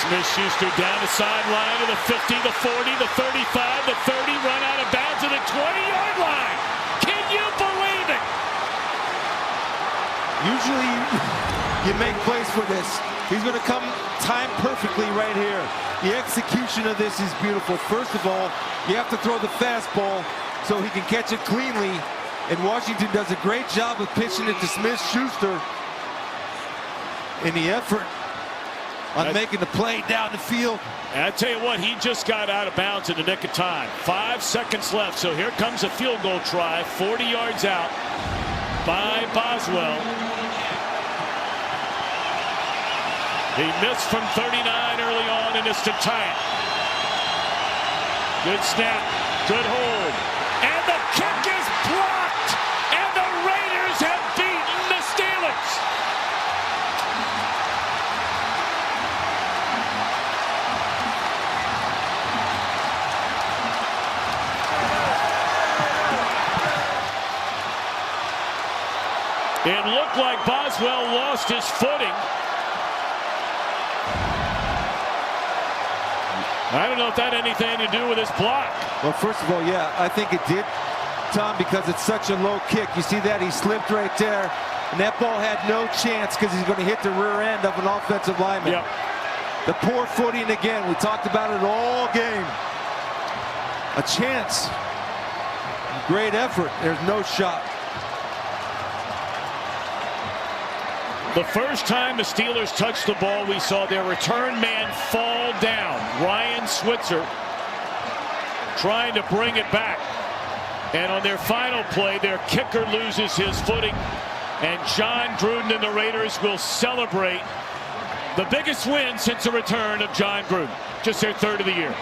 Smith-Schuster down the sideline to the 50, the 40, the 35, the 30, run out of bounds to the 20-yard line. Can you believe it? Usually you make plays for this. He's going to come timed perfectly right here. The execution of this is beautiful. First of all, you have to throw the fastball so he can catch it cleanly. And Washington does a great job of pitching it to Smith-Schuster. in the effort on making the play down the field. And I tell you what, he just got out of bounds in the nick of time. 5 seconds left, so here comes a field goal try, 40 yards out by Boswell. He missed from 39 early on, and it's to tie it. Good snap, good hold, and the kick is blocked, and the Raiders have beaten the Steelers. It looked like Boswell lost his footing. I don't know if that had anything to do with his block. Well, first of all, yeah, I think it did, Tom, because it's such a low kick. You see that? He slipped right there, and that ball had no chance because he's going to hit the rear end of an offensive lineman. Yep. The poor footing again. We talked about it all game. A chance. Great effort. There's no shot. The first time the Steelers touched the ball, we saw their return man fall down. Ryan Switzer trying to bring it back. And on their final play, their kicker loses his footing. And John Gruden and the Raiders will celebrate the biggest win since the return of John Gruden. Just their third of the year.